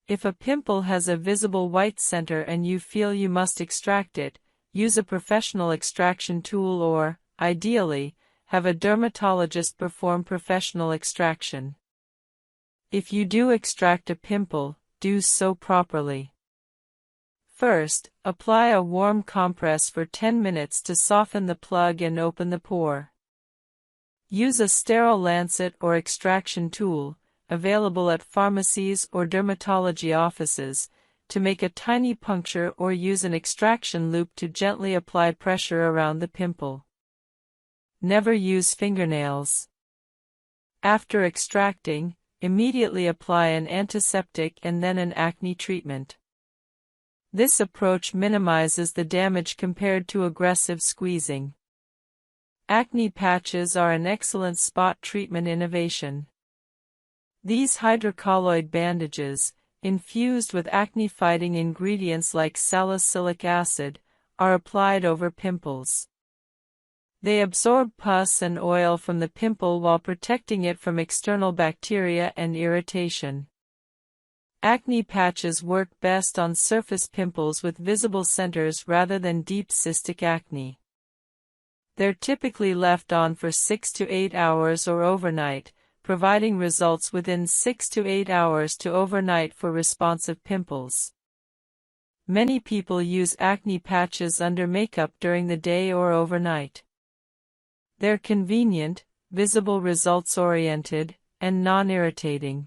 [SPEAKER 1] If a pimple has a visible white center and you feel you must extract it, use a professional extraction tool or, ideally, have a dermatologist perform professional extraction. If you do extract a pimple, do so properly. First, apply a warm compress for 10 minutes to soften the plug and open the pore. Use a sterile lancet or extraction tool, available at pharmacies or dermatology offices, to make a tiny puncture or use an extraction loop to gently apply pressure around the pimple. Never use fingernails. After extracting, immediately apply an antiseptic and then an acne treatment. This approach minimizes the damage compared to aggressive squeezing. Acne patches are an excellent spot treatment innovation. These hydrocolloid bandages, infused with acne-fighting ingredients like salicylic acid, are applied over pimples. They absorb pus and oil from the pimple while protecting it from external bacteria and irritation. Acne patches work best on surface pimples with visible centers rather than deep cystic acne. They're typically left on for 6 to 8 hours or overnight, providing results within 6 to 8 hours to overnight for responsive pimples. Many people use acne patches under makeup during the day or overnight. They're convenient, visible results-oriented, and non-irritating.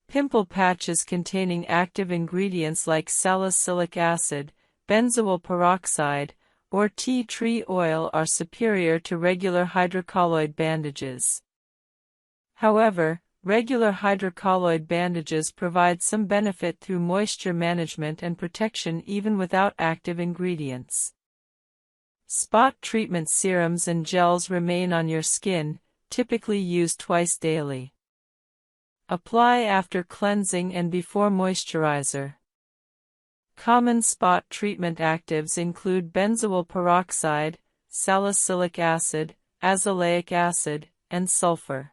[SPEAKER 1] Pimple patches containing active ingredients like salicylic acid, benzoyl peroxide, or tea tree oil are superior to regular hydrocolloid bandages. However, regular hydrocolloid bandages provide some benefit through moisture management and protection even without active ingredients. Spot treatment serums and gels remain on your skin, typically used twice daily. Apply after cleansing and before moisturizer. Common spot treatment actives include benzoyl peroxide, salicylic acid, azelaic acid, and sulfur.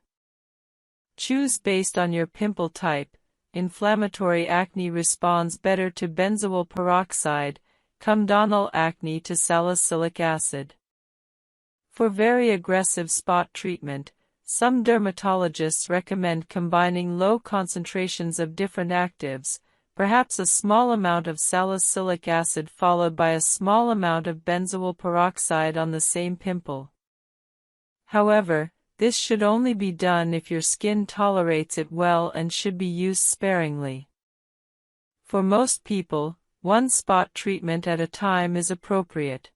[SPEAKER 1] Choose based on your pimple type. Inflammatory acne responds better to benzoyl peroxide, comedonal acne to salicylic acid. For very aggressive spot treatment, some dermatologists recommend combining low concentrations of different actives, perhaps a small amount of salicylic acid followed by a small amount of benzoyl peroxide on the same pimple. However, this should only be done if your skin tolerates it well and should be used sparingly. For most people, one spot treatment at a time is appropriate.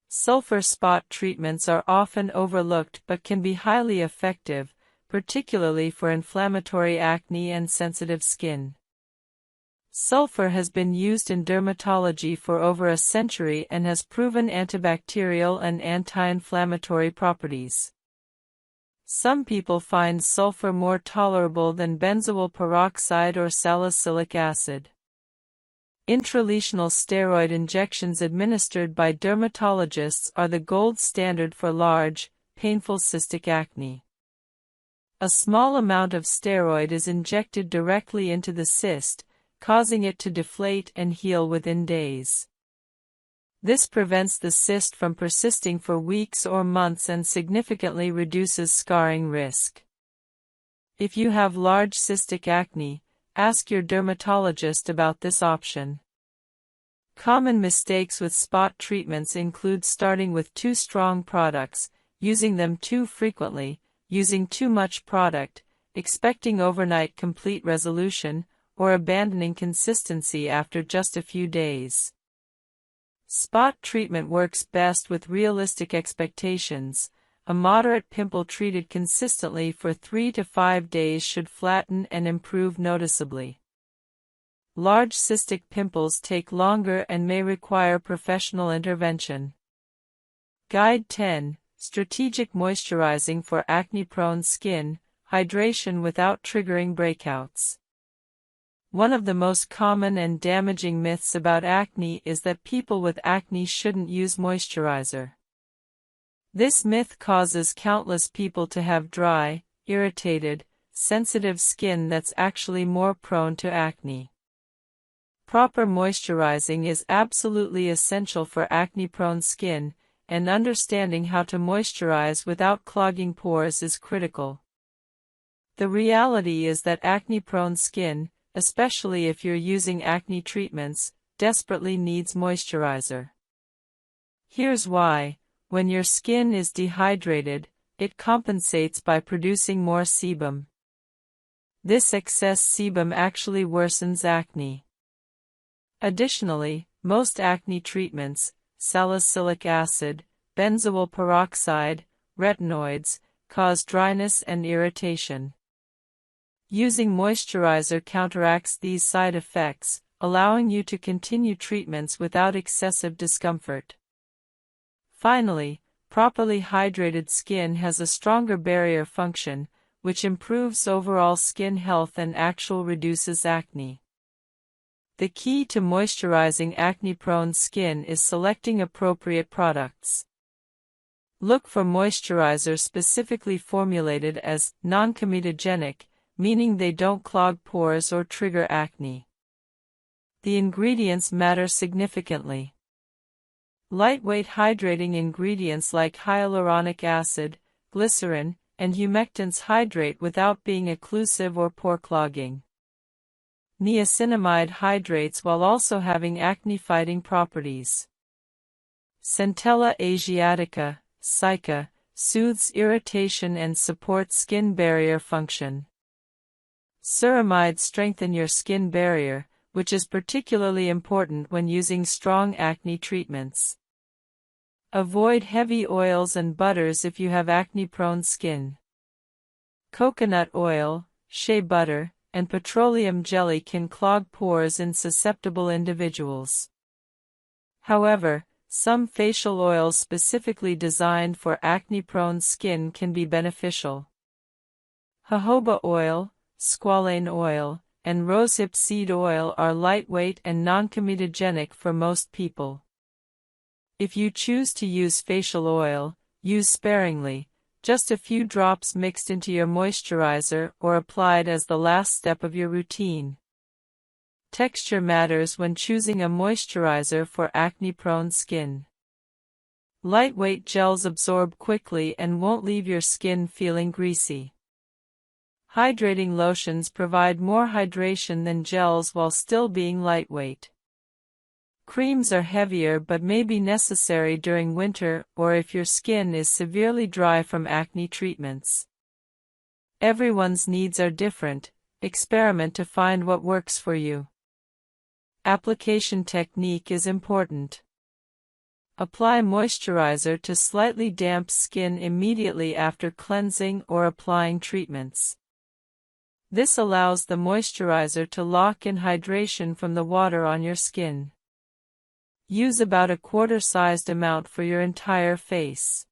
[SPEAKER 1] Sulfur spot treatments are often overlooked but can be highly effective, particularly for inflammatory acne and sensitive skin. Sulfur has been used in dermatology for over a century and has proven antibacterial and anti-inflammatory properties. Some people find sulfur more tolerable than benzoyl peroxide or salicylic acid. Intralesional steroid injections administered by dermatologists are the gold standard for large, painful cystic acne. A small amount of steroid is injected directly into the cyst, causing it to deflate and heal within days. This prevents the cyst from persisting for weeks or months and significantly reduces scarring risk. If you have large cystic acne, ask your dermatologist about this option. Common mistakes with spot treatments include starting with too strong products, using them too frequently, using too much product, expecting overnight complete resolution, or abandoning consistency after just a few days. Spot treatment works best with realistic expectations. A moderate pimple treated consistently for 3 to 5 days should flatten and improve noticeably. Large cystic pimples take longer and may require professional intervention. Guide 10. Strategic moisturizing for acne-prone skin, hydration without triggering breakouts. One of the most common and damaging myths about acne is that people with acne shouldn't use moisturizer. This myth causes countless people to have dry, irritated, sensitive skin that's actually more prone to acne. Proper moisturizing is absolutely essential for acne-prone skin, and understanding how to moisturize without clogging pores is critical. The reality is that acne-prone skin, especially if you're using acne treatments, desperately needs moisturizer. Here's why. When your skin is dehydrated, it compensates by producing more sebum. This excess sebum actually worsens acne. Additionally, most acne treatments, salicylic acid, benzoyl peroxide, retinoids, cause dryness and irritation. Using moisturizer counteracts these side effects, allowing you to continue treatments without excessive discomfort. Finally, properly hydrated skin has a stronger barrier function, which improves overall skin health and actually reduces acne. The key to moisturizing acne-prone skin is selecting appropriate products. Look for moisturizers specifically formulated as non-comedogenic, meaning they don't clog pores or trigger acne. The ingredients matter significantly. Lightweight hydrating ingredients like hyaluronic acid, glycerin, and humectants hydrate without being occlusive or pore clogging. Niacinamide hydrates while also having acne-fighting properties. Centella asiatica, SICA, soothes irritation and supports skin barrier function. Ceramides strengthen your skin barrier, which is particularly important when using strong acne treatments. Avoid heavy oils and butters if you have acne-prone skin. Coconut oil, shea butter, and petroleum jelly can clog pores in susceptible individuals. However, some facial oils specifically designed for acne-prone skin can be beneficial. Jojoba oil, squalane oil, and rosehip seed oil are lightweight and non-comedogenic for most people. If you choose to use facial oil, use sparingly, just a few drops mixed into your moisturizer or applied as the last step of your routine. Texture matters when choosing a moisturizer for acne-prone skin. Lightweight gels absorb quickly and won't leave your skin feeling greasy. Hydrating lotions provide more hydration than gels while still being lightweight. Creams are heavier but may be necessary during winter or if your skin is severely dry from acne treatments. Everyone's needs are different. Experiment to find what works for you. Application technique is important. Apply moisturizer to slightly damp skin immediately after cleansing or applying treatments. This allows the moisturizer to lock in hydration from the water on your skin. Use about a quarter-sized amount for your entire face.